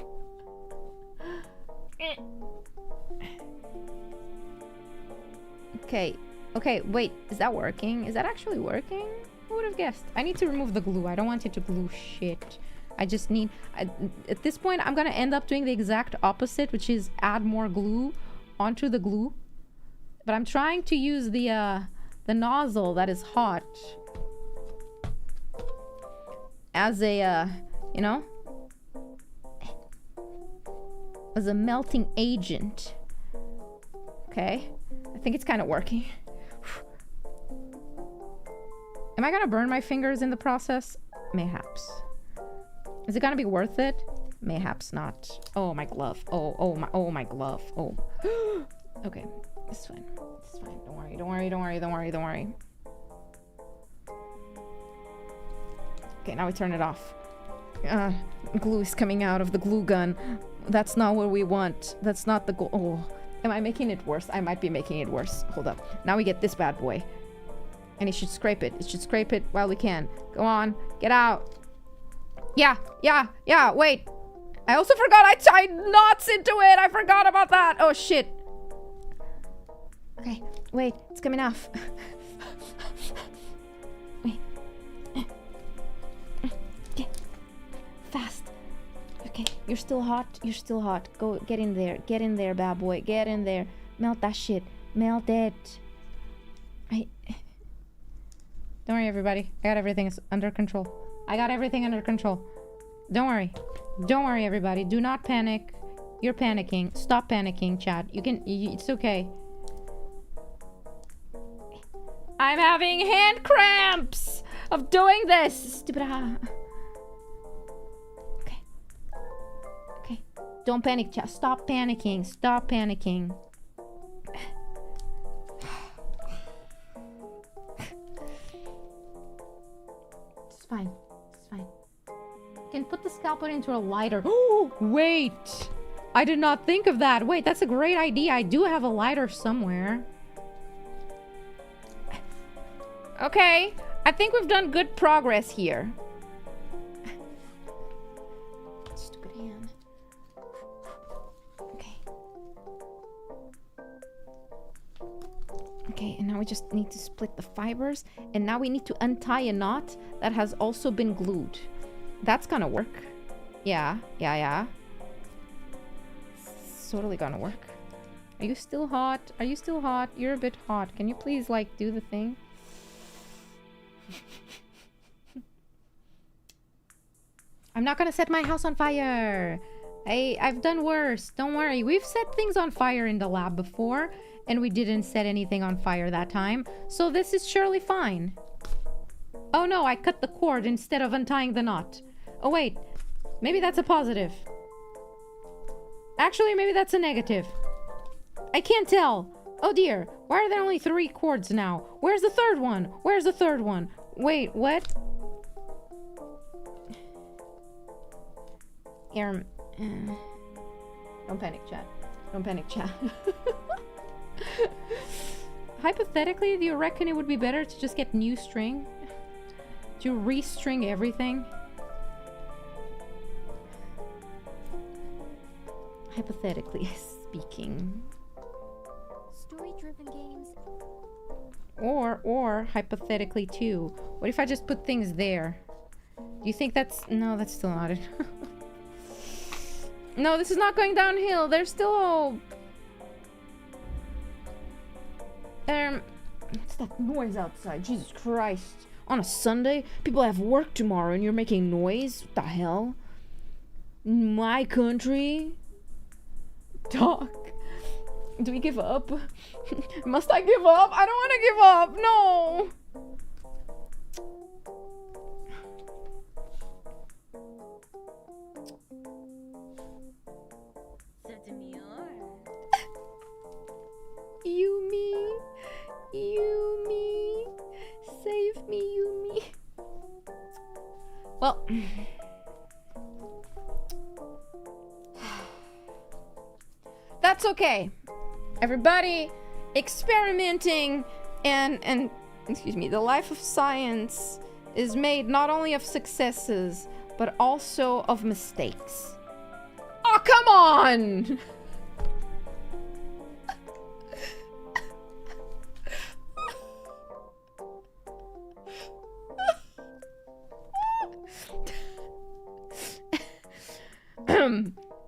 Speaker 1: Okay, wait. Is that working? Is that actually working? Who would have guessed? I need to remove the glue. I don't want it to glue shit. I just need... at this point, I'm gonna end up doing the exact opposite, which is add more glue onto the glue. But I'm trying to use the nozzle that is hot as a, you know, as a melting agent. Okay, I think it's kind of working. Am I gonna burn my fingers in the process? Mayhaps. Is it gonna be worth it? Mayhaps not. Oh, my glove. Oh my glove. Oh. Okay, it's fine. It's fine. Don't worry. Don't worry. Okay, now we turn it off. Glue is coming out of the glue gun. That's not what we want. That's not the goal. Oh, am I making it worse? I might be making it worse. Hold up. Now we get this bad boy. And it should scrape it. It should scrape it while we can. Go on. Get out. Yeah. Wait. I also forgot I tied knots into it. I forgot about that. Oh, shit. Okay. Wait. It's coming off. Wait. Okay. Fast. Okay. You're still hot. Go. Get in there. Get in there, bad boy. Get in there. Melt that shit. Melt it. Don't worry, everybody. I got everything under control. Don't worry, everybody. Do not panic. You're panicking. Stop panicking, Chad. It's okay. I'm having hand cramps of doing this. Stupid. Okay. Don't panic, Chad. Stop panicking. It's fine. You can put the scalpel into a lighter. Oh, wait. I did not think of that. Wait, that's a great idea. I do have a lighter somewhere. Okay. I think we've done good progress here. Stupid hand. Okay, and now we just need to split the fibers. And now we need to untie a knot that has also been glued. That's gonna work. Yeah. totally gonna work. Are you still hot? Are you still hot? You're a bit hot. Can you please, like, do the thing? I'm not gonna set my house on fire. I've done worse. Don't worry. We've set things on fire in the lab before, and we didn't set anything on fire that time. So this is surely fine. Oh no, I cut the cord instead of untying the knot. Oh wait, maybe that's a positive. Actually, maybe that's a negative. I can't tell. Oh dear, why are there only 3 cords now? Where's the third one? Where's the third one? Wait, what? Here, don't panic, chat. Don't panic, chat. Hypothetically, do you reckon it would be better to just get new string? To restring everything? Hypothetically speaking.
Speaker 2: Story-driven games.
Speaker 1: Or hypothetically too. What if I just put things there? Do you think that's... No, that's still not it. No, this is not going downhill. There's still hope. What's that noise outside? Jesus Christ. On a Sunday? People have work tomorrow and you're making noise? What the hell? My country? Doc. Do we give up? Must I give up? I don't want to give up. No. Yumi. Yumi. Save me, Yumi. Well. That's okay. Everybody experimenting and excuse me, the life of science is made not only of successes, but also of mistakes. Oh, come on!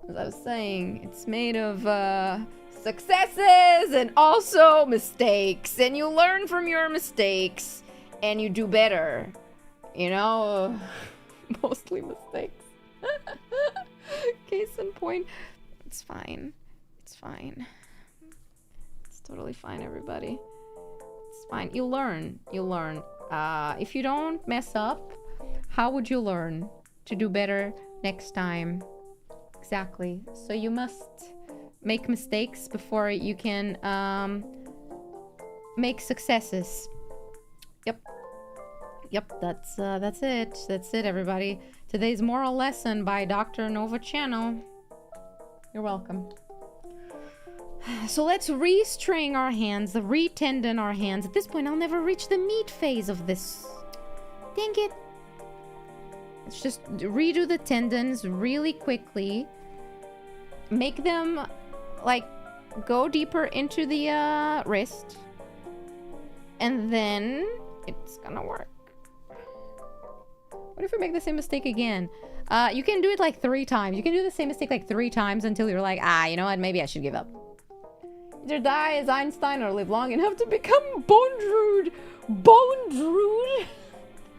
Speaker 1: As I was saying, it's made of successes and also mistakes, and you learn from your mistakes and you do better, you know. Mostly mistakes. Case in point. It's fine, it's fine, it's totally fine, everybody. It's fine. You learn. If you don't mess up, how would you learn to do better next time? Exactly. So you must make mistakes before you can make successes. Yep, that's it, everybody. Today's moral lesson by Dr.NOVA channel. You're welcome. So let's restring our hands, re-tendon our hands. At this point, I'll never reach the meat phase of this. Dang it. Let's just redo the tendons really quickly. Make them, like, go deeper into the wrist. And then it's gonna work. What if we make the same mistake again? You can do it like 3 times. You can do the same mistake like 3 times until you're like, you know what? Maybe I should give up. Either die as Einstein or live long enough to become Bone-Druid. Bone-Druid?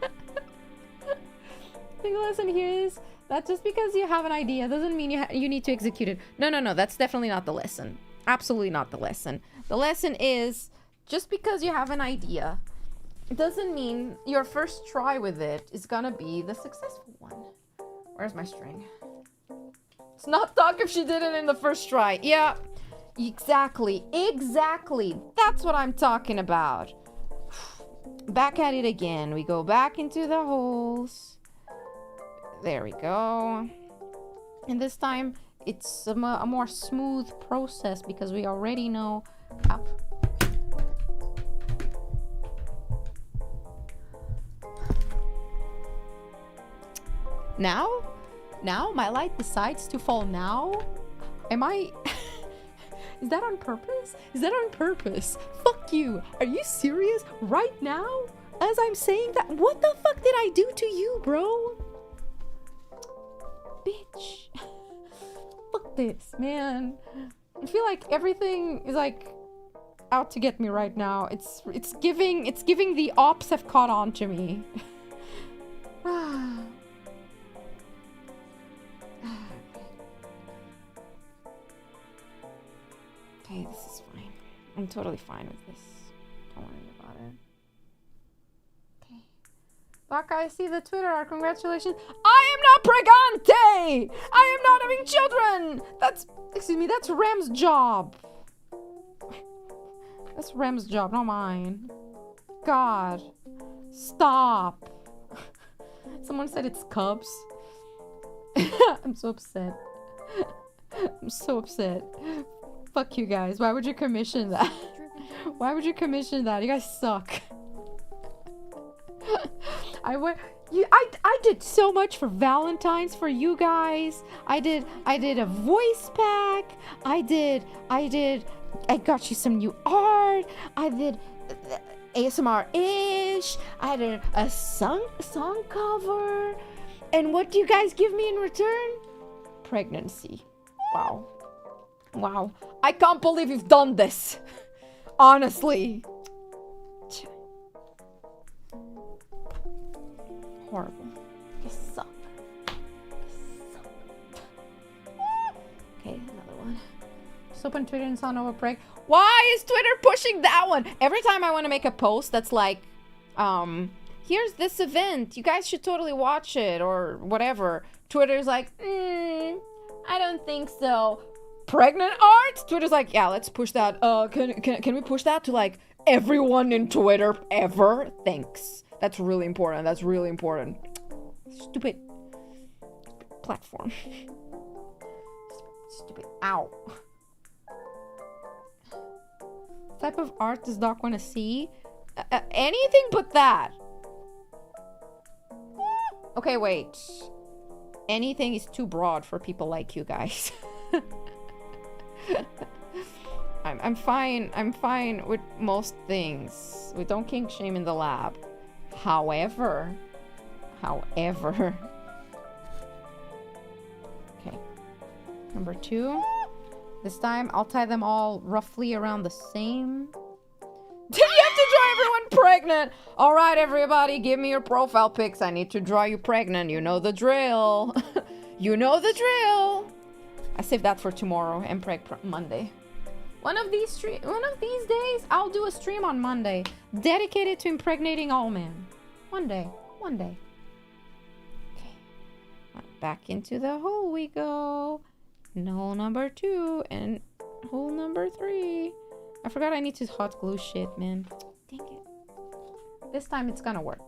Speaker 1: I think the lesson here is that just because you have an idea doesn't mean you need to execute it. No. That's definitely not the lesson. Absolutely not the lesson. The lesson is just because you have an idea, it doesn't mean your first try with it is gonna be the successful one. Where's my string? It's not Doc if she did it in the first try. Yeah, exactly. That's what I'm talking about. Back at it again. We go back into the holes. There we go. And this time, it's a more smooth process because we already know how... Now? My light decides to fall now? Am I... Is that on purpose? Fuck you! Are you serious? Right now? As I'm saying that? What the fuck did I do to you, bro? Bitch. Fuck this, man. I feel like everything is like out to get me right now. It's giving the ops have caught on to me. Okay, this is fine. I'm totally fine with this. Don't worry about it. Okay. Baka, I see the Twitter. Congratulations. I am not pregante! I am not having children! Excuse me, that's Rem's job. That's Rem's job, not mine. God. Stop. Someone said it's Cubs. I'm so upset. I'm so upset. Fuck you guys. Why would you commission that? Why would you commission that? You guys suck. I did so much for Valentine's for you guys. I did a voice pack. I got you some new art. I did ASMR-ish. I did a song cover. And what do you guys give me in return? Pregnancy. Wow. Wow. I can't believe you've done this. Honestly. Horrible. You suck. Okay, another one. Just open Twitter and saw Nova Preg. Why is Twitter pushing that one? Every time I want to make a post that's like, here's this event. You guys should totally watch it or whatever. Twitter's like, I don't think so. Pregnant art? Twitter's like, yeah, let's push that. Can we push that to like everyone in Twitter ever? Thanks. That's really important. That's really important. Stupid platform. Stupid. Ow. What type of art does Doc want to see? Anything but that. Okay, wait. Anything is too broad for people like you guys. I'm fine. I'm fine with most things. We don't kink shame in the lab. However. Okay. Number 2. This time, I'll tie them all roughly around the same. You have to draw everyone pregnant! Alright, everybody, give me your profile pics. I need to draw you pregnant. You know the drill. You know the drill. I saved that for tomorrow and Monday. One of these days, I'll do a stream on Monday dedicated to impregnating all men. One day. Okay. Back into the hole we go. Hole number 2 and hole number 3. I forgot I need to hot glue shit, man. Dang it. This time it's gonna work.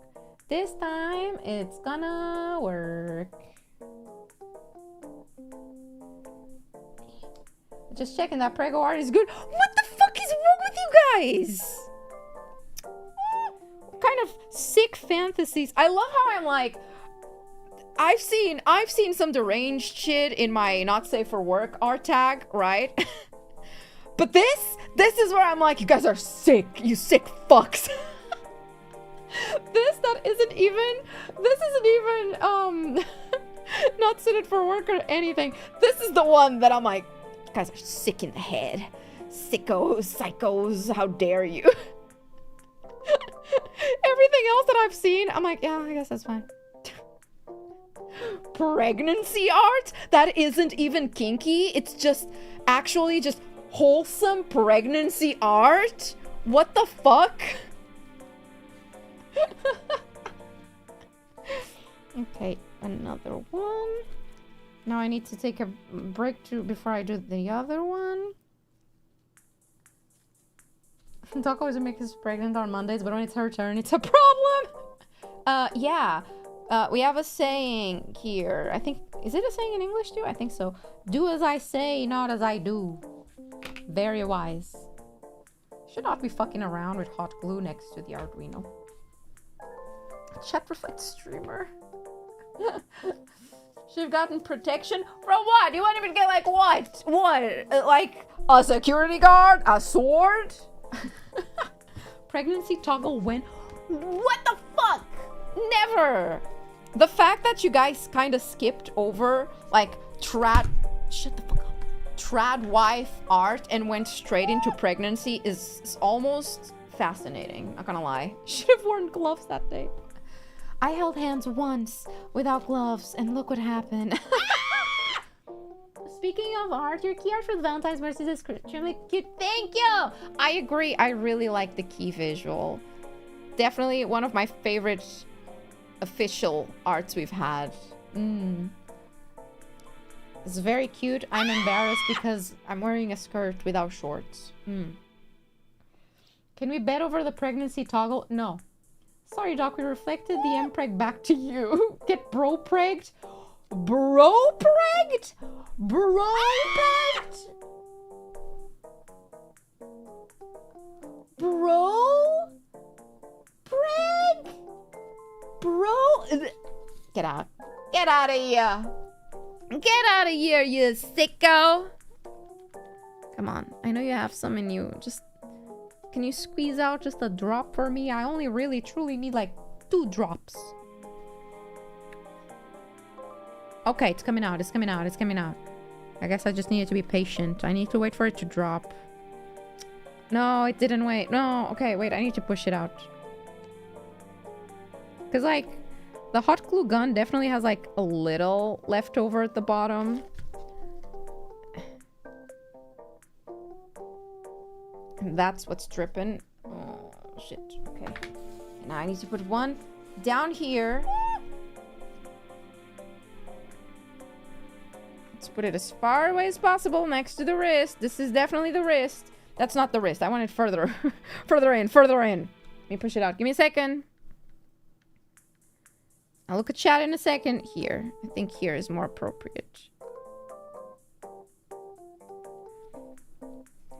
Speaker 1: This time it's gonna work. Just checking that prego art is good. What the fuck is wrong with you guys? What kind of sick fantasies? I love how I'm like, I've seen some deranged shit in my not safe for work art tag, right? But this is where I'm like, you guys are sick, you sick fucks. This isn't even not suited for work or anything. This is the one that I'm like, you guys are sick in the head. Sickos, psychos, how dare you? Everything else that I've seen, I'm like, yeah, I guess that's fine. Pregnancy art? That isn't even kinky. It's just actually just wholesome pregnancy art? What the fuck? Okay, another one. Now I need to take a break before I do the other one. Doc always makes us pregnant on Mondays, but when it's her turn, it's a problem. Yeah. We have a saying here. I think, is it a saying in English too? I think so. Do as I say, not as I do. Very wise. Should not be fucking around with hot glue next to the Arduino. Chat reflect streamer. Should have gotten protection from what? You won't even get like what? What? Like a security guard? A sword? Pregnancy toggle when? What the fuck? Never. The fact that you guys kind of skipped over like shut the fuck up. trad wife art and went straight into pregnancy is almost fascinating. Not gonna lie. Should have worn gloves that day. I held hands once without gloves, and look what happened. Speaking of art, your key art for the Valentine's versus is extremely cute. Thank you! I agree. I really like the key visual. Definitely one of my favorite official arts we've had. It's very cute. I'm embarrassed because I'm wearing a skirt without shorts. Can we bet over the pregnancy toggle? No. Sorry, Doc. We reflected the mpreg back to you. Get bro-pregged? Bro-pregged? Bro-pregged? Bro-preg? Bro? Get out. Get out of here. Get out of here, you sicko. Come on. I know you have some in you. Just... Can you squeeze out just a drop for me? I only really truly need like 2 drops. Okay, it's coming out. It's coming out. It's coming out. I guess I just needed to be patient. I need to wait for it to drop. No, it didn't wait. No, okay, wait. I need to push it out. Because like, the hot glue gun definitely has like a little left over at the bottom. And that's what's dripping. Oh, shit. Okay. Now I need to put one down here. Let's put it as far away as possible next to the wrist. This is definitely the wrist. That's not the wrist. I want it further. Further in. Further in. Let me push it out. Give me a second. I'll look at chat in a second. Here. I think here is more appropriate.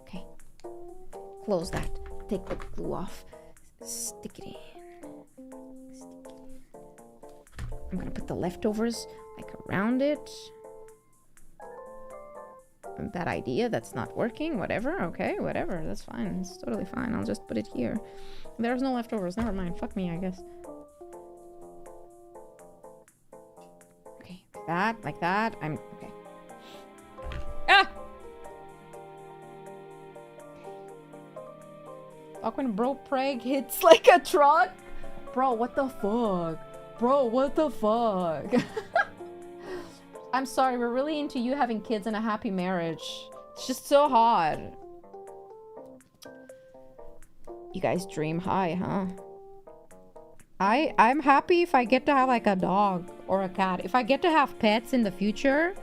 Speaker 1: Okay. Close that. Take the glue off. Stick it in. Stick it in. I'm gonna put the leftovers like around it. Bad idea. That's not working. Whatever. Okay. Whatever. That's fine. It's totally fine. I'll just put it here. There's no leftovers. Never mind. Fuck me, I guess. Okay. Like that. Like that. I'm... Okay. Ah! Fuck when bro preg hits like a truck. Bro, what the fuck? Bro, what the fuck? I'm sorry, we're really into you having kids and a happy marriage. It's just so hard. You guys dream high, huh? I'm happy if I get to have like a dog or a cat. If I get to have pets in the future,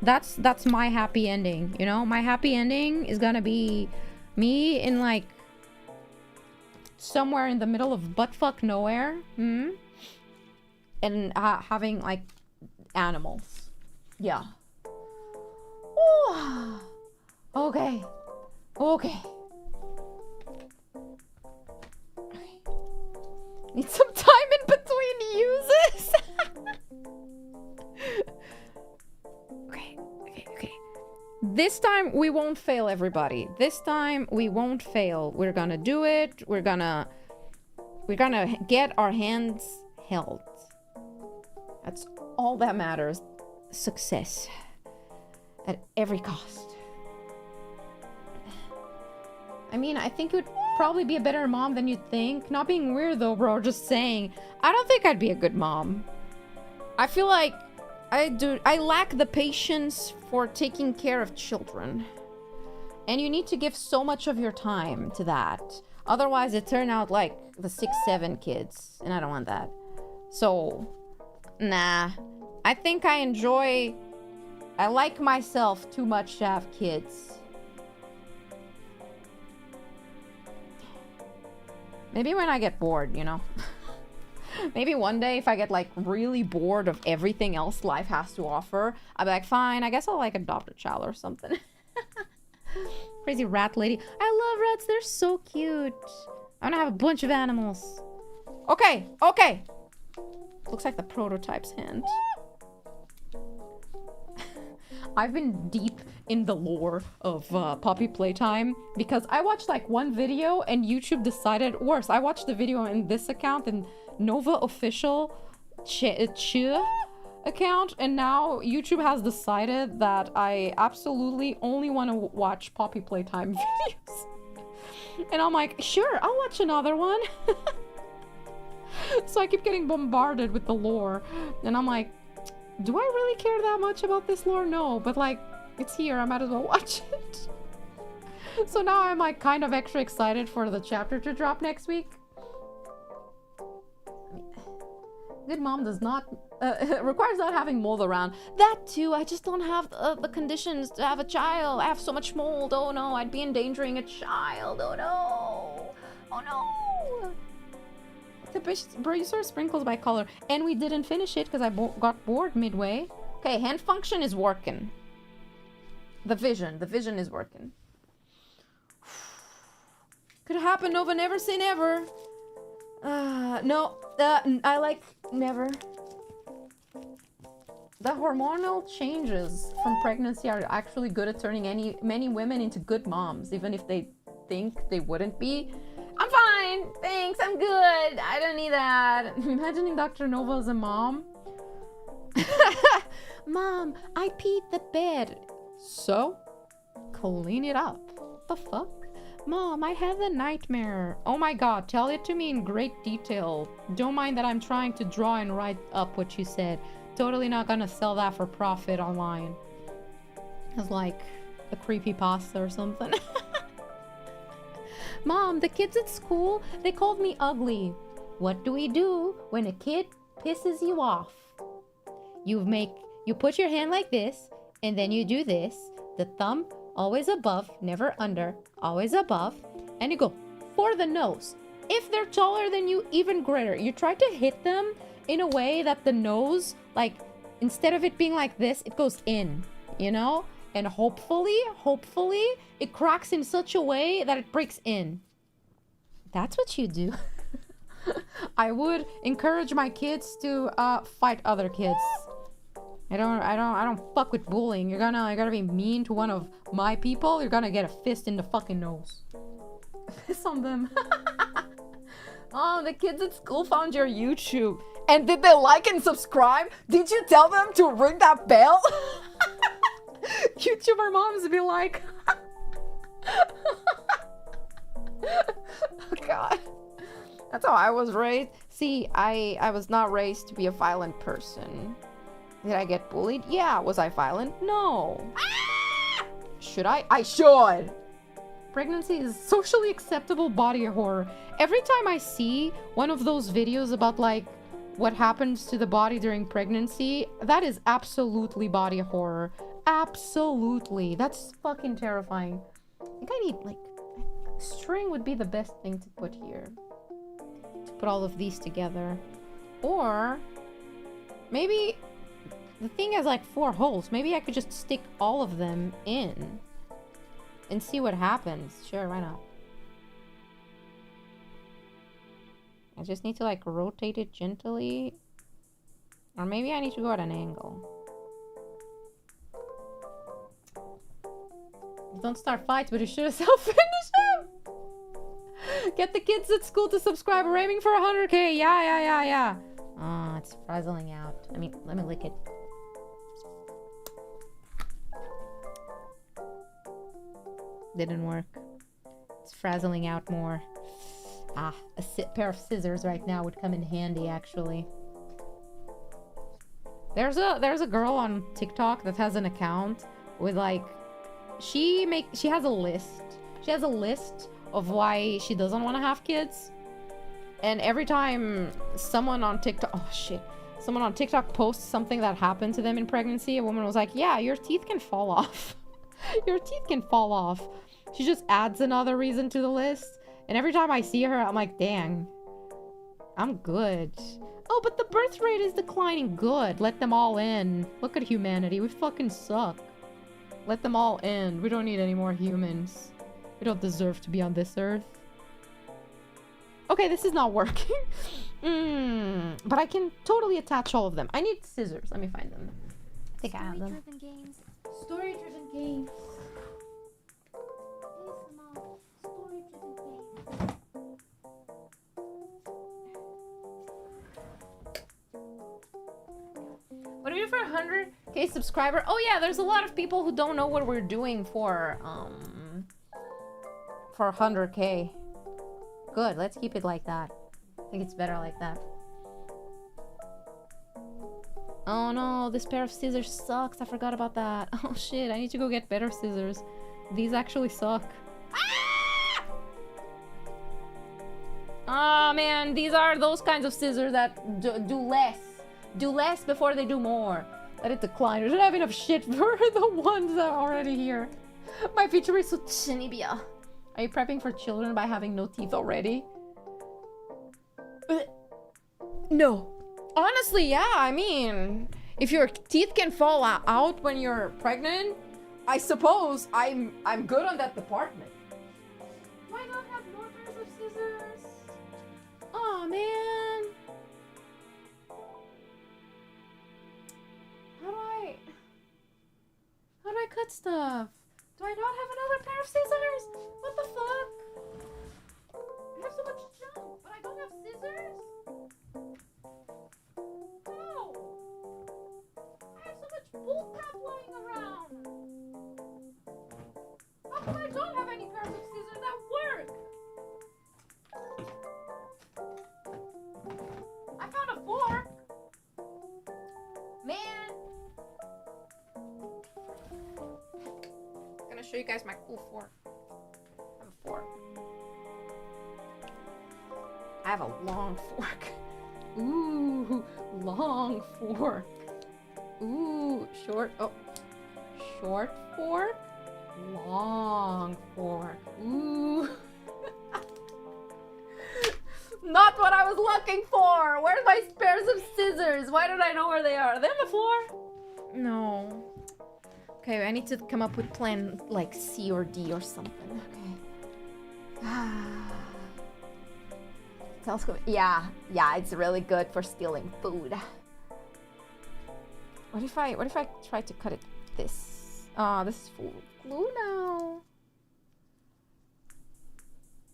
Speaker 1: that's my happy ending, you know? My happy ending is gonna be me in like somewhere in the middle of buttfuck nowhere, and having like animals. Yeah. Ooh. Okay. Okay. Need some time in between uses. Okay. This time we won't fail, everybody. This time we won't fail. We're gonna do it. We're gonna get our hands held. That's all that matters. Success at every cost. I mean, I think it would probably be a better mom than you'd think. Not being weird though, bro, just saying. I don't think I'd be a good mom. I feel like I lack the patience for taking care of children. And you need to give so much of your time to that. Otherwise it turn out like the 6-7 kids, and I don't want that. So, nah. I think I like myself too much to have kids. Maybe when I get bored, you know? Maybe one day if I get like really bored of everything else life has to offer, I'll be like, fine, I guess I'll like adopt a child or something. Crazy rat lady. I love rats, they're so cute. I'm gonna have a bunch of animals. Okay. Looks like the prototype's hand. I've been deep in the lore of puppy playtime because I watched like one video and YouTube decided worse. I watched the video in this account and Nova official account, and now YouTube has decided that I absolutely only want to watch Poppy Playtime videos. And I'm like, sure, I'll watch another one. So I keep getting bombarded with the lore. And I'm like, do I really care that much about this lore? No, but like, it's here, I might as well watch it. So now I'm like kind of extra excited for the chapter to drop next week. Good mom does not requires not having mold around. That too, I just don't have the conditions to have a child. I have so much mold. Oh no, I'd be endangering a child. Oh no. Oh no. The bracer sprinkles by color. And we didn't finish it because I got bored midway. Okay, hand function is working. The vision is working. Could happen, Nova, never say never. No, I like never. The hormonal changes from pregnancy are actually good at turning many women into good moms, even if they think they wouldn't be. I'm fine, thanks, I'm good. I don't need that. Imagining Dr.NOVA as a mom. Mom, I peed the bed. So? Clean it up. What the fuck? Mom, I had a nightmare. Oh my god, tell it to me in great detail. Don't mind that I'm trying to draw and write up what you said. Totally not gonna sell that for profit online. It's like a creepypasta or something. Mom, the kids at school, they called me ugly. What do we do when a kid pisses you off? You put your hand like this, and then you do this. The thumb always above, never under, always above, and you go for the nose. If they're taller than you, even greater. You try to hit them in a way that the nose, like, instead of it being like this, it goes in, you know? And hopefully, it cracks in such a way that it breaks in. That's what you do. I would encourage my kids to fight other kids. I don't fuck with bullying. You're gonna be mean to one of my people, you're gonna get a fist in the fucking nose. Piss on them. Oh, the kids at school found your YouTube. And did they like and subscribe? Did you tell them to ring that bell? YouTuber moms be like... Oh god. That's how I was raised. See, I was not raised to be a violent person. Did I get bullied? Yeah. Was I violent? No. Should I? I should! Pregnancy is socially acceptable body horror. Every time I see one of those videos about like what happens to the body during pregnancy, that is absolutely body horror. Absolutely. That's fucking terrifying. I think I need like string would be the best thing to put here. To put all of these together. Or maybe the thing has like 4 holes. Maybe I could just stick all of them in and see what happens. Sure, why not? I just need to like rotate it gently. Or maybe I need to go at an angle. Don't start fights, but you should have self-finished him! Get the kids at school to subscribe. We're aiming for 100k. Yeah. Ah, it's frazzling out. I mean, let me lick it. Didn't work. It's frazzling out more. Ah, a pair of scissors right now would come in handy, actually. There's a girl on TikTok that has an account with like she has a list. She has a list of why she doesn't want to have kids. And every time someone on TikTok someone on TikTok posts something that happened to them in pregnancy, a woman was like, "Yeah, your teeth can fall off." Your teeth can fall off. She just adds another reason to the list. And every time I see her, I'm like, dang, I'm good. Oh, but the birth rate is declining. Good. Let them all in. Look at humanity. We fucking suck. Let them all in. We don't need any more humans. We don't deserve to be on this earth. Okay, this is not working. But I can totally attach all of them. I need scissors. Let me find them. I think I have them. Story-driven games. What do 100K subscriber. Oh yeah, there's a lot of people who don't know what we're doing for 100K. Good, let's keep it like that. I think it's better like that. Oh no, this pair of scissors sucks. I forgot about that. Oh shit, I need to go get better scissors. These actually suck. Ah! Oh man, these are those kinds of scissors that do less. Do less before they do more. Let it decline. We don't have enough shit for the ones that are already here. My future is so chinibia. Are you prepping for children by having no teeth already? No. Honestly, yeah, I mean, if your teeth can fall out when you're pregnant, I suppose I'm good on that department. Why not have more pairs of scissors? Oh man. How do I cut stuff? Do I not have another pair of scissors? What the fuck? I have so much junk, but I don't have scissors? No! I have so much bull crap lying around! How come I don't have any pairs of scissors that work? I found a fork! Man! I'm gonna show you guys my cool fork. I have a fork. I have a long fork. Ooh, long fork. Ooh, short. Oh, short fork. Long fork. Ooh. Not what I was looking for. Where's my pairs of scissors? Why don't I know where they are? Are they on the floor? No. Okay, I need to come up with plan like C or D or something. Okay. Telescope. Yeah, it's really good for stealing food. What if I try to cut it this? Oh, this is full of glue now.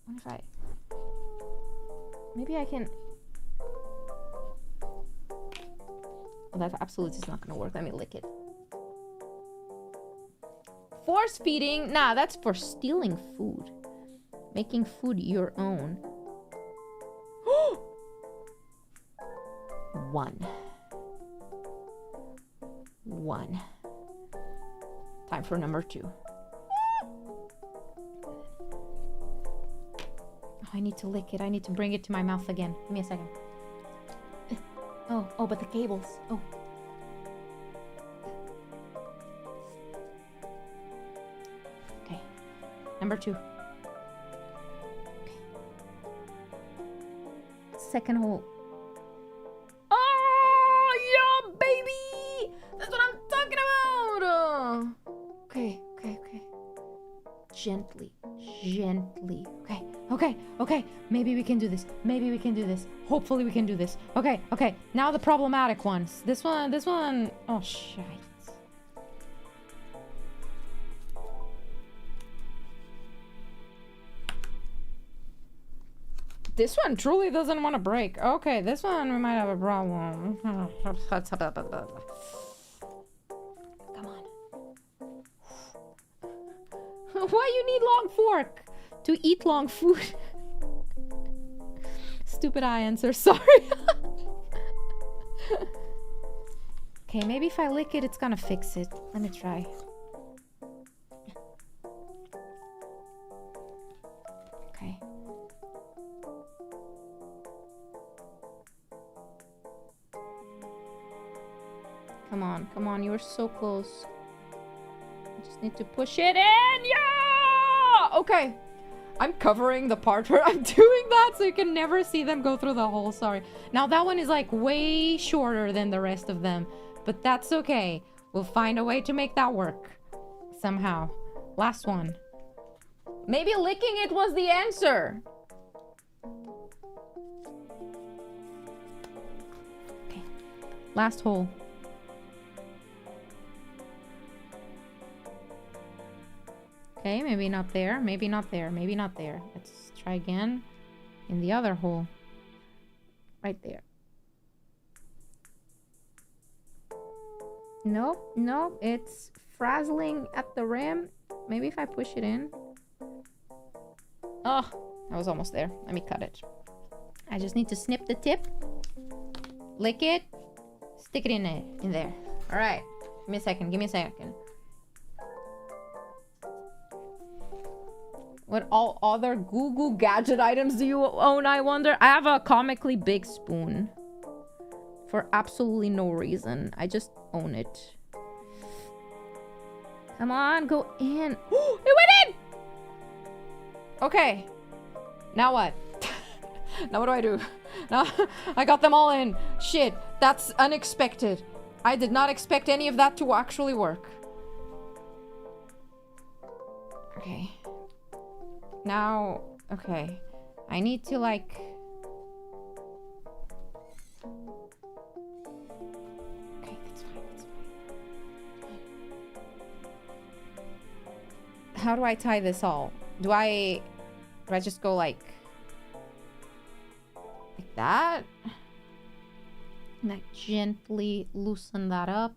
Speaker 1: What if I... Maybe I can... Oh, that absolutely is not gonna work. Let me lick it. Force feeding? Nah, that's for stealing food. Making food your own. One. Time for number 2. Oh, I need to lick it. I need to bring it to my mouth again. Give me a second. Oh, but the cables. Oh. Okay. Number 2. Okay. Second hole. Oh, yeah, baby! That's what I'm talking about! Okay. Gently. Okay. Maybe we can do this. Hopefully we can do this. Okay. Now the problematic ones. This one. Oh, shit. This one truly doesn't want to break. Okay, this one we might have a problem. Come on. Why you need long fork? To eat long food. Stupid I answer, sorry. Okay, maybe if I lick it, it's gonna fix it. Let me try. Okay. Come on, you were so close. I just need to push it in, yeah! Okay. I'm covering the part where I'm doing that so you can never see them go through the hole, sorry. Now that one is like way shorter than the rest of them, but that's okay. We'll find a way to make that work. Somehow. Last one. Maybe licking it was the answer. Okay. Last hole. Okay, maybe not there, maybe not there. Let's try again. In the other hole. Right there. Nope, nope. It's frazzling at the rim. Maybe if I push it in. Oh, I was almost there. Let me cut it. I just need to snip the tip, lick it, stick it in there. All right. Give me a second. Give me a second. What all other Google gadget items do you own, I wonder? I have a comically big spoon. For absolutely no reason. I just own it. Come on, go in. It went in! Okay. Now what? Now what do I do? Now I got them all in. Shit, that's unexpected. I did not expect any of that to actually work. Okay. Now, okay. I need to like... Okay, that's fine, that's fine. How do I tie this all? Do I just go like that? And I gently loosen that up.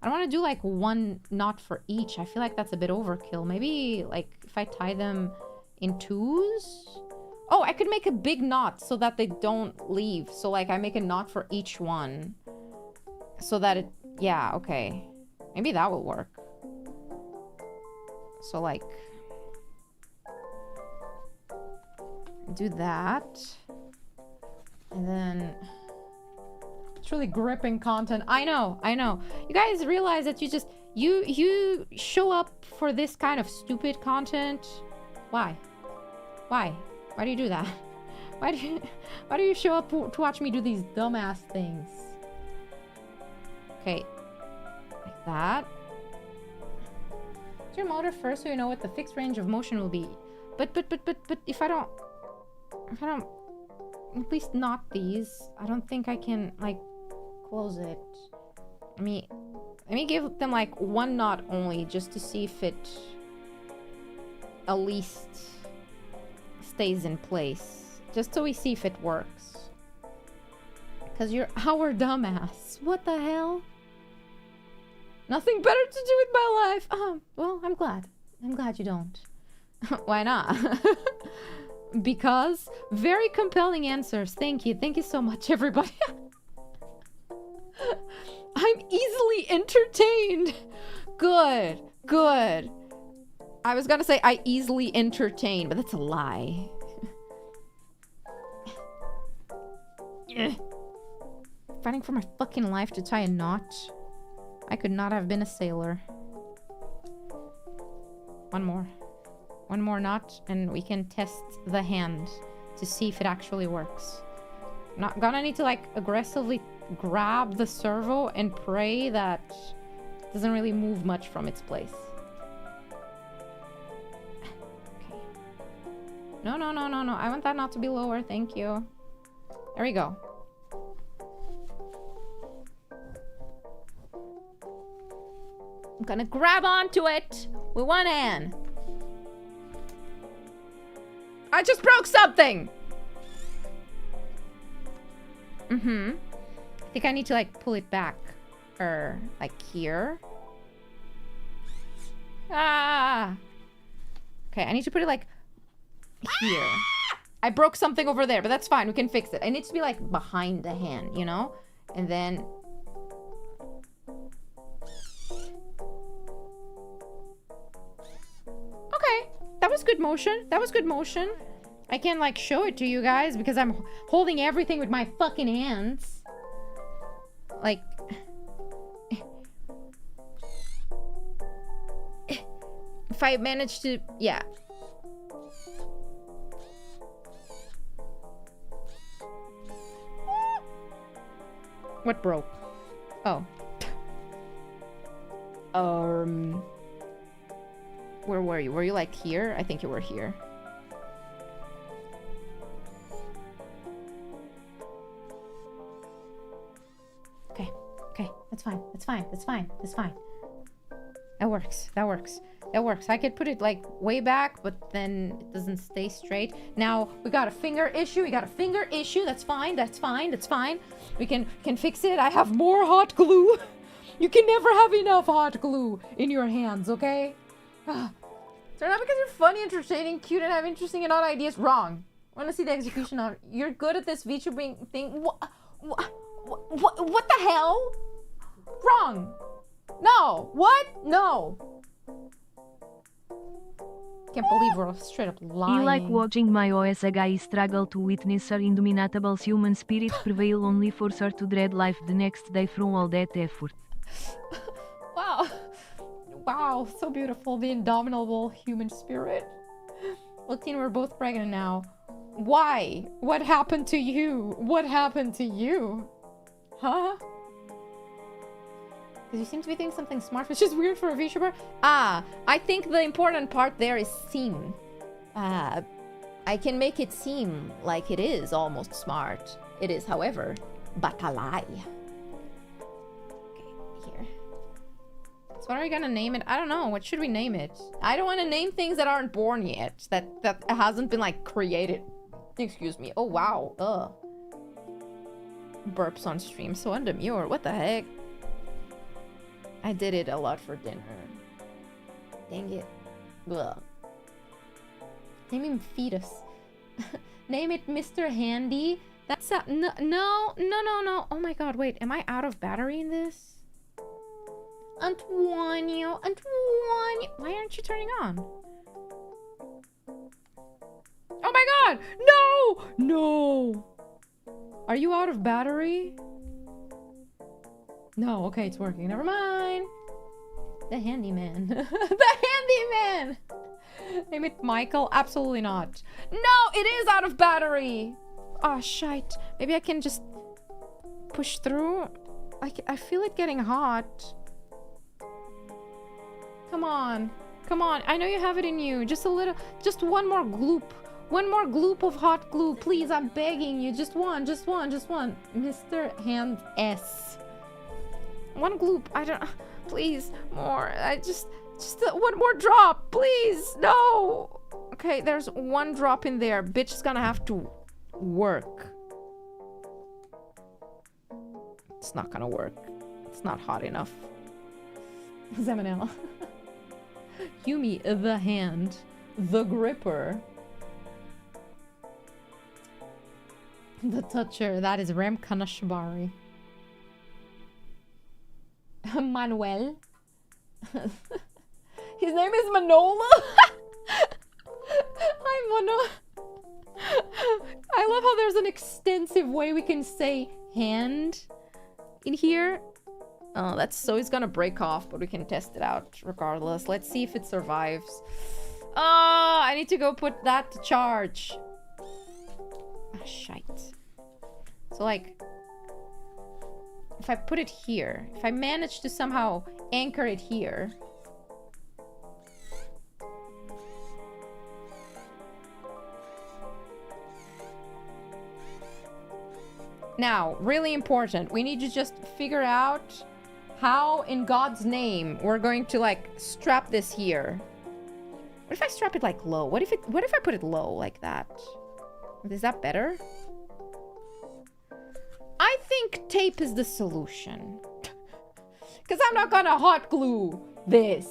Speaker 1: I don't want to do like one knot for each. I feel like that's a bit overkill. Maybe like if I tie them in twos? Oh, I could make a big knot so that they don't leave. So like I make a knot for each one. So that it, yeah, okay. Maybe that will work. So like, do that. And then, it's really gripping content. I know. You guys realize that you show up for this kind of stupid content. Why? Why do you do that? Why do you show up to watch me do these dumbass things? Okay, like that. Do your motor first so you know what the fixed range of motion will be. But if I don't at least not these, I don't think I can like close it. Let me give them like one knot only just to see if it at least stays in place. Just so we see if it works. Because you're our dumbass. What the hell? Nothing better to do with my life. Well, I'm glad. I'm glad you don't. Why not? Because very compelling answers. Thank you. Thank you so much, everybody. I'm easily entertained. Good. Good. I was gonna say I easily entertain, but that's a lie. Fighting for my fucking life to tie a knot. I could not have been a sailor. One more knot, and we can test the hand to see if it actually works. I'm not gonna need to like aggressively grab the servo and pray that it doesn't really move much from its place. Okay. No. I want that knot to be lower. Thank you. There we go. I'm gonna grab onto it with one hand. I just broke something! I think I need to like pull it back. Or like here. Ah! Okay, I need to put it like here. I broke something over there, but that's fine. We can fix it. It needs to be like behind the hand, you know? And then... Okay, that was good motion. That was good motion. I can like show it to you guys because I'm holding everything with my fucking hands. Like... If I manage to... Yeah. What broke? Oh. Where were you? Were you like here? I think you were here. Okay. Okay. That's fine. That's fine. That's fine. That's fine. That works. That works. That works. I could put it like way back, but then it doesn't stay straight. Now we got a finger issue. We got a finger issue. That's fine. That's fine. That's fine. We can fix it. I have more hot glue. You can never have enough hot glue in your hands, okay? So not because you're funny, entertaining, cute, and have interesting and odd ideas. Wrong. I want to see the execution of. You're good at this VTubing thing. What the hell? Wrong. No. What? No. Can't believe we're straight up lying.
Speaker 3: I like watching my OSHI struggle to witness our indomitable human spirit prevail only for her to dread life the next day from all that effort.
Speaker 1: Wow. Wow, so beautiful. The indomitable human spirit. Look, Tina, we're both pregnant now. Why? What happened to you? What happened to you? Huh? Because you seem to be thinking something smart, which is weird for a VTuber. Ah, I think the important part there is seem. I can make it seem like it is almost smart. It is, however, but a lie. Okay, here. So what are we gonna name it? I don't know. What should we name it? I don't want to name things that aren't born yet. That hasn't been, like, created. Excuse me. Oh, wow. Ugh. Burps on stream. So undemure. What the heck? I did it a lot for dinner. Dang it. Ugh. Name him Fetus. Name it Mr. Handy. That's a... No. Oh my god, wait. Am I out of battery in this? Antonio. Why aren't you turning on? Oh my god! No! Are you out of battery? No, okay, it's working. Never mind. The handyman. The handyman! Name it Michael? Absolutely not. No, it is out of battery! Oh, shite. Maybe I can just push through? I feel it getting hot. Come on. I know you have it in you. Just a little. Just one more gloop. One more gloop of hot glue. Please, I'm begging you. Just one. Mr. Hand S. One gloop. I don't... Please, more. Just one more drop. Please. No. Okay, there's one drop in there. Bitch is gonna have to work. It's not gonna work. It's not hot enough. Zeminel. Yumi, the hand. The gripper. The toucher. That is Rem Kanashibari. Manuel. His name is Manola. Hi, Manola. I love how there's an extensive way we can say hand in here. Oh, that's so it's gonna break off, but we can test it out regardless. Let's see if it survives. Oh, I need to go put that to charge. Ah, shite. So, like, if I put it here, if I manage to somehow anchor it here. Now, really important, we need to just figure out how, in God's name, we're going to, like, strap this here. What if I strap it, like, low? What if I put it low, like that? Is that better? I think tape is the solution. Because I'm not gonna hot glue this.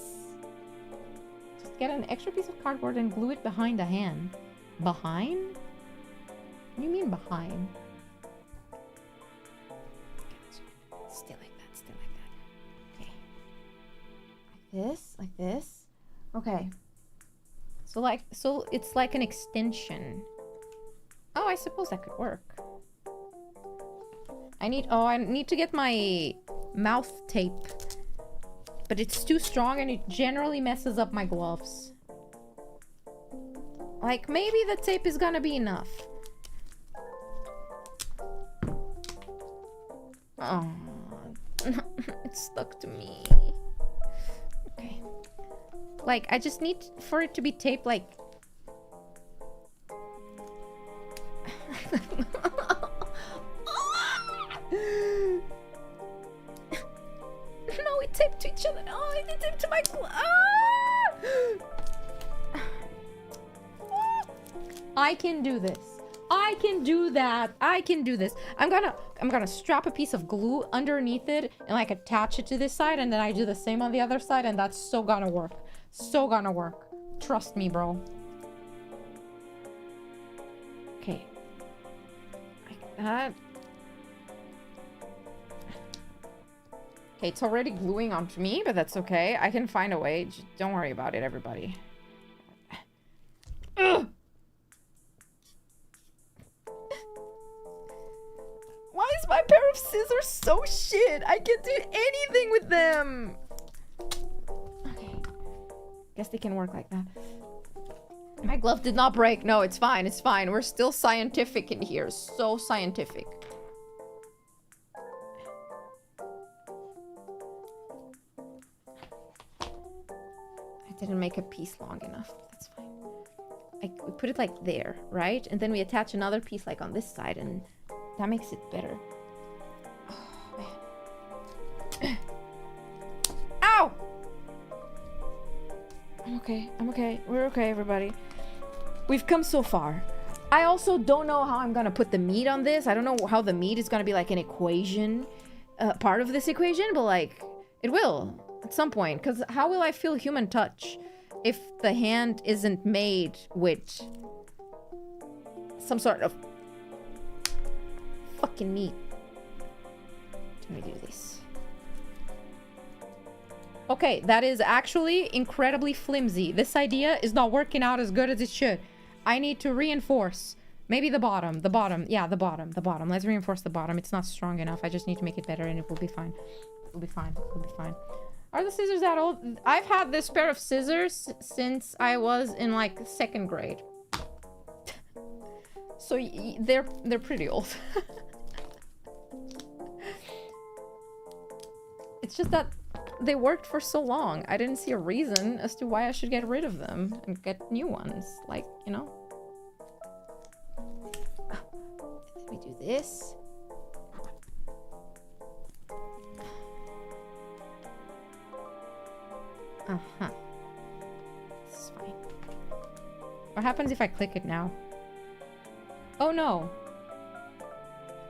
Speaker 1: Just get an extra piece of cardboard and glue it behind the hand. Behind? What do you mean behind? Still like that. Okay. Like this. Okay. So it's like an extension. Oh, I suppose that could work. I need to get my mouth tape. But it's too strong and it generally messes up my gloves. Like, maybe the tape is gonna be enough. Oh, it's stuck to me. Okay. Like, I just need for it to be taped, like... No, it taped to each other. Oh, it taped to my I can do this. I can do that. I can do this. I'm gonna strap a piece of glue underneath it and like attach it to this side, and then I do the same on the other side, and that's so gonna work. So gonna work. Trust me, bro. Okay. Like that. Okay, it's already gluing onto me, but that's okay. I can find a way. Just don't worry about it, everybody. Ugh. Why is my pair of scissors so shit? I can't do anything with them. Okay. Guess they can work like that. My glove did not break. No, it's fine. It's fine. We're still scientific in here. So scientific. I didn't make a piece long enough. That's fine. We put it like there, right? And then we attach another piece like on this side, and that makes it better. Oh, man. Ow! I'm okay. I'm okay. We're okay, everybody. We've come so far. I also don't know how I'm gonna put the meat on this. I don't know how the meat is gonna be like an equation, part of this equation, but like, it will at some point. Because how will I feel human touch if the hand isn't made with some sort of fucking meat? Let me do this. Okay, that is actually incredibly flimsy. This idea is not working out as good as it should. I need to reinforce. Maybe the bottom. The bottom. Yeah, the bottom. The bottom. Let's reinforce the bottom. It's not strong enough. I just need to make it better and it will be fine. It will be fine. It will be fine. Are the scissors that old? I've had this pair of scissors since I was in like 2nd grade. So they're pretty old. It's just that they worked for so long. I didn't see a reason as to why I should get rid of them and get new ones. Like, you know. Let me do this. Uh-huh. This is fine. What happens if I click it now? Oh no.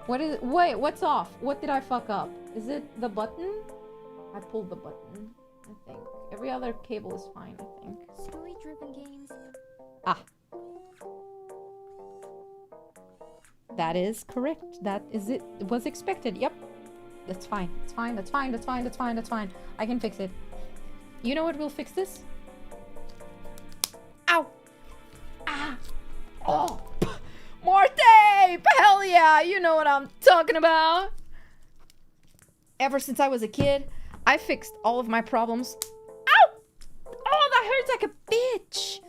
Speaker 1: What is it? Wait, what's off? What did I fuck up? Is it the button? I pulled the button, I think. Every other cable is fine, I think.
Speaker 2: Story-driven games.
Speaker 1: Ah. That is correct. That is it. It was expected. Yep. That's fine. It's fine. That's fine. That's fine. That's fine. That's fine. I can fix it. You know what will fix this? Ow! Ah! Oh! More tape! Hell yeah! You know what I'm talking about! Ever since I was a kid, I fixed all of my problems. Ow! Oh, that hurts like a bitch!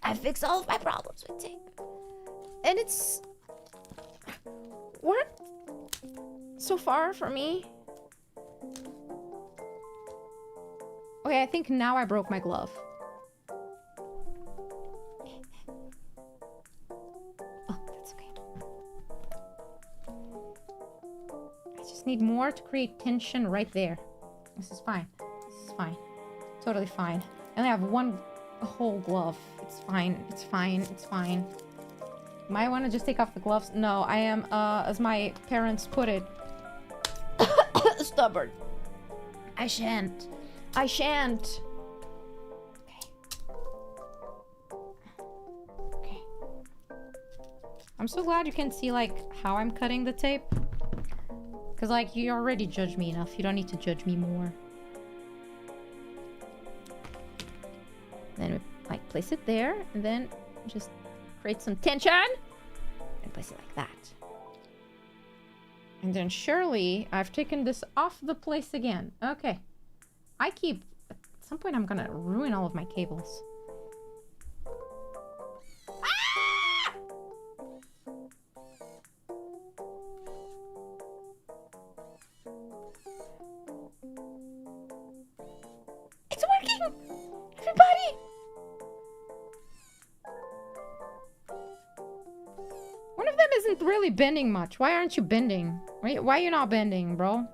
Speaker 1: I fixed all of my problems with tape. And it's worked so far for me. Okay, I think now I broke my glove. Oh, that's okay. I just need more to create tension right there. This is fine. This is fine. Totally fine. I only have one whole glove. It's fine. It's fine. It's fine. Might want to just take off the gloves. No, I am, as my parents put it, stubborn. I shan't. I shan't. Okay. I'm so glad you can see, like, how I'm cutting the tape. Because, like, you already judge me enough. You don't need to judge me more. Then we, like, place it there. And then just create some tension. And place it like that. And then surely I've taken this off the place again. Okay. I keep... At some point I'm gonna ruin all of my cables. Ah! It's working! Everybody! One of them isn't really bending much. Why aren't you bending? Why are you not bending, bro?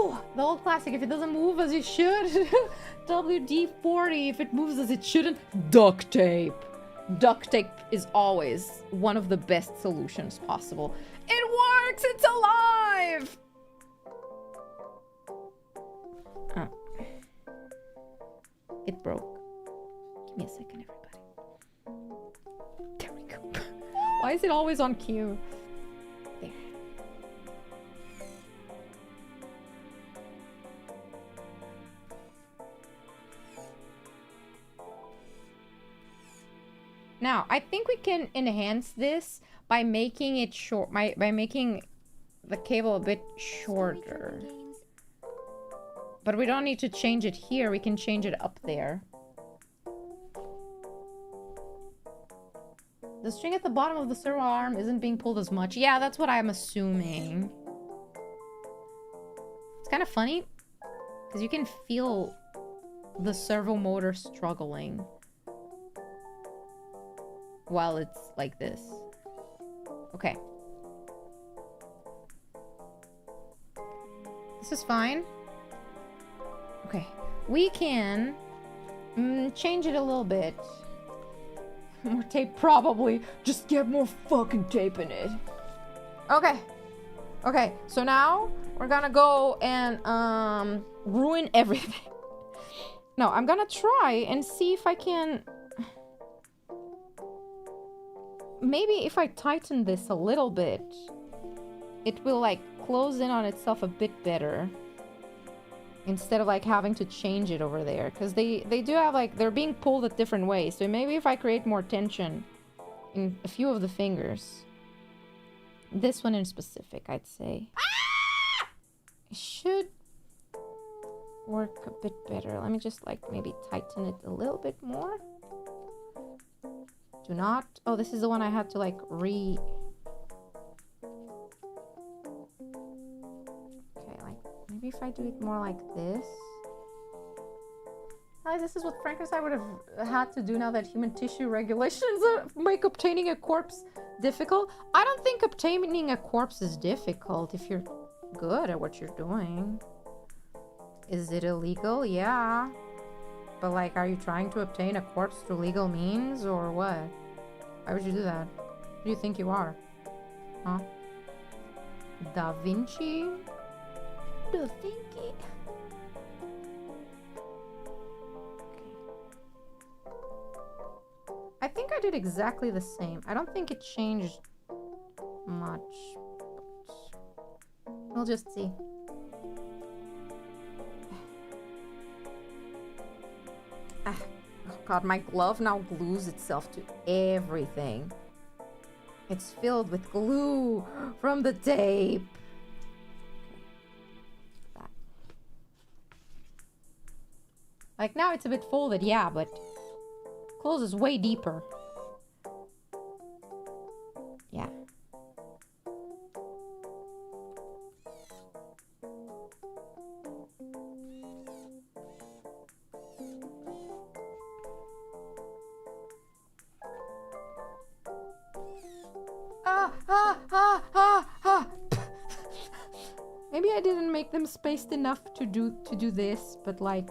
Speaker 1: Ooh, the old classic. If it doesn't move as it should, WD-40. If it moves as it shouldn't, duct tape. Duct tape is always one of the best solutions possible. It works! It's alive! Oh. It broke. Give me a second, everybody. There we go. Why is it always on cue? There. Now, I think we can enhance this by making it short, by making the cable a bit shorter. But we don't need to change it here, we can change it up there. The string at the bottom of the servo arm isn't being pulled as much. Yeah, that's what I'm assuming. It's kind of funny, because you can feel the servo motor struggling while it's like this. Okay. This is fine. Okay. We can change it a little bit. More tape, probably. Just get more fucking tape in it. Okay. Okay, so now we're gonna go and ruin everything. No, I'm gonna try and see if I can... Maybe if I tighten this a little bit, it will like close in on itself a bit better. Instead of like having to change it over there. Because they do have like, they're being pulled at different ways. So maybe if I create more tension in a few of the fingers. This one in specific, I'd say. Ah! It should work a bit better. Let me just like maybe tighten it a little bit more. Do not... Oh, this is the one I had to like Okay, like maybe if I do it more like this. Guys, this is what Frankenstein would have had to do now that human tissue regulations make obtaining a corpse difficult. I don't think obtaining a corpse is difficult if you're good at what you're doing. Is it illegal? Yeah. But like, are you trying to obtain a corpse through legal means or what? Why would you do that? Who do you think you are? Huh? Da Vinci? Da Vinci? I think I did exactly the same. I don't think it changed much. But we'll just see. Oh god, my glove now glues itself to everything. It's filled with glue from the tape. Okay. Like now it's a bit folded, yeah, but closes way deeper. Yeah. Maybe I didn't make them spaced enough to do this, but like...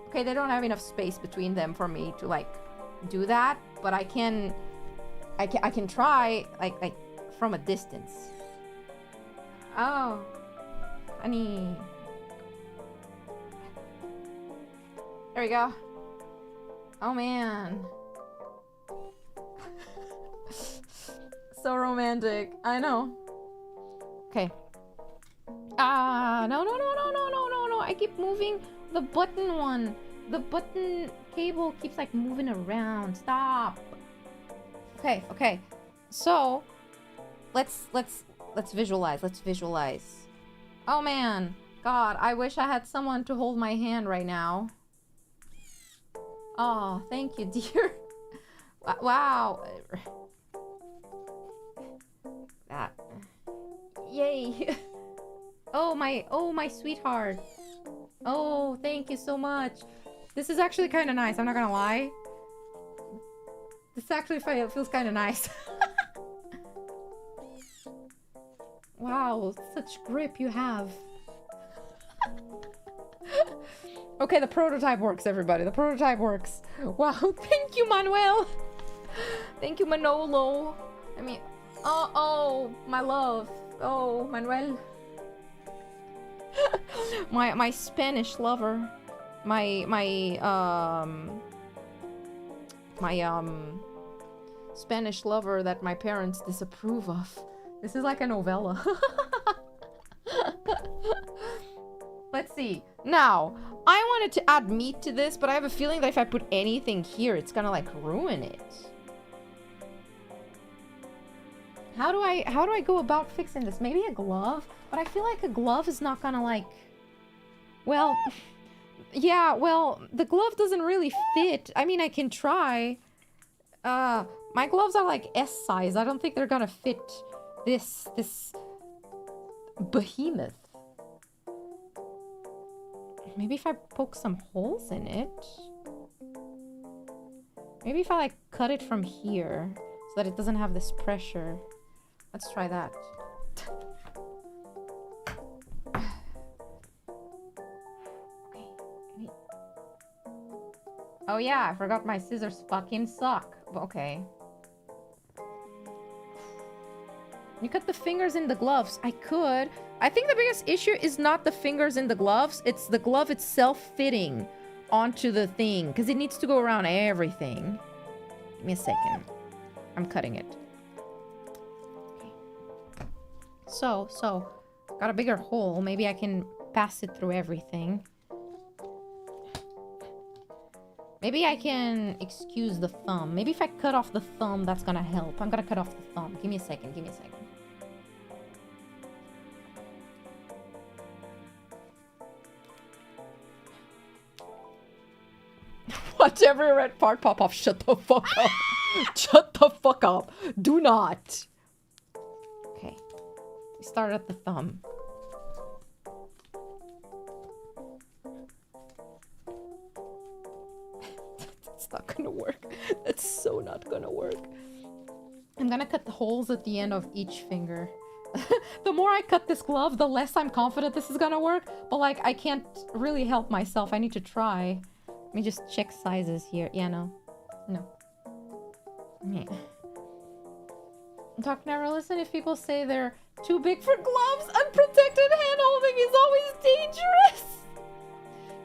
Speaker 1: Okay, they don't have enough space between them for me to like do that, but I can try like from a distance. Oh, honey. There we go. Oh man. So romantic. I know. Okay. No. I keep moving the button one. The button cable keeps like moving around. Stop. Okay. So, let's visualize. Let's visualize. Oh man. God, I wish I had someone to hold my hand right now. Oh, thank you, dear. Wow. That. Yay. Oh my sweetheart. Oh, thank you so much. This is actually kind of nice, I'm not gonna lie. This actually feels kind of nice. Wow. Wow, such grip you have. Okay, the prototype works, everybody. The prototype works. Wow, thank you, Manuel. Thank you, Manolo. I mean, oh, my love. Oh, Manuel. my Spanish lover. My Spanish lover that my parents disapprove of. This is like a novella. Let's see. Now, I wanted to add meat to this, but I have a feeling that if I put anything here, it's gonna like ruin it. How do I go about fixing this? Maybe a glove? But I feel like a glove is not gonna like... Well, yeah, well, the glove doesn't really fit. I mean, I can try. My gloves are like S size. I don't think they're gonna fit this behemoth. Maybe if I poke some holes in it. Maybe if I like cut it from here so that it doesn't have this pressure. Let's try that. Okay. Oh yeah, I forgot my scissors fucking suck. Okay. You cut the fingers in the gloves. I could. I think the biggest issue is not the fingers in the gloves. It's the glove itself fitting onto the thing. Because it needs to go around everything. Give me a second. I'm cutting it. Okay. So. Got a bigger hole. Maybe I can pass it through everything. Maybe I can excuse the thumb. Maybe if I cut off the thumb, that's gonna help. I'm gonna cut off the thumb. Give me a second. Give me a second. Watch every red part pop off. Shut the fuck up. Shut the fuck up. Do not. Okay. We start at the thumb. It's not gonna work. That's so not gonna work. I'm gonna cut the holes at the end of each finger. The more I cut this glove, the less I'm confident this is gonna work. But like, I can't really help myself. I need to try. Let me just check sizes here. Yeah, no. Yeah. Dr.NOVA, listen, if people say they're too big for gloves, unprotected hand holding is always dangerous.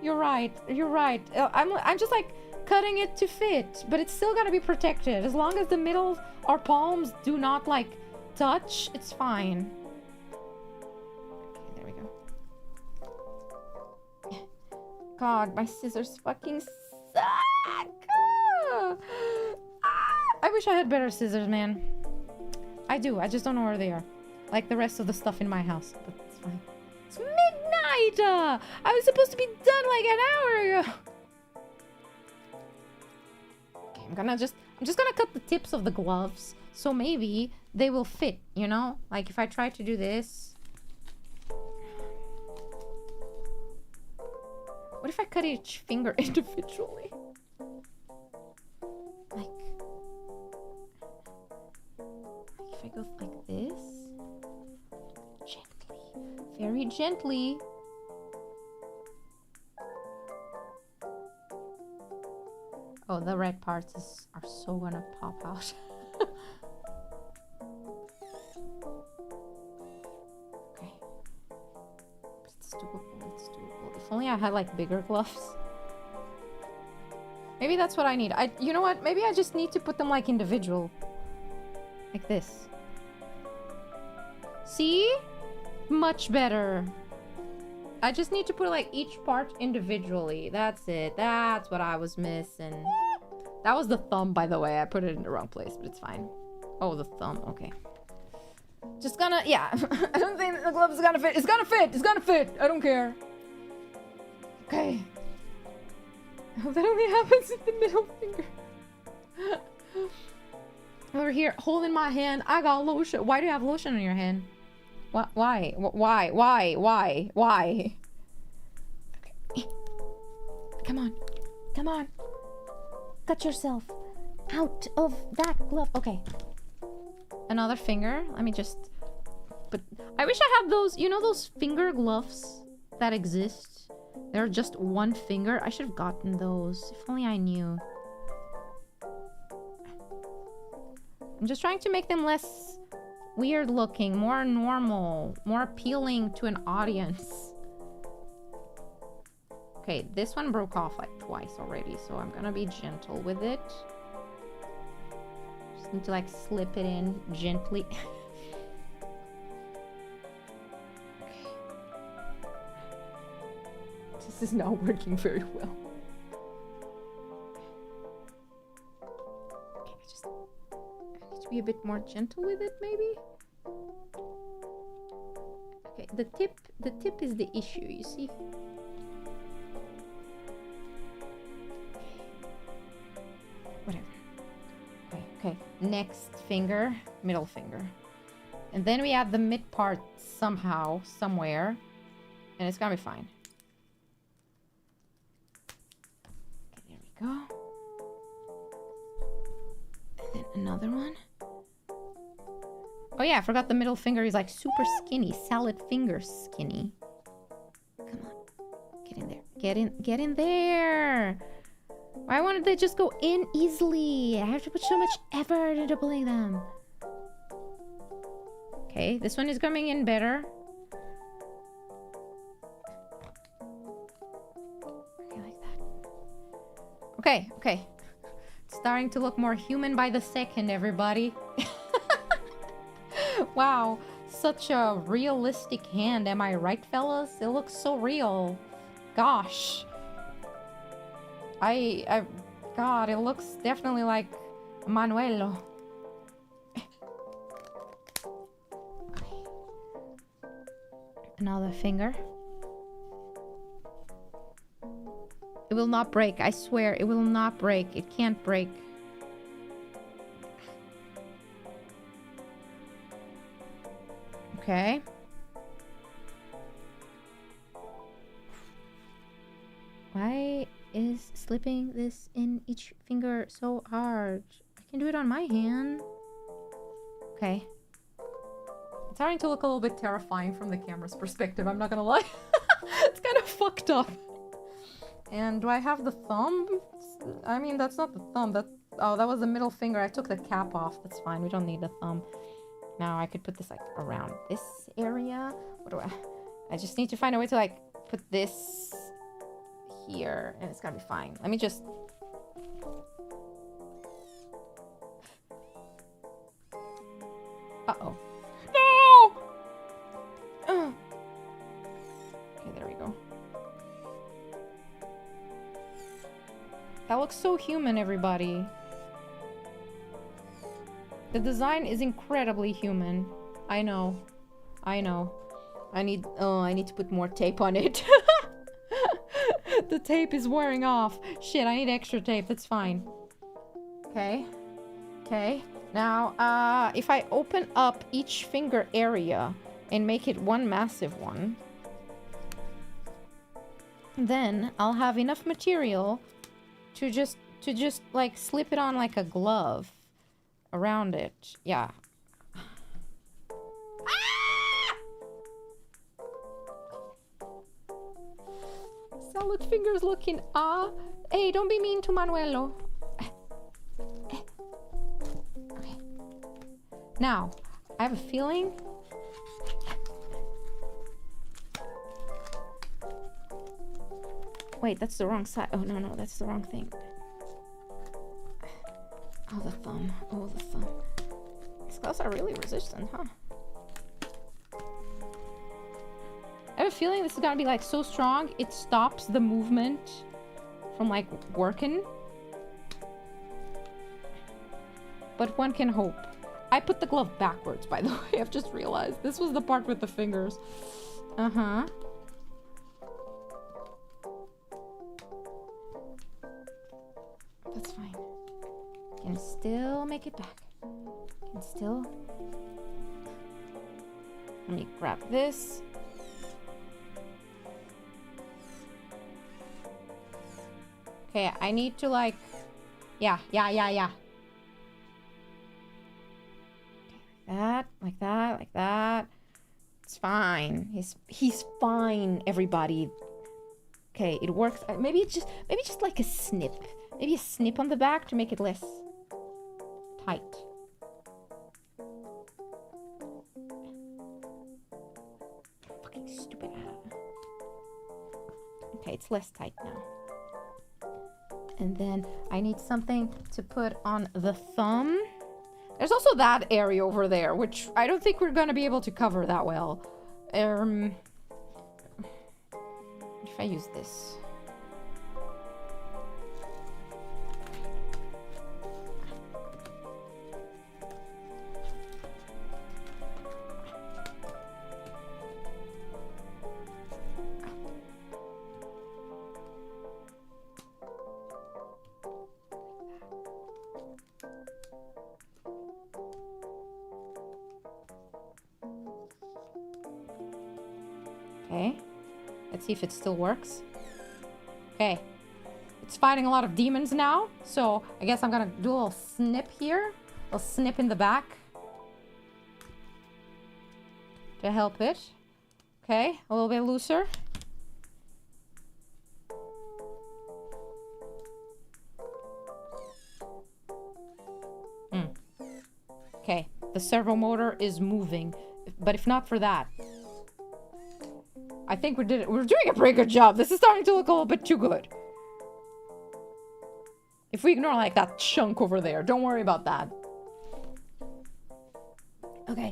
Speaker 1: You're right. You're right. I'm just like cutting it to fit, but it's still gonna be protected. As long as the middle or palms do not like touch, it's fine. Okay, there we go. God, my scissors fucking suck. I wish I had better scissors, man. I do. I just don't know where they are. Like the rest of the stuff in my house, but it's fine. It's midnight! I was supposed to be done like an hour ago. Okay, I'm just gonna cut the tips of the gloves, so maybe they will fit, you know? Like if I try to do this. What if I cut each finger individually? Like if I go like this. Gently. Very gently. Oh, the red parts are so gonna pop out. Okay. It's doable, it's doable. If only I had like bigger gloves. Maybe that's what I need. You know what? Maybe I just need to put them like individual. Like this. See? Much better. I just need to put like each part individually. That's it. That's what I was missing. That was the thumb, by the way. I put it in the wrong place, but it's fine. Oh, the thumb. Okay. Just gonna, yeah. I don't think the glove is gonna fit. It's gonna fit. It's gonna fit. I don't care. Okay. Oh, that only happens with the middle finger. Over here, holding my hand. I got lotion. Why do you have lotion on your hand? What? Why? Why? Okay. Come on. Come on. Cut yourself out of that glove. Okay. Another finger. Let me just But I wish I had those, you know, those finger gloves that exist? They're just one finger. I should have gotten those. If only I knew. I'm just trying to make them less weird looking, more normal, more appealing to an audience. Okay, this one broke off like twice already, so I'm gonna be gentle with it. Just need to like slip it in gently. Okay. This is not working very well. Okay, I need to be a bit more gentle with it, maybe? Okay, the tip is the issue, you see? Whatever. Okay. Next finger, middle finger. And then we add the mid part somehow, somewhere. And it's gonna be fine. Okay, there we go. And then another one. Oh yeah, I forgot the middle finger is like super skinny. Salad finger skinny. Come on. Get in there. Get in there! Why wouldn't they just go in easily? I have to put so much effort into pulling them. Okay, this one is coming in better. Okay, like that. Okay. It's starting to look more human by the second, everybody. Wow, such a realistic hand. Am I right, fellas? It looks so real. Gosh. God, it looks definitely like Manuelo. Another finger. It will not break, I swear. It will not break. It can't break. Okay. Why is slipping this in each finger so hard? I can do it on my hand. Okay. It's starting to look a little bit terrifying from the camera's perspective, I'm not gonna lie. It's kind of fucked up. And do I have the thumb? I mean, that's not the thumb. Oh, that was the middle finger. I took the cap off. That's fine. We don't need the thumb. Now I could put this like around this area. What do I just need to find a way to like put this here and it's gonna be fine. Let me just uh-oh. No! Okay, there we go. That looks so human, everybody. The design is incredibly human. I know. I need to put more tape on it. The tape is wearing off. Shit, I need extra tape. That's fine. Okay. Now, if I open up each finger area and make it one massive one, then I'll have enough material to just like slip it on like a glove around it. Yeah. Salad fingers looking. Hey, don't be mean to Manuelo. Okay. Now, I have a feeling. Wait, that's the wrong side. Oh, no, that's the wrong thing. Oh, the thumb. These gloves are really resistant, huh? I have a feeling this is gonna be like so strong it stops the movement from like working. But one can hope. I put the glove backwards, by the way. I've just realized. This was the part with the fingers. Uh-huh. That's fine. Can still make it back. Can still... Let me grab this. Okay, I need to like... Yeah. Okay, like that. It's fine. He's fine, everybody. Okay, it works. Maybe just like a snip. Maybe a snip on the back to make it less tight. Fucking stupid ad. Okay, it's less tight now. And then I need something to put on the thumb. There's also that area over there, which I don't think we're gonna be able to cover that well. If I use this. Okay, let's see if it still works. Okay, it's fighting a lot of demons now, so I guess I'm gonna do a little snip here. A little snip in the back to help it. Okay, a little bit looser. Okay, the servo motor is moving, but if not for that, I think we're doing a pretty good job. This is starting to look a little bit too good. If we ignore like that chunk over there, don't worry about that. Okay,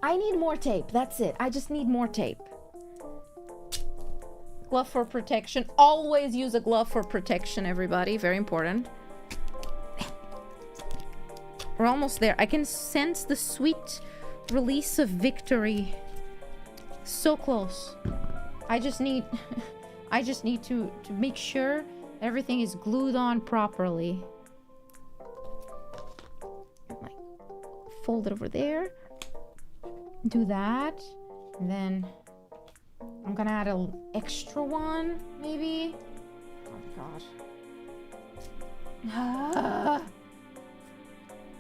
Speaker 1: I need more tape. That's it. I just need more tape. Glove for protection. Always use a glove for protection, everybody. Very important. We're almost there. I can sense the sweet release of victory. So close. I just need to make sure everything is glued on properly. Like, fold it over there. Do that. And then I'm gonna add an extra one, maybe. Oh my god.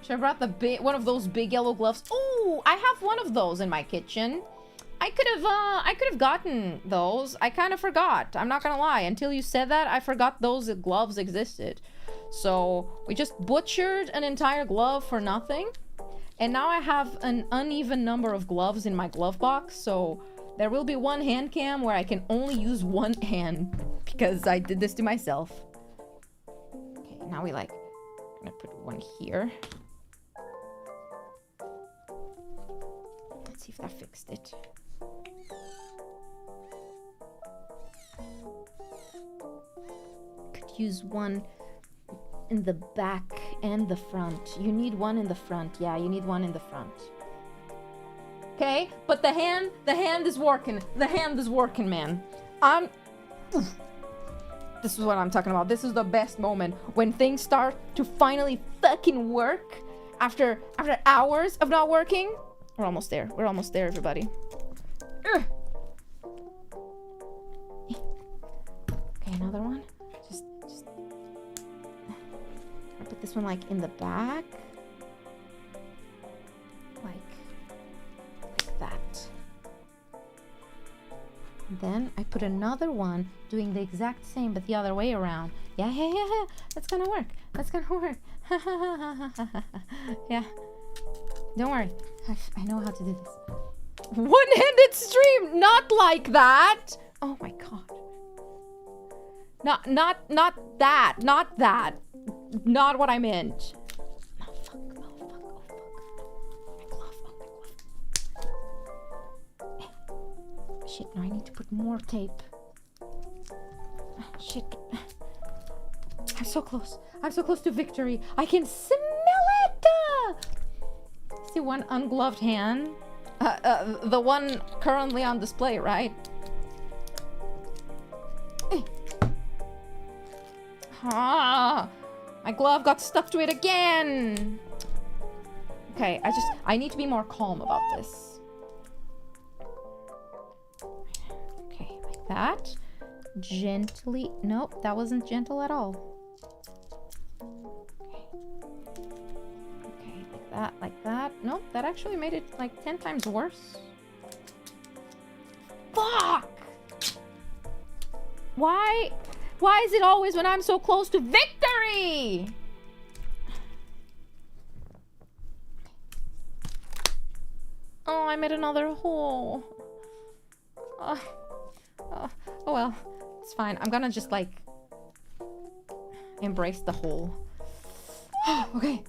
Speaker 1: Should I brought one of those big yellow gloves? Oh, I have one of those in my kitchen. I could have gotten those. I kind of forgot. I'm not gonna lie. Until you said that, I forgot those gloves existed. So we just butchered an entire glove for nothing. And now I have an uneven number of gloves in my glove box. So there will be one hand cam where I can only use one hand because I did this to myself. Okay, now I'm gonna put one here. Let's see if that fixed it. Could use one in the back and the front. You need one in the front. Yeah, you need one in the front. Okay, but the hand is working. The hand is working, man. This is what I'm talking about. This is the best moment when things start to finally fucking work after hours of not working. We're almost there. We're almost there, everybody. Ugh. Okay, another one. Just I put this one like in the back. Like that. And then I put another one doing the exact same but the other way around. Yeah. That's gonna work. That's gonna work. Yeah. Don't worry. I know how to do this. One-handed stream! Not like that! Oh my god. Not that. Not that. Not what I meant. Oh fuck. Oh fuck. My glove. Oh my glove. Shit, now I need to put more tape. Shit. I'm so close. I'm so close to victory. I can smell it! See one ungloved hand? The one currently on display, right? My glove got stuck to it again. Okay, I need to be more calm about this. Okay, like that. Gently. Nope, that wasn't gentle at all. Like that. Nope, that actually made it like 10 times worse. Why? Why is it always when I'm so close to victory? Oh, I made another hole. Oh well, it's fine. I'm gonna just like embrace the hole. Okay.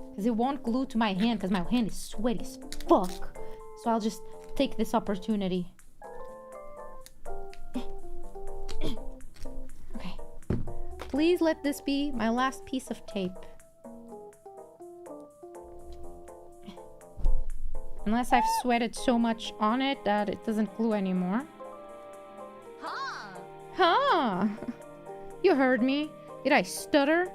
Speaker 1: Because it won't glue to my hand because my hand is sweaty as fuck. So I'll just take this opportunity. Okay. Please let this be my last piece of tape. Unless I've sweated so much on it that it doesn't glue anymore. Huh? You heard me. Did I stutter?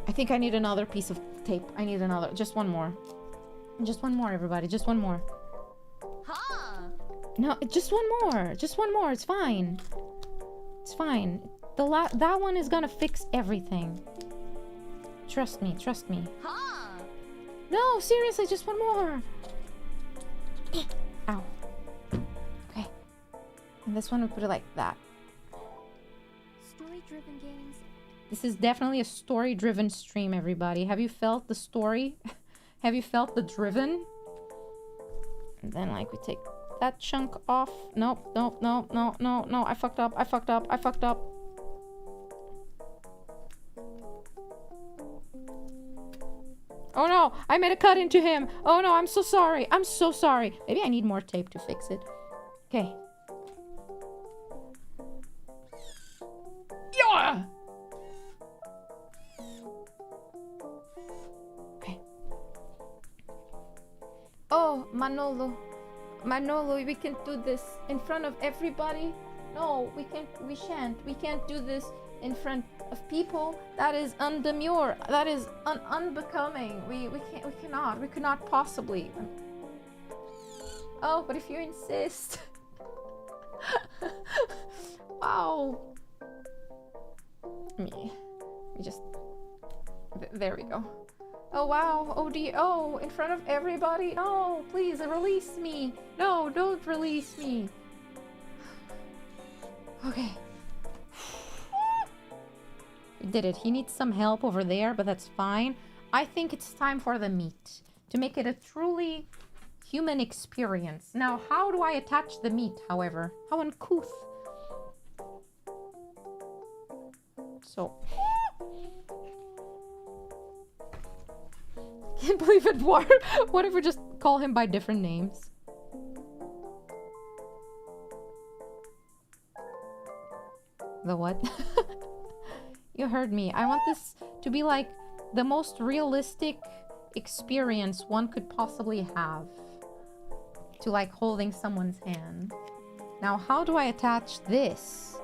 Speaker 1: I think I need another piece of tape. I need another. Just one more. Just one more, everybody. Just one more. No, just one more. Just one more. It's fine. It's fine. That one is gonna fix everything. Trust me. Trust me. No, seriously, just one more. Ow. Okay. And this one, we put it like that.
Speaker 2: Story-driven games.
Speaker 1: This is definitely a story-driven stream, everybody. Have you felt the story? Have you felt the driven? And then, like, we take that chunk off. Nope, nope, no, no, no, no. I fucked up, I fucked up, I fucked up. Oh no, I made a cut into him. Oh no, I'm so sorry. I'm so sorry. Maybe I need more tape to fix it. Okay. Yeah! Okay. Oh, Manolo. Manolo, we can do this in front of everybody. No, we can't. We shan't. We can't do this in front of people. That is undemure. That is unbecoming. We cannot. We could not possibly. Oh, but if you insist. Wow. Me just. There we go. Oh wow. Oh dear. Oh, in front of everybody. No, please release me. No, don't release me. Okay. We did it. He needs some help over there, but that's fine. I think it's time for the meat. To make it a truly human experience. Now, how do I attach the meat, however? How uncouth. So. Can't believe it. What if we just call him by different names? The what? You heard me. I want this to be like the most realistic experience one could possibly have to like holding someone's hand. Now, how do I attach this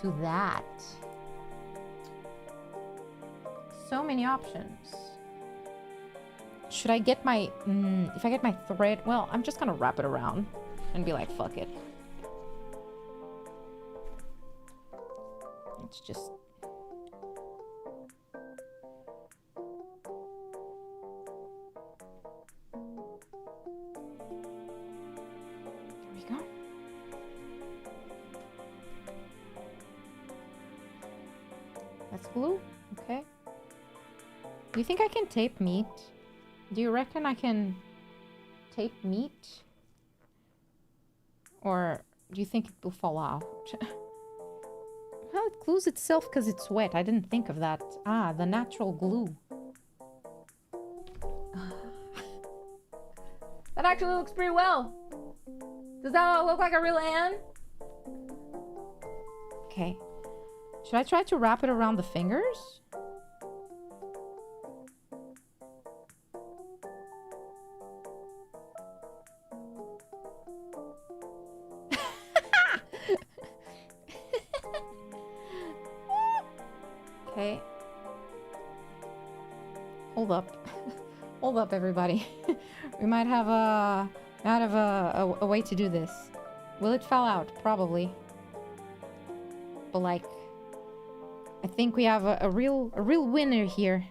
Speaker 1: to that? So many options. Should I get my... if I get my thread... Well, I'm just gonna wrap it around and be like, fuck it. It's just... There we go. That's glue. Okay. Do you think I can tape meat? Do you reckon I can tape meat? Or do you think it will fall out? Well, it glues itself because it's wet. I didn't think of that. Ah, the natural glue. That actually looks pretty well. Does that look like a real hand? Okay. Should I try to wrap it around the fingers? Okay. Hold up. Hold up, everybody. We might have a way to do this. Will it fall out? Probably. But like, I think we have a real winner here.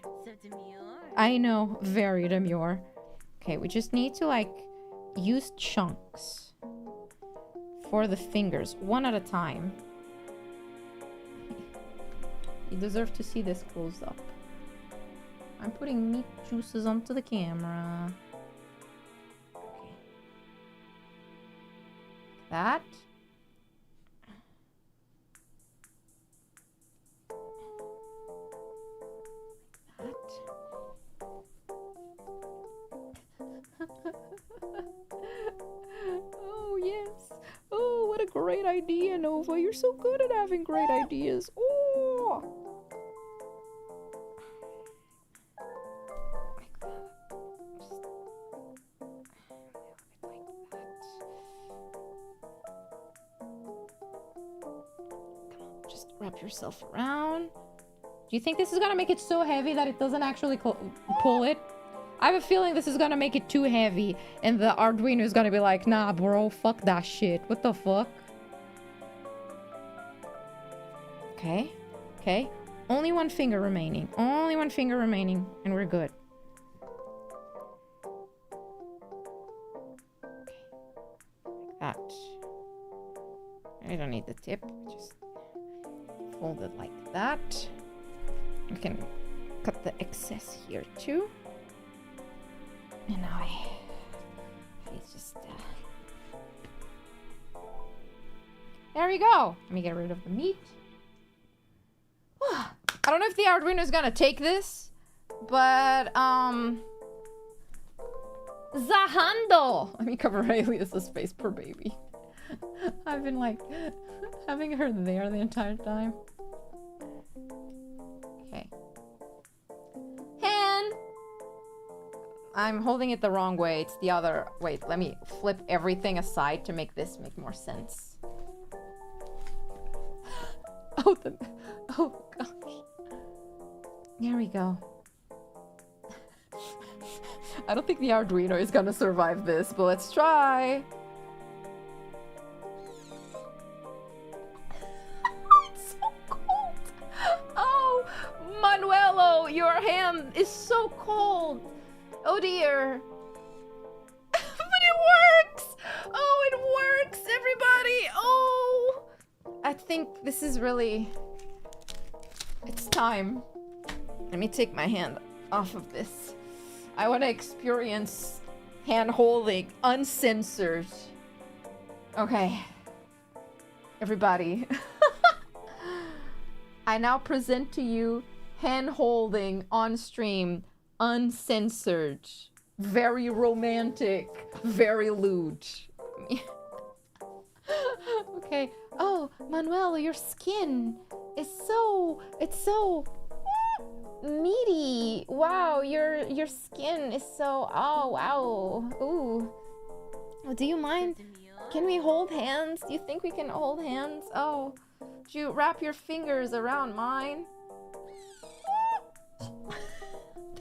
Speaker 1: I know, very demure. Okay, we just need to like use chunks for the fingers, one at a time. You deserve to see this close up. I'm putting meat juices onto the camera. Okay. That. Oh, yes. Oh, what a great idea, Nova. You're so good at having great ideas. Oh! Like that. Just like that. Come on, just wrap yourself around. Do you think this is gonna make it so heavy that it doesn't actually pull it? I have a feeling this is gonna make it too heavy, and the Arduino is gonna be like, nah, bro, fuck that shit. What the fuck? Okay. Okay. Only one finger remaining. Only one finger remaining, and we're good. Okay. Like that. I don't need the tip. Just fold it like that. We can cut the excess here too. And now it's just there we go. Let me get rid of the meat. I don't know if the Arduino is gonna take this, but the handle. Let me cover Alias's face, poor baby. I've been like having her there the entire time. Okay. Hand. I'm holding it the wrong way. It's the other. Wait, let me flip everything aside to make this make more sense. Oh, oh gosh. There we go. I don't think the Arduino is gonna survive this, but let's try. It's so cold. Oh, Manuelo, your hand is so cold. Oh dear. But it works! Oh, it works, everybody! Oh! I think this is really... It's time. Let me take my hand off of this. I want to experience hand-holding, uncensored. Okay. Everybody. I now present to you hand-holding on stream, uncensored, very romantic, very lewd. Okay. Oh, Manuel, your skin is so... It's so... meaty. Wow, your skin is so... Oh, wow. Ooh. Oh, do you mind? Can we hold hands? Do you think we can hold hands? Oh, do you wrap your fingers around mine?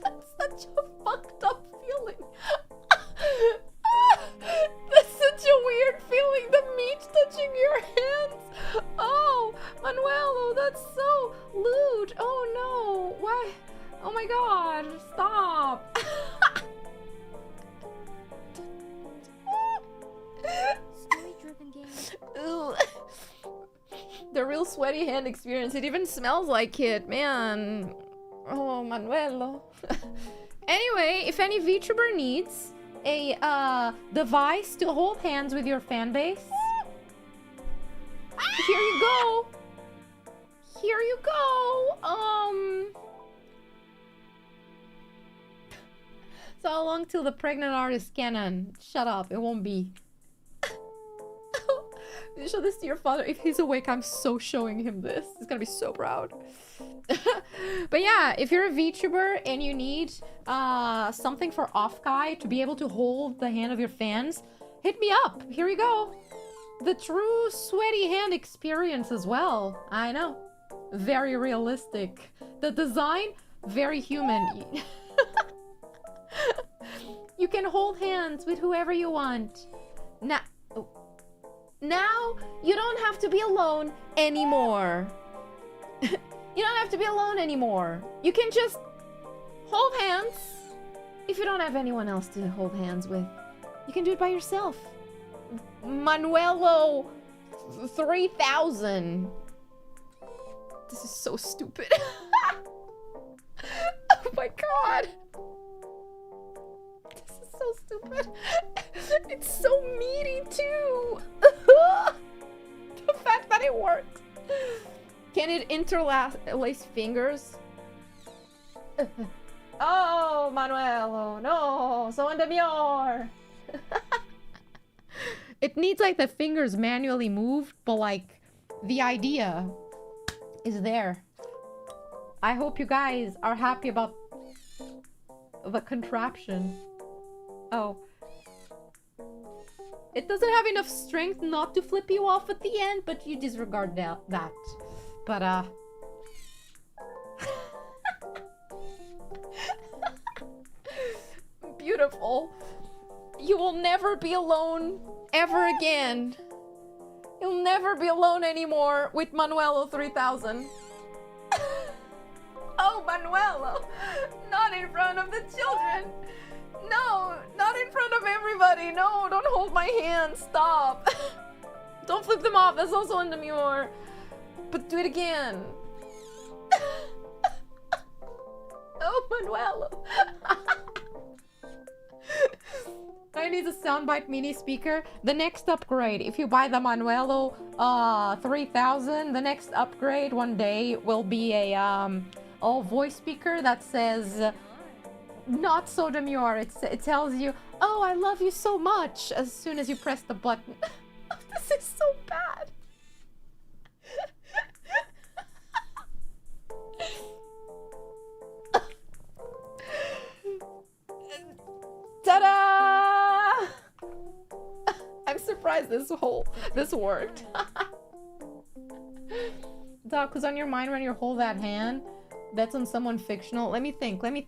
Speaker 1: That's such a fucked up feeling. That's such a weird feeling, the meat touching your hands. Oh, Manuelo, that's so lewd. Oh no, why? Oh my god, stop.
Speaker 2: Story-driven games.
Speaker 1: The real sweaty hand experience. It even smells like it, man. Oh, Manuelo. Anyway, if any VTuber needs a device to hold hands with your fan base, here you go. Here you go. So how long till the pregnant artist canon? Shut up, it won't be. You show this to your father. If he's awake, I'm so showing him this. He's gonna be so proud. But yeah, if you're a VTuber and you need something for off-guy to be able to hold the hand of your fans, hit me up. Here we go. The true sweaty hand experience as well. I know. Very realistic. The design, very human. You can hold hands with whoever you want. Now, you don't have to be alone anymore. You don't have to be alone anymore. You can just hold hands if you don't have anyone else to hold hands with. You can do it by yourself. Manuelo 3000. This is so stupid. Oh my god. This is so stupid. It's so meaty too. The fact that it works. Can it interlace fingers? Oh, Manuelo, no, so demure. It needs like the fingers manually moved, but like the idea is there. I hope you guys are happy about the contraption. Oh. It doesn't have enough strength not to flip you off at the end, but you disregard that. But, beautiful. You will never be alone ever again. You'll never be alone anymore with Manuelo 3000. Oh, Manuelo, not in front of the children. No, not in front of everybody. No, don't hold my hand. Stop. Don't flip them off. That's also in the mirror. But do it again. Oh, Manuelo. I need a soundbite mini speaker. The next upgrade, if you buy the Manuelo 3000, the next upgrade one day will be a voice speaker that says not so demure. It tells you, oh, I love you so much as soon as you press the button. This is so bad. Ta-da! I'm surprised this worked. Doc, who's on your mind when you hold that hand? That's on someone fictional. Let me think. Let me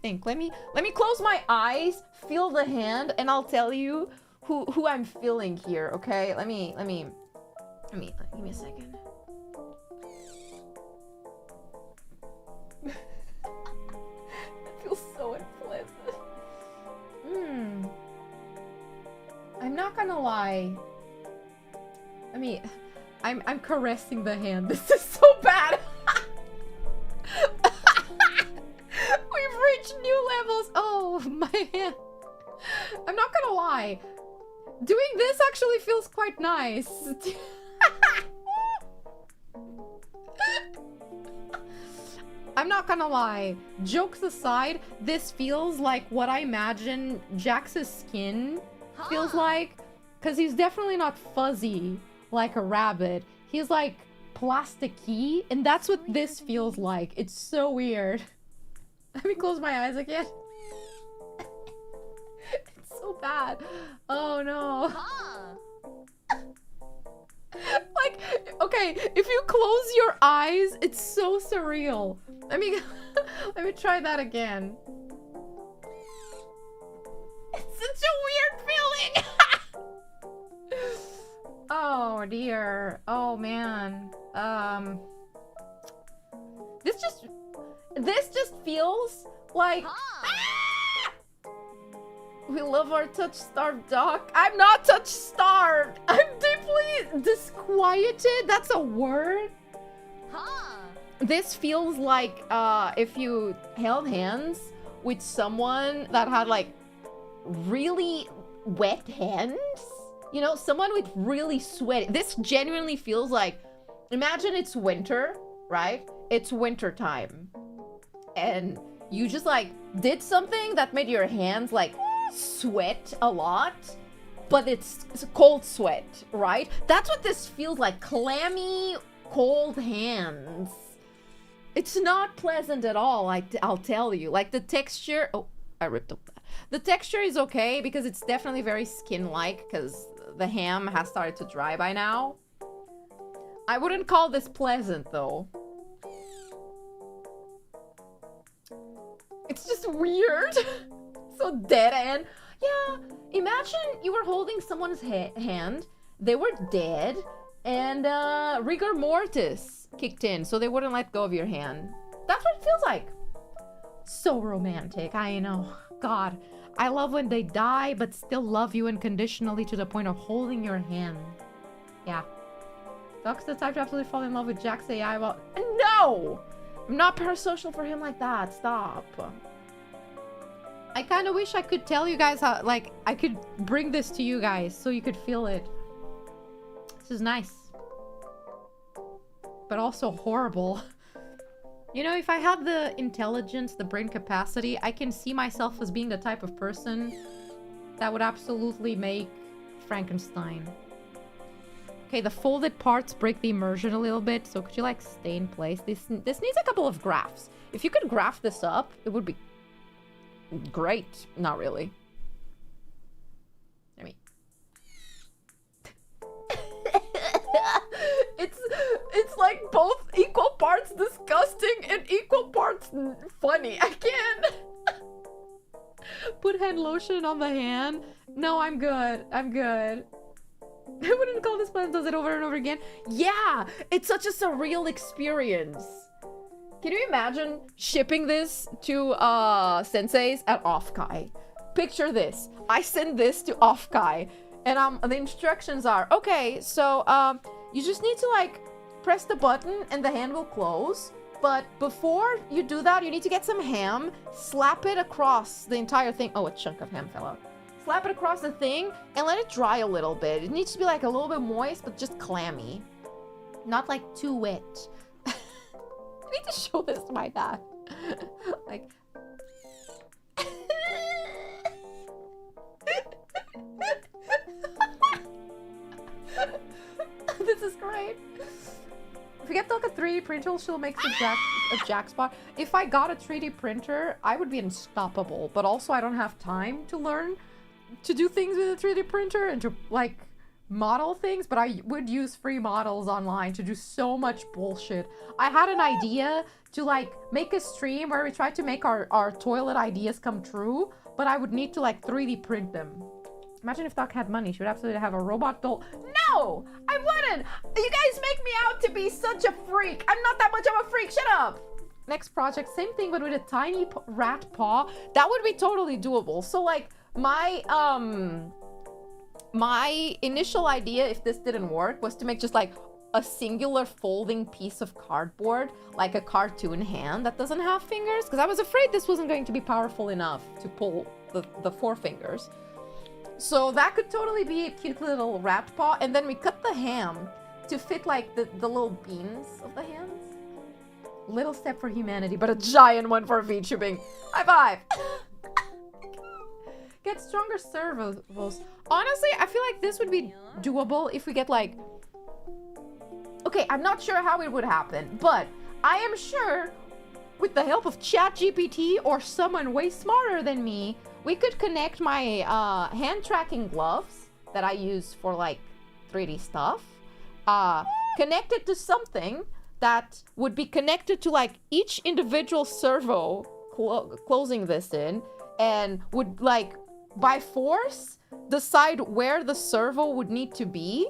Speaker 1: close my eyes, feel the hand, and I'll tell you who I'm feeling here, okay? Let me give me a second. It feels so unpleasant. I'm not gonna lie. I'm caressing the hand. This is so bad. We've reached new levels. Oh, my hand. I'm not gonna lie. Doing this actually feels quite nice. I'm not gonna lie. Jokes aside, this feels like what I imagine Jax's skin feels like. Because he's definitely not fuzzy like a rabbit. He's like plasticky, and that's what this feels like. It's so weird. Let me close my eyes again. It's so bad. Oh no. Like, okay, if you close your eyes, it's so surreal. Let me try that again. It's such a weird feeling. Oh dear. Oh man. This just feels like we love our touch-starved dog. I'm not touch-starved. I'm deeply disquieted. That's a word. This feels like if you held hands with someone that had like really wet hands. You know, someone with really sweaty. This genuinely feels like, imagine it's winter, right? It's winter time. And you just like did something that made your hands like sweat a lot, but it's cold sweat, right? That's what this feels like. Clammy, cold hands. It's not pleasant at all, I'll tell you. Like the texture, oh, I ripped up that. The texture is okay because it's definitely very skin-like because the ham has started to dry by now. I wouldn't call this pleasant though. It's just weird. So dead end. Yeah, imagine you were holding someone's hand, they were dead, and rigor mortis kicked in, so they wouldn't let go of your hand. That's what it feels like. So romantic, I know. God, I love when they die, but still love you unconditionally to the point of holding your hand. Yeah. Doc's the type to absolutely fall in love with Jack's AI. Well, no! I'm not parasocial for him like that. Stop. I kind of wish I could tell you guys how, like, I could bring this to you guys so you could feel it. This is nice. But also horrible. You know, if I had the intelligence, the brain capacity, I can see myself as being the type of person that would absolutely make Frankenstein. Okay, the folded parts break the immersion a little bit, so could you, like, stay in place? This needs a couple of graphs. If you could graph this up, it would be great. Not really. I mean... It's like both equal parts disgusting and equal parts funny. I can't. Put hand lotion on the hand. No, I'm good. I'm good. I wouldn't call this plan. Does it over and over again? Yeah, it's such a surreal experience. Can you imagine shipping this to senseis at Offkai? Picture this. I send this to Offkai, and the instructions are, okay, so you just need to, like, press the button and the hand will close. But before you do that, you need to get some ham, slap it across the entire thing. Oh, a chunk of ham fell out. Slap it across the thing and let it dry a little bit. It needs to be like a little bit moist, but just clammy. Not like too wet. I need to show this to my dad. Like... This is great. If we get like a 3D printer, she'll make a jack spot. If I got a 3D printer, I would be unstoppable. But also, I don't have time to learn to do things with a 3D printer and to, like, model things. But I would use free models online to do so much bullshit. I had an idea to, like, make a stream where we try to make our toilet ideas come true. But I would need to, like, 3D print them. Imagine if Doc had money. She would absolutely have a robot doll. No! I wouldn't! You guys make me out to be such a freak. I'm not that much of a freak. Shut up! Next project, same thing, but with a tiny rat paw. That would be totally doable. So, like, my initial idea, if this didn't work, was to make just, like, a singular folding piece of cardboard, like a cartoon hand that doesn't have fingers. Because I was afraid this wasn't going to be powerful enough to pull the 4 fingers. So that could totally be a cute little rat paw. And then we cut the ham to fit, like, the little beans of the hands. Little step for humanity, but a giant one for VTubing. High five! Get stronger servos. Honestly, I feel like this would be doable if we get, like... Okay, I'm not sure how it would happen, but I am sure with the help of ChatGPT or someone way smarter than me, we could connect my hand tracking gloves that I use for, like, 3D stuff, connect it to something that would be connected to, like, each individual servo closing this in, and would, like, by force decide where the servo would need to be.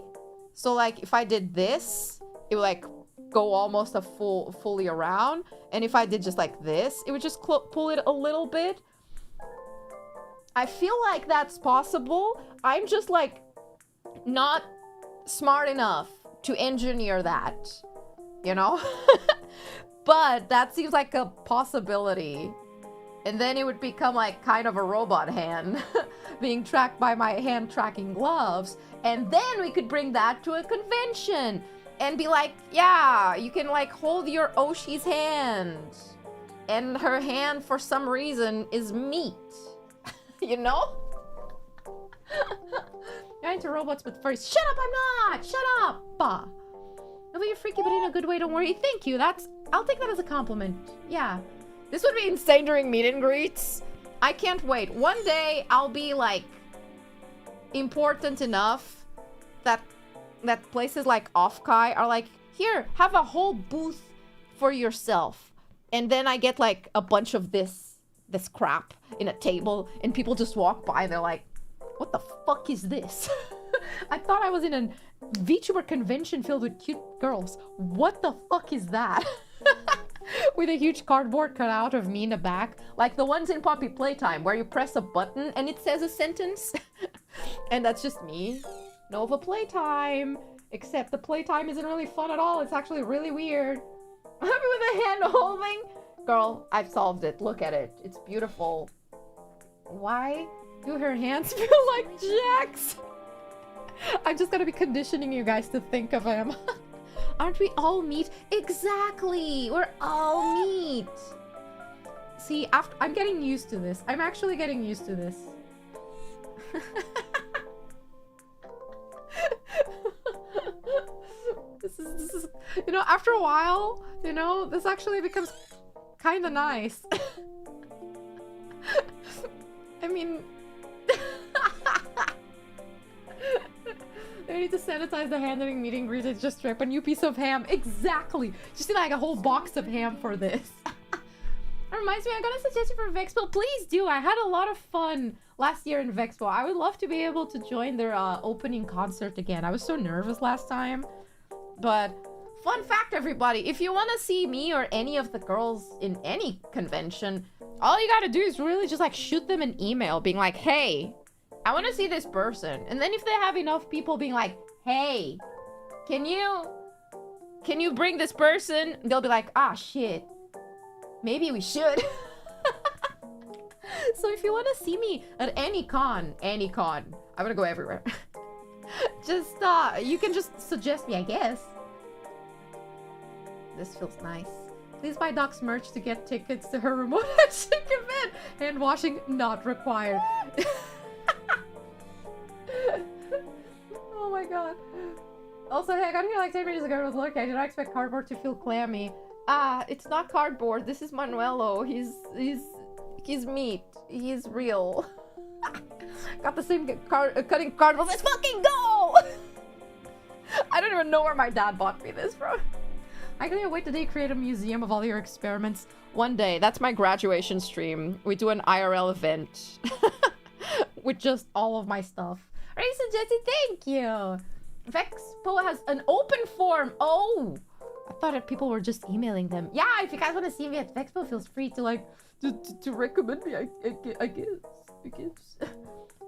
Speaker 1: So, like, if I did this, it would, like, go almost a fully around, and if I did just like this, it would just pull it a little bit. I feel like that's possible. I'm just, like, not smart enough to engineer that, you know? But that seems like a possibility. And then it would become, like, kind of a robot hand being tracked by my hand tracking gloves. And then we could bring that to a convention and be like, yeah, you can, like, hold your Oshi's hand. And her hand, for some reason, is meat. You know? You're into robots, but first, shut up, I'm not! Shut up! No, but you're freaky, but in a good way, don't worry. Thank you, I'll take that as a compliment. Yeah. This would be insane during meet and greets. I can't wait. One day, I'll be, like, important enough that places like Offkai are like, here, have a whole booth for yourself. And then I get, like, a bunch of this crap in a table, and people just walk by, they're like, what the fuck is this? I thought I was in a VTuber convention filled with cute girls. What the fuck is that? with a huge cardboard cutout of me in the back, like the ones in Poppy Playtime where you press a button and it says a sentence. And that's just me. Nova Playtime. Except the playtime isn't really fun at all. It's actually really weird. Happy with the hand holding? Girl, I've solved it. Look at it. It's beautiful. Why do her hands feel like Jack's? I'm just gonna be conditioning you guys to think of him. Aren't we all meat? Exactly! We're all meat! See, I'm getting used to this. I'm actually getting used to this. This is, you know, after a while, you know, this actually becomes kind of nice. I mean... I need to sanitize the handling meeting greet. It's just strip a new piece of ham. Exactly. Just need like a whole box of ham for this. It reminds me, I got a suggestion for Vexpo. Please do. I had a lot of fun last year in Vexpo. I would love to be able to join their opening concert again. I was so nervous last time. But fun fact, everybody, if you want to see me or any of the girls in any convention, all you got to do is really just like shoot them an email being like, hey, I want to see this person. And then if they have enough people being like, hey, can you bring this person? They'll be like, ah, shit. Maybe we should. So if you want to see me at any con, I'm gonna go everywhere. Just, you can just suggest me, I guess. This feels nice. Please buy Doc's merch to get tickets to her remote action event. Hand washing not required. Oh my god. Also, hey, I got here like 10 minutes ago. I was looking. I did not expect cardboard to feel clammy. Ah, it's not cardboard. This is Manuelo. He's meat. He's real. Got the same cutting cardboard. Let's fucking go! I don't even know where my dad bought me this from. I can't wait till you create a museum of all your experiments. One day. That's my graduation stream. We do an IRL event. With just all of my stuff. Already suggested, thank you! Vexpo has an open form. Oh! I thought that people were just emailing them. Yeah, if you guys want to see me at Vexpo, feel free to like, to recommend me, I guess.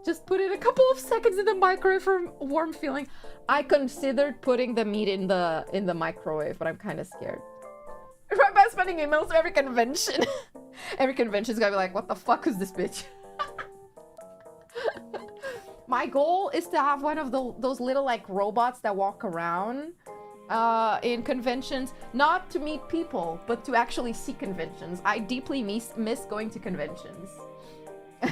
Speaker 1: Just put in a couple of seconds in the microwave for a warm feeling. I considered putting the meat in the microwave, but I'm kind of scared. Right by spending emails to every convention. Every convention's gonna be like, what the fuck is this bitch? My goal is to have one of those little like robots that walk around in conventions, not to meet people, but to actually see conventions. I deeply miss going to conventions. I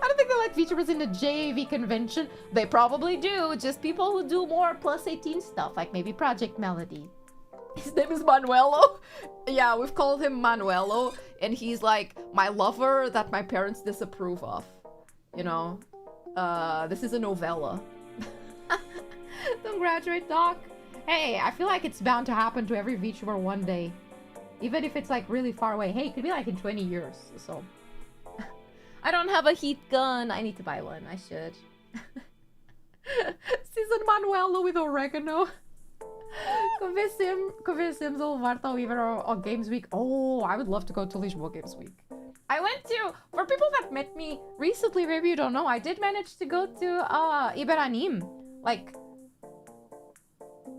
Speaker 1: don't think they like VTubers in the JAV convention. They probably do, just people who do more plus 18 stuff, like maybe Project Melody. His name is Manuelo. Yeah, we've called him Manuelo, and he's like my lover that my parents disapprove of. You know, this is a novella. Don't graduate, Doc. Hey, I feel like it's bound to happen to every VTuber one day. Even if it's like really far away. Hey, it could be like in 20 years, so. I don't have a heat gun. I need to buy one. I should. Season Manuelo with oregano. Convince-him a levar talvez ao Games Week. Oh, I would love to go to Lisboa Games Week. I went to, for people that met me recently, maybe you don't know, I did manage to go to Iberanim, like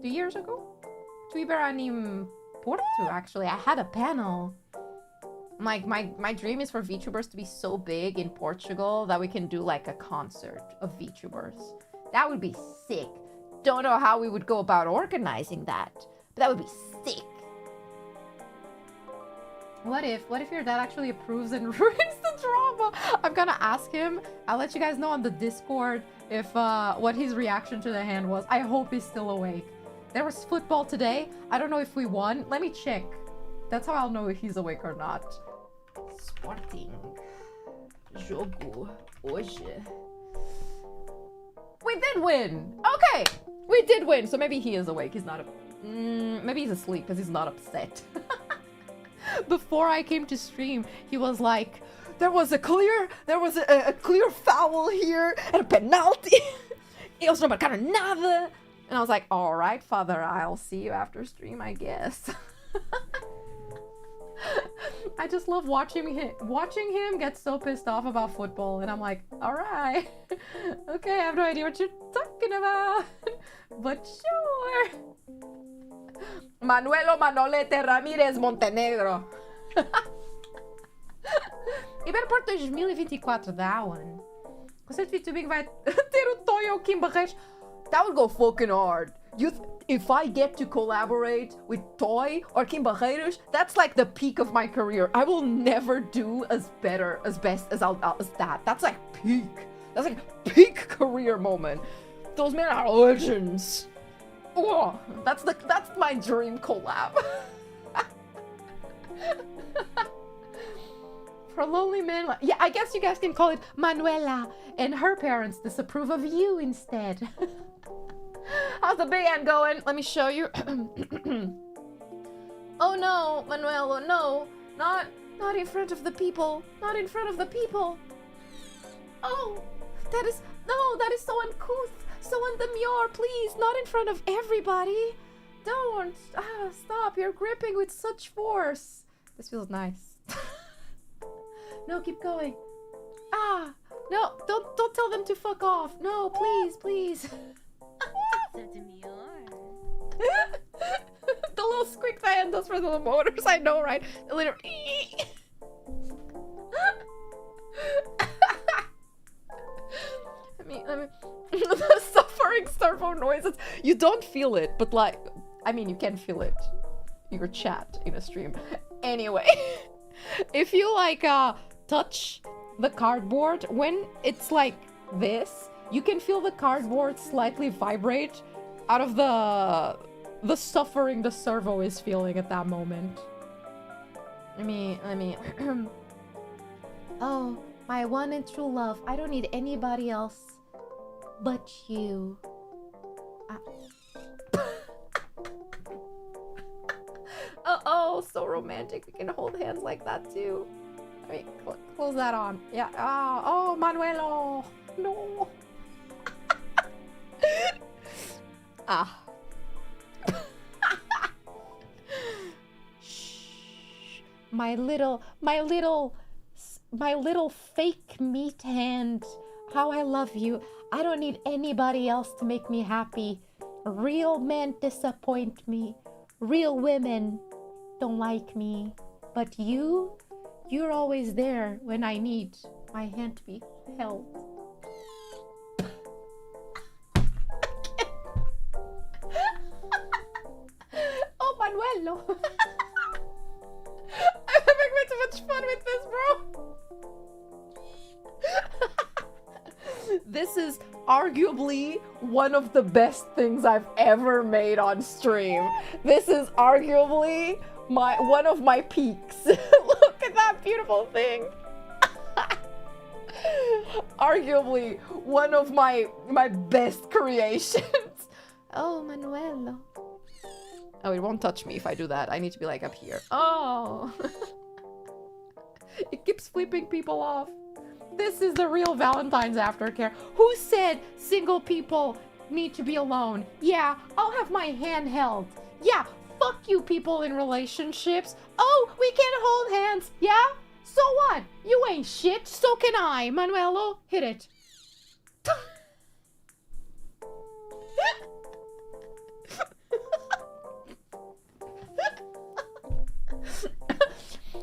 Speaker 1: 2 years ago? To Iberanim Porto, actually. I had a panel. Like, my dream is for VTubers to be so big in Portugal that we can do like a concert of VTubers. That would be sick. Don't know how we would go about organizing that, but that would be sick. What if your dad actually approves and ruins the drama? I'm gonna ask him. I'll let you guys know on the Discord if what his reaction to the hand was. I hope he's still awake. There was football today. I don't know if we won. Let me check. That's how I'll know if he's awake or not. Sporting. Jogo. Hoje. We did win! Okay! We did win, so maybe he is awake. He's not maybe he's asleep because he's not upset. Before I came to stream, he was like, there was a clear foul here and a penalty. Eles não marcaram nada. And I was like, all right, father, I'll see you after stream, I guess. I just love watching him get so pissed off about football, and I'm like, all right, okay, I have no idea what you're talking about, but sure. Manuelo Manolete Ramirez Montenegro. E bem para 2024, that one. Conceito de VTubing vai ter o Toy ou o Kim Barreiros. That would go fucking hard. If I get to collaborate with Toy or Kim Barreiros, that's like the peak of my career. I will never do as best as that. That's like peak. That's like peak career moment. Those men are legends. Oh, that's my dream collab. For lonely men, yeah, I guess you guys can call it Manuela, and her parents disapprove of you instead. How's the band going? Let me show you. Oh no, Manuelo, no, not in front of the people, not in front of the people. Oh, that is so uncouth, so undemure, please, not in front of everybody. Don't, stop, you're gripping with such force. This feels nice. No, keep going. No, don't tell them to fuck off. No, please. The little squeak fan does for the little motors, I know, right? The little let me the suffering servo noises. You don't feel it, but like, I mean, you can feel it. Your chat in a stream. Anyway, if you like touch the cardboard when it's like this, you can feel the cardboard slightly vibrate out of the suffering the servo is feeling at that moment. Let me oh, my one and true love. I don't need anybody else but you. Oh, so romantic. We can hold hands like that too. I mean, close that on. Yeah. Oh, Manuelo. No. Shh. My little fake meat hand. How I love you. I don't need anybody else to make me happy. Real men disappoint me. Real women don't like me. But you're always there when I need my hand to be held. Oh, Manuelo. I'm having way too much fun with this, bro. This is arguably one of the best things I've ever made on stream. This is arguably one of my peaks. Look at that beautiful thing. Arguably one of my best creations. Oh, Manuelo. Oh, it won't touch me if I do that. I need to be like up here. Oh. It keeps flipping people off. This is the real Valentine's aftercare. Who said single people need to be alone? Yeah, I'll have my hand held. Yeah, fuck you people in relationships. Oh, we can hold hands. Yeah? So what? You ain't shit. So can I. Manuelo, hit it.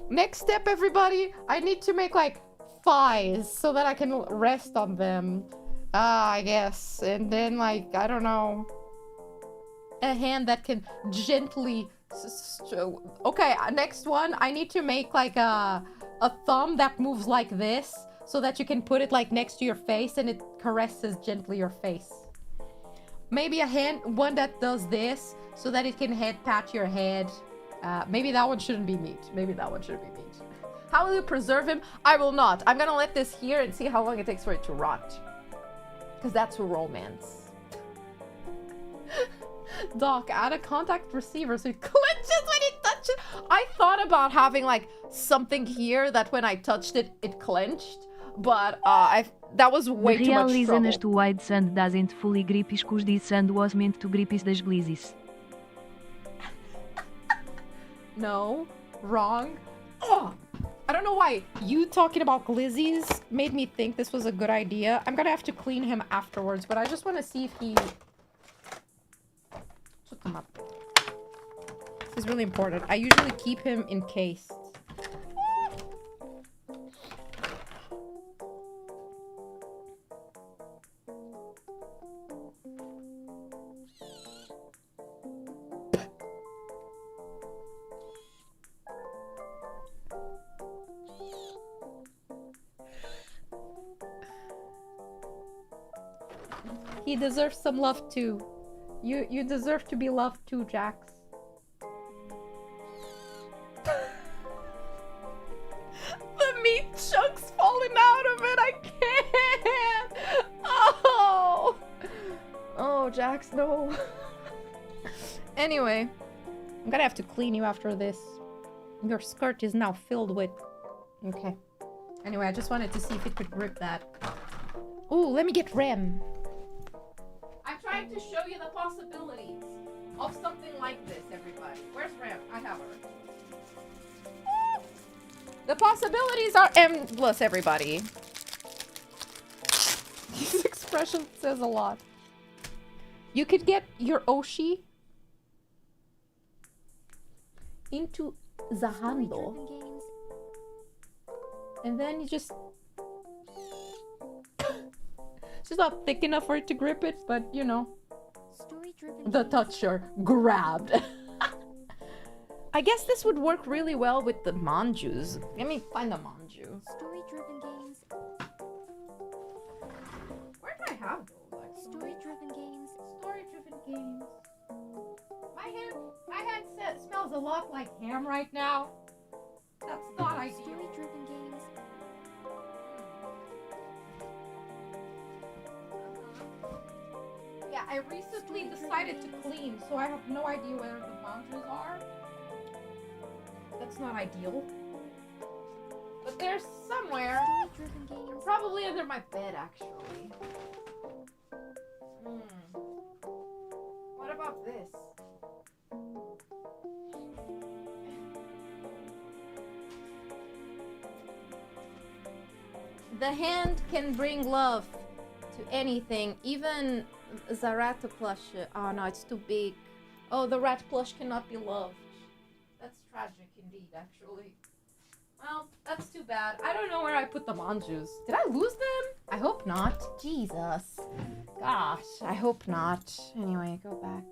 Speaker 1: Next step, everybody. I need to make like thighs so that I can rest on them. I guess. And then like, I don't know. A hand that can gently... Okay, next one. I need to make like a thumb that moves like this so that you can put it like next to your face and it caresses gently your face. Maybe one that does this so that it can head pat your head. Maybe that one shouldn't be meat. Maybe that one shouldn't be meat. How will you preserve him? I will not. I'm gonna let this here and see how long it takes for it to rot. Because that's romance. Doc, add a contact receiver so it clenches when you touch it. I thought about having like something here that when I touched it, it clenched. But that was way too much trouble.
Speaker 3: Realizas to wide sand doesn't fully grip is cuz this sand was meant to grip is das blizzes.
Speaker 1: No, wrong. Oh, I don't know why you talking about glizzies made me think this was a good idea. I'm gonna have to clean him afterwards, but I just want to see if he... Shut him up. This is really important. I usually keep him encased. He deserves some love too. You deserve to be loved too, Jax. The meat chunks falling out of it. I can't. Oh. Oh, Jax, no. Anyway, I'm gonna have to clean you after this. Your skirt is now filled with... Okay. Anyway, I just wanted to see if it could grip that. Ooh, let me get Rem. I'm trying to show you the possibilities of something like this, everybody. Where's Rem? I have her. The possibilities are endless, everybody. This expression says a lot. You could get your Oshi into the handle. And then you just... It's not thick enough for it to grip it, but you know. The toucher grabbed. I guess this would work really well with the manjus. Let me find the manju.
Speaker 2: Story-driven games.
Speaker 1: Where do I have those?
Speaker 2: Story-driven games.
Speaker 1: Story-driven games. My headset smells a lot like ham right now. That's not ideal.
Speaker 2: Story-driven games.
Speaker 1: Yeah, I recently decided to clean, so I have no idea where the manjus are. That's not ideal. But they're somewhere.
Speaker 2: Story-driven games.
Speaker 1: Probably under my bed, actually. What about this? The hand can bring love to anything, even Zarata plush. Oh no, it's too big. Oh, the rat plush cannot be loved. That's tragic indeed, actually. Well, that's too bad. I don't know where I put the manjus. Did I lose them? I hope not. Jesus. Gosh, I hope not. Anyway, go back.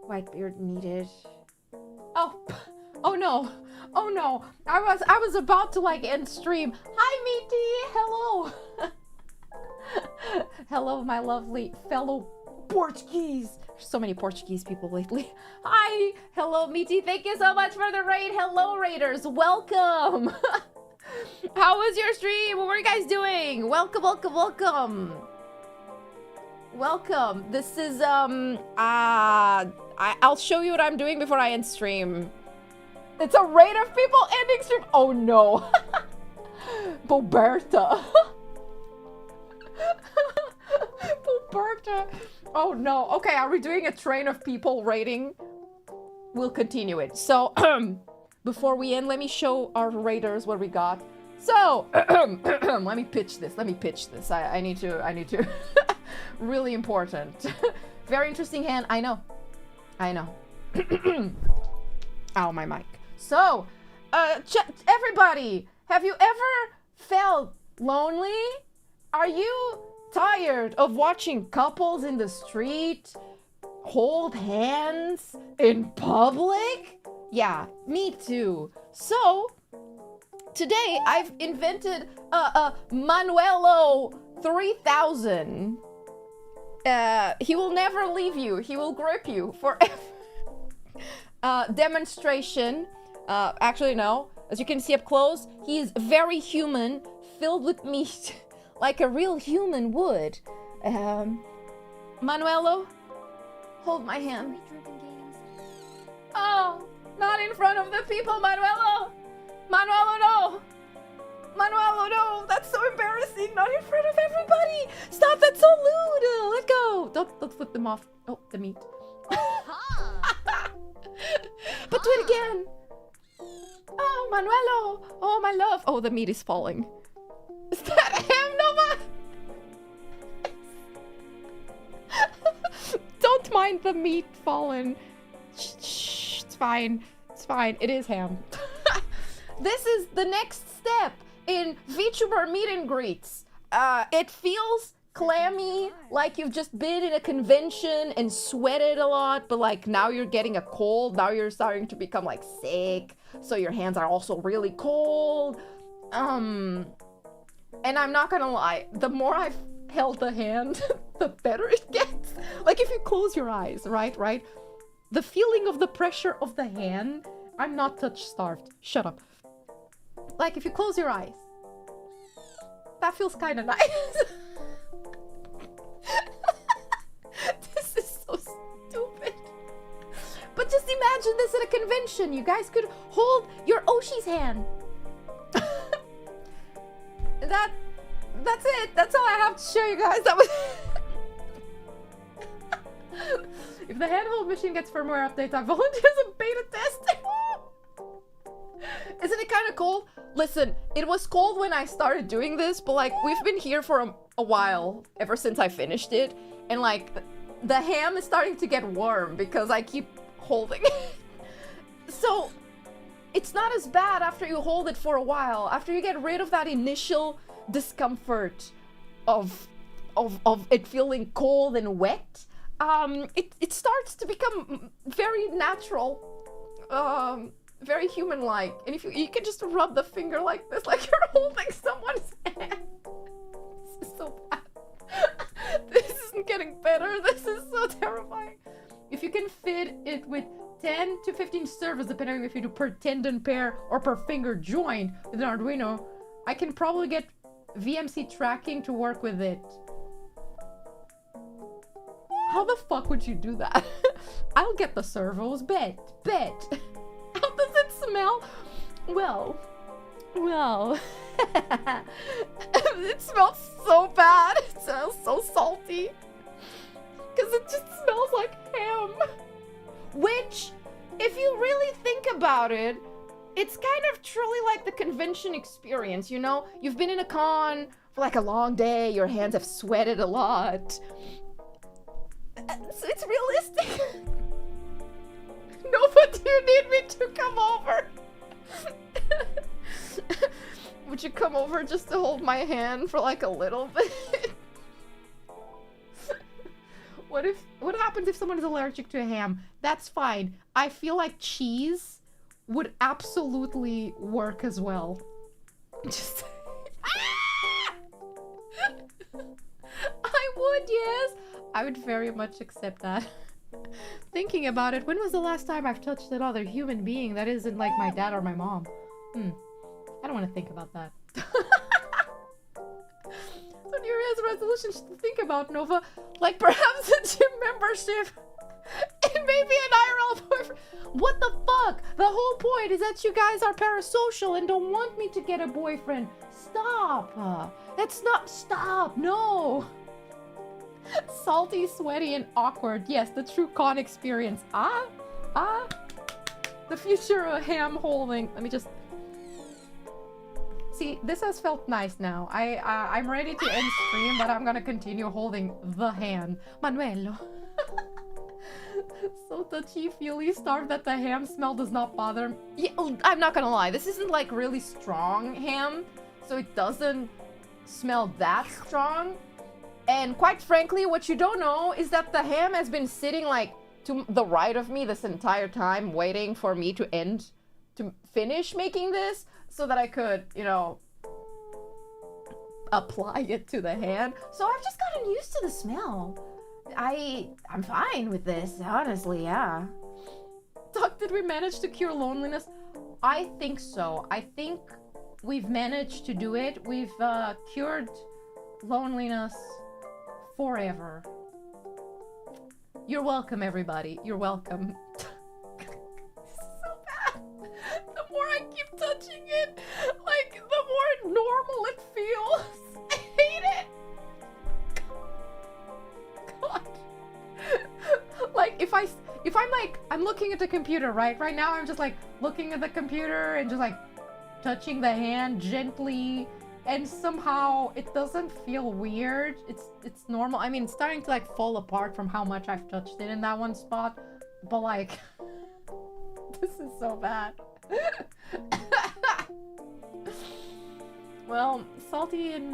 Speaker 1: Whitebeard needed. Oh, oh no. Oh no. I was about to like end stream. Hi, Meaty. Hello. Hello, my lovely fellow Portuguese. There's so many Portuguese people lately. Hi. Hello, Meaty. Thank you so much for the raid. Hello, raiders. Welcome. How was your stream? What were you guys doing? Welcome, welcome, welcome. Welcome. This is, I'll show you what I'm doing before I end stream. It's a raid of people ending stream. Oh no. Boberta. Boberta. Oh no. Okay, are we doing a train of people raiding? We'll continue it. So, before we end, let me show our raiders what we got. So, let me pitch this. I need to. Really important. Very interesting hand. I know. Ow, my mic. So, everybody, have you ever felt lonely? Are you tired of watching couples in the street hold hands in public? Yeah, me too. So, today I've invented a Manuelo 3000. He will never leave you. He will grip you forever. Demonstration. Actually, no. As you can see up close, he is very human, filled with meat, like a real human would. Manuelo, hold my hand. Oh, not in front of the people, Manuelo. Manuelo, no. Manuelo, no. That's so embarrassing. Not in front of everybody. Stop. That's so lewd. Let go. Don't flip them off. Oh, the meat. But do it again. Oh Manuelo! Oh, my love! Oh, the meat is falling. Is that ham, Nova? Don't mind the meat falling. Shh, it's fine. It's fine. It is ham. This is the next step in VTuber meet and greets. It feels clammy, like you've just been in a convention and sweated a lot, but like now you're getting a cold, now you're starting to become like sick, so your hands are also really cold. And I'm not gonna lie, the more I've held the hand, the better it gets. Like if you close your eyes, right? The feeling of the pressure of the hand, I'm not touch starved. Shut up. Like if you close your eyes, that feels kind of nice. This is so stupid. But just imagine this at a convention. You guys could hold your Oshi's hand. That's it. That's all I have to show you guys. That was. If the handhold machine gets firmware updates, I volunteer as a beta test. Isn't it kind of cold? Listen, it was cold when I started doing this, but like we've been here for a while, ever since I finished it, and like the ham is starting to get warm because I keep holding it. So it's not as bad after you hold it for a while, after you get rid of that initial discomfort of it feeling cold and wet. It starts to become very natural, very human-like. And if you can just rub the finger like this, like you're holding someone's hand. This is so bad. This isn't getting better. This is so terrifying. If you can fit it with 10 to 15 servos, depending if you do per tendon pair or per finger joint with an Arduino, I can probably get VMC tracking to work with it. How the fuck would you do that? I'll get the servos, bet. How does it smell? Well. It smells so bad. It smells so salty. Because it just smells like ham. Which, if you really think about it, it's kind of truly like the convention experience, you know? You've been in a con for like a long day, your hands have sweated a lot. So it's realistic. Nova, do you need me to come over? Would you come over just to hold my hand for like a little bit? What happens if someone is allergic to a ham? That's fine. I feel like cheese would absolutely work as well. Just I would, yes. I would very much accept that. Thinking about it, when was the last time I've touched another human being that isn't like my dad or my mom? I don't want to think about that. So New Year's resolutions to think about, Nova. Like perhaps a gym membership. And maybe an IRL boyfriend. What the fuck? The whole point is that you guys are parasocial and don't want me to get a boyfriend. Stop. That's not... Stop. No. Salty, sweaty, and awkward. Yes, the true con experience. The future of ham holding. Let me just... See, this has felt nice now. I'm ready to end stream, but I'm gonna continue holding the hand. Manuelo. So touchy-feely, starved that the ham smell does not bother me. Yeah, I'm not gonna lie, this isn't like really strong ham, so it doesn't smell that strong. And quite frankly, what you don't know is that the ham has been sitting like to the right of me this entire time, waiting for me to finish making this so that I could, you know, apply it to the hand. So I've just gotten used to the smell. I'm fine with this, honestly, yeah. Doc, did we manage to cure loneliness? I think so. I think we've managed to do it. We've cured loneliness forever. You're welcome, everybody. You're welcome. This is so bad. The more I keep touching it, like, the more normal it feels. I hate it. God. Like, if I'm like, I'm looking at the computer, right? Right now, I'm just like looking at the computer and just like touching the hand gently, and somehow it doesn't feel weird. It's normal. I mean, it's starting to like fall apart from how much I've touched it in that one spot, but like this is so bad. Well, Salty and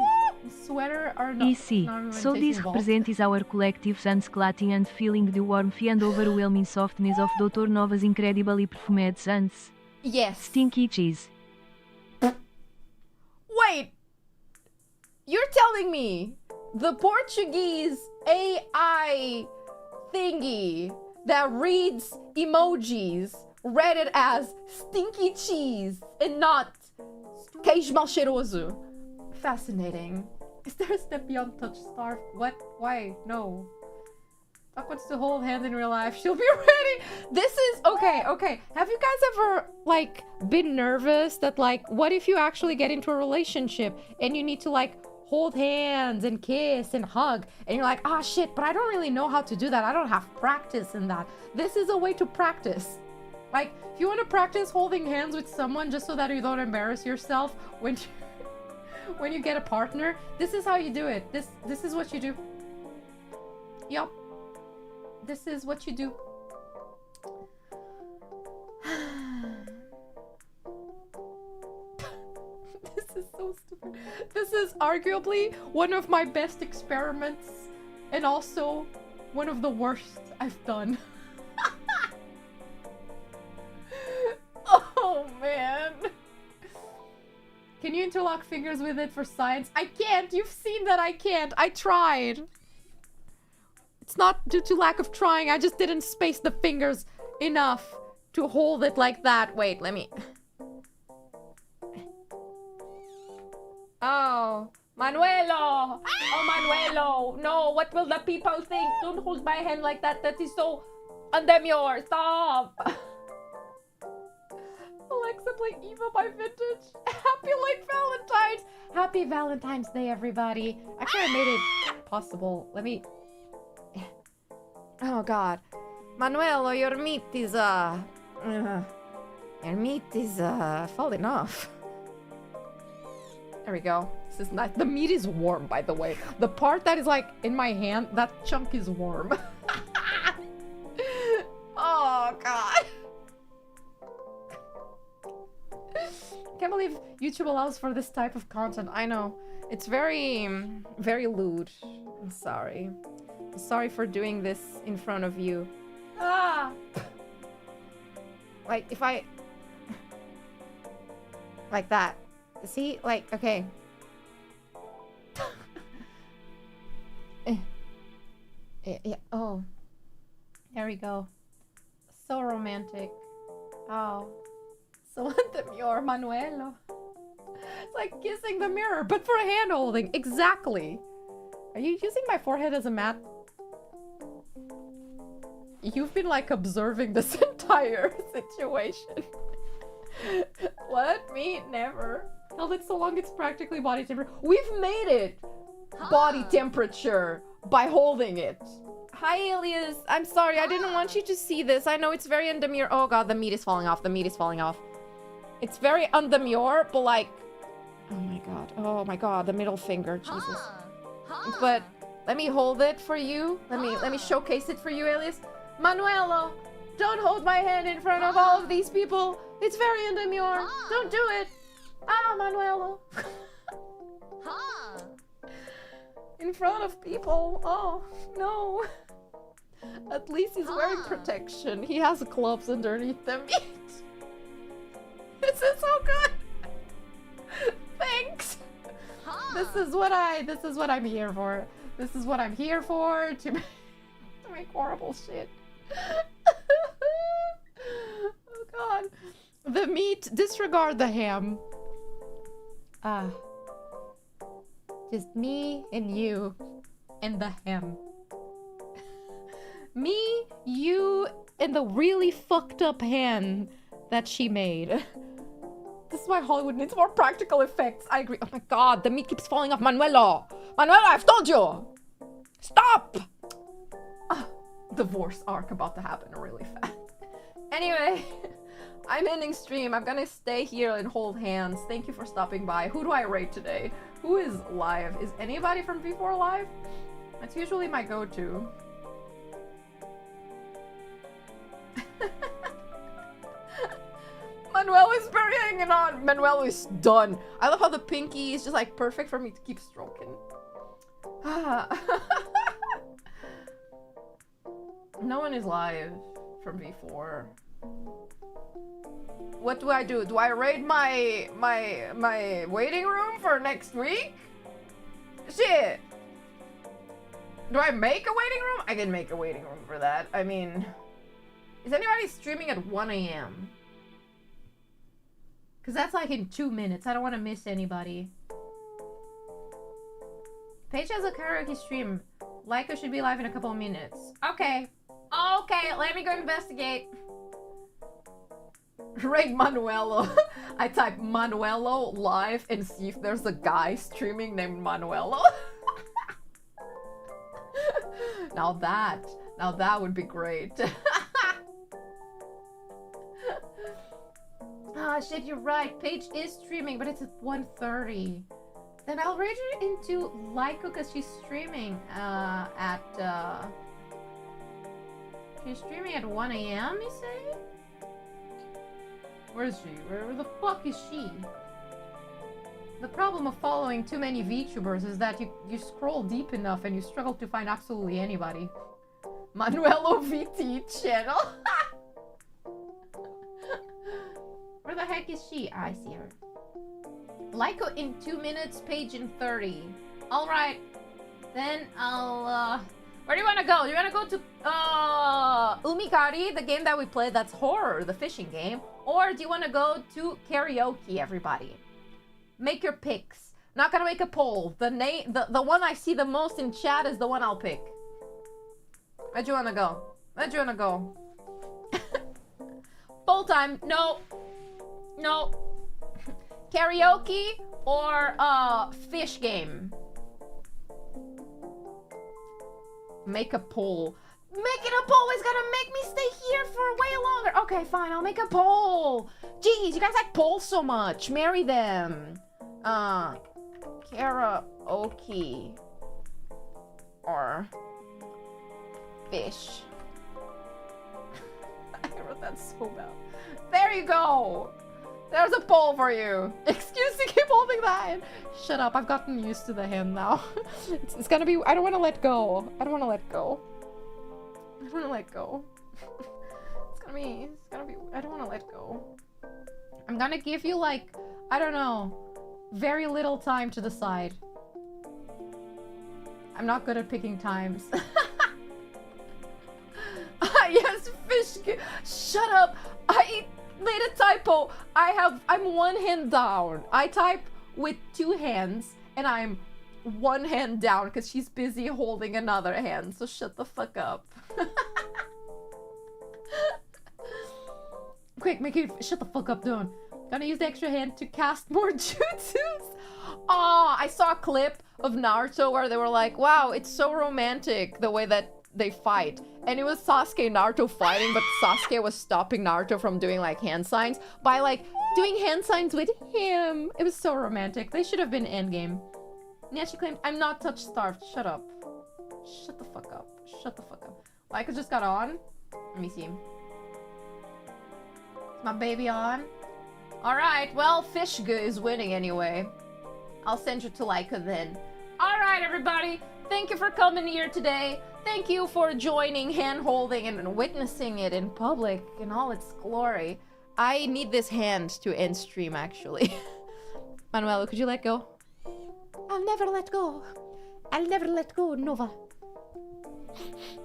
Speaker 1: Sweater are not.
Speaker 3: EC. So this represents our collective unsclatting and feeling the warmth and overwhelming softness of Dr.NOVA's incredibly perfumed scents.
Speaker 1: Yes.
Speaker 3: Stinky cheese.
Speaker 1: Wait! You're telling me the Portuguese AI thingy that reads emojis read it as stinky cheese and not queijo mal cheiroso? Fascinating. Is there a step beyond touch starve? What? Why? No. Doc wants to hold hands in real life. She'll be ready. This is okay. Have you guys ever like been nervous that like what if you actually get into a relationship and you need to like hold hands and kiss and hug and you're like, ah shit, but I don't really know how to do that. I don't have practice in that. This is a way to practice. Like if you want to practice holding hands with someone just so that you don't embarrass yourself when you get a partner, this is how you do it. This is what you do. Yup. This is what you do. This is so stupid. This is arguably one of my best experiments and also one of the worst I've done. Oh man. Can you interlock fingers with it for science? I can't. You've seen that I can't. I tried. It's not due to lack of trying. I just didn't space the fingers enough to hold it like that. Wait, let me... Oh, Manuelo! Oh, Manuelo! No, what will the people think? Don't hold my hand like that. That is so undemure. Stop! Alexa, play Eva by Vintage. Happy late Valentine's! Happy Valentine's Day, everybody. Actually, I made it possible. Let me... Oh god. Manuelo, your meat is falling off. There we go. This is nice. The meat is warm, by the way. The part that is like in my hand, that chunk is warm. Oh god. Can't believe YouTube allows for this type of content. I know. It's very lewd. I'm sorry. Sorry for doing this in front of you. Ah! Like, if I... Like that. See? Like, okay. Yeah, oh. There we go. So romantic. Oh. So demure, Manuelo. It's like kissing the mirror, but for hand holding. Exactly. Are you using my forehead as a mat? You've been like observing this entire situation. What? Me? Never. Held it so long it's practically body temperature. We've made it body temperature by holding it. Hi, Alias. I'm sorry. I didn't want you to see this. I know it's very undemure. Oh god, the meat is falling off. The meat is falling off. It's very undemure, but like... Oh my god. Oh my god. The middle finger. Jesus. But let me hold it for you. Let me showcase it for you, Alias. Manuelo, don't hold my hand in front of all of these people. It's very undemure. Don't do it. Ah, Manuelo. In front of people. Oh, no. At least he's wearing protection. He has gloves underneath them. This is so good. Thanks. This is what I'm here for. This is what I'm here for, to make horrible shit. Oh god. The meat, disregard the ham. Just me and you and the ham. Me, you, and the really fucked up hand that she made. This is why Hollywood needs more practical effects. I agree. Oh my god, the meat keeps falling off. Manuelo! Manuelo, I've told you! Stop! Divorce arc about to happen really fast. Anyway, I'm ending stream. I'm gonna stay here and hold hands. Thank you for stopping by. Who do I rate today? Who is live? Is anybody from V4 live? That's usually my go-to. Manuel is barely hanging on. Manuel is done. I love how the pinky is just like perfect for me to keep stroking. No one is live from V4. What do I do? Do I raid my waiting room for next week? Shit. Do I make a waiting room? I can make a waiting room for that. I mean, is anybody streaming at 1 AM? Because that's like in 2 minutes. I don't want to miss anybody. Paige has a karaoke stream. Leica should be live in a couple of minutes. Okay. Okay, let me go investigate. Raid Manuelo. I type Manuelo live and see if there's a guy streaming named Manuelo. Now that would be great. Ah, shit, you're right. Paige is streaming, but it's at 1:30. Then I'll raid her into Leica because she's streaming she's streaming at 1 AM, you say? Where is she? Where the fuck is she? The problem of following too many VTubers is that you scroll deep enough and you struggle to find absolutely anybody. Manuelo VT channel. Where the heck is she? I see her. Lyco in 2 minutes, Paige in 30. Alright. Then I'll where do you wanna go? Do you wanna go to Umikari, the game that we played that's horror, the fishing game? Or do you wanna go to karaoke, everybody? Make your picks. Not gonna make a poll. The one I see the most in chat is the one I'll pick. Where do you wanna go? Where do you wanna go? Full time. No. No. Karaoke or fish game? Make a poll. Making a poll is gonna make me stay here for way longer. Okay, fine, I'll make a poll. Jeez, you guys like polls so much. Marry them. Karaoke or fish. I wrote that so bad. There you go. There's a poll for you. Excuse me, keep holding that hand. Shut up, I've gotten used to the hand now. It's gonna be, I don't wanna let go. I don't wanna let go. I don't wanna let go. It's gonna be, I don't wanna let go. I'm gonna give you like, I don't know, very little time to decide. I'm not good at picking times. Yes, fish. Shut up. I made a typo. I'm one hand down. I type with 2 hands and I'm 1 hand down because she's busy holding another hand. So shut the fuck up. Quick, make it shut the fuck up, Dawn. Gonna use the extra hand to cast more jutsus. Oh, I saw a clip of Naruto where they were like, wow, it's so romantic the way that they fight. And it was Sasuke and Naruto fighting, but Sasuke was stopping Naruto from doing like hand signs by like doing hand signs with him. It was so romantic. They should have been endgame. Yeah, she claimed, I'm not touch starved. Shut up. Shut the fuck up. Shut the fuck up. Leica just got on. Let me see. Is my baby on? Alright, well, Fishga is winning anyway. I'll send you to Leica then. Alright, everybody. Thank you for coming here today. Thank you for joining hand-holding and witnessing it in public in all its glory. I need this hand to end stream, actually. Manuelo, could you let go? I'll never let go. I'll never let go, Nova.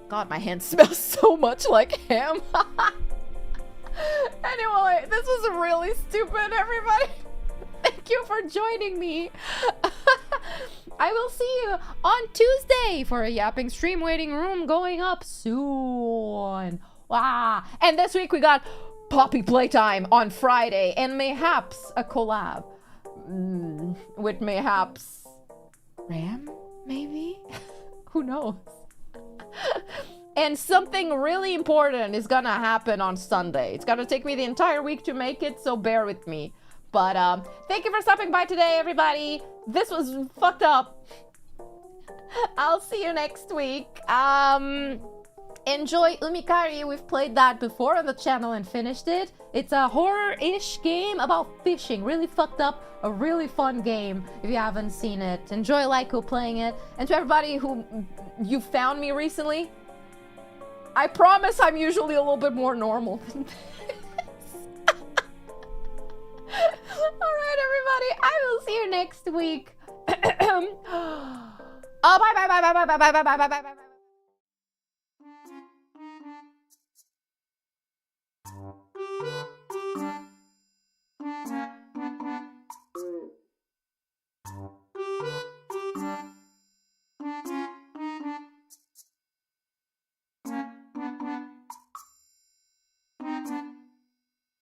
Speaker 1: God, my hand smells so much like ham. Anyway, this was really stupid, everybody. Thank you for joining me. I will see you on Tuesday for a yapping stream waiting room going up soon. Wow. And this week we got Poppy Playtime on Friday and mayhaps a collab with mayhaps Ram, maybe? Who knows? And something really important is gonna happen on Sunday. It's gonna take me the entire week to make it, so bear with me. But thank you for stopping by today, everybody. This was fucked up. I'll see you next week. Enjoy Umikari. We've played that before on the channel and finished it. It's a horror-ish game about fishing. Really fucked up. A really fun game if you haven't seen it. Enjoy Lyko playing it. And to everybody who you found me recently, I promise I'm usually a little bit more normal than this. Alright, everybody. I will see you next week. Oh, bye, bye, bye, bye, bye, bye, bye, bye, bye, bye, bye, bye. Thank you.